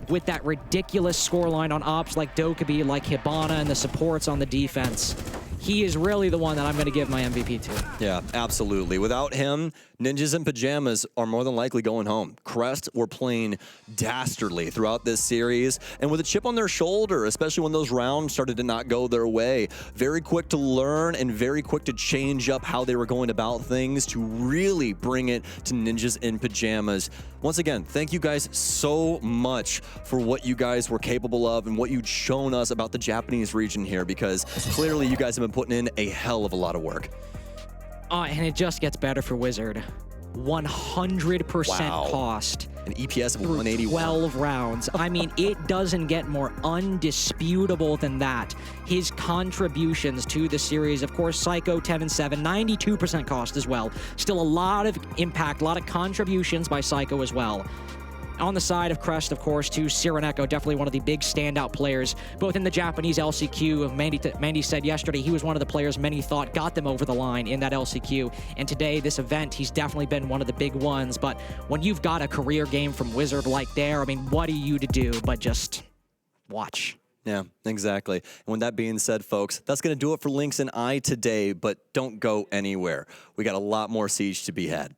with that ridiculous scoreline on ops like Dokkaebi, like Hibana, and the supports on the defense, he is really the one that I'm going to give my MVP to. Yeah, absolutely. Without him, Ninjas in Pajamas are more than likely going home. Crest were playing dastardly throughout this series, and with a chip on their shoulder, especially when those rounds started to not go their way. Very quick to learn and very quick to change up how they were going about things to really bring it to Ninjas in Pajamas. Once again, thank you guys so much for what you guys were capable of and what you'd shown us about the Japanese region here, because clearly you guys have been putting in a hell of a lot of work. And it just gets better for Wizard. 100% cost. An EPS of 181. 12 rounds. I mean, it doesn't get more undisputable than that. His contributions to the series, of course, Psycho 10 and 7, 92% cost as well. Still a lot of impact, a lot of contributions by Psycho as well. On the side of Crest, of course, too, Sireneko, definitely one of the big standout players, both in the Japanese LCQ. Mandy said yesterday he was one of the players many thought got them over the line in that LCQ. And today, this event, he's definitely been one of the big ones. But when you've got a career game from Wizard like there, I mean, what are you to do but just watch? Yeah, exactly. And with that being said, folks, that's going to do it for Lynx and I today, but don't go anywhere. We got a lot more Siege to be had.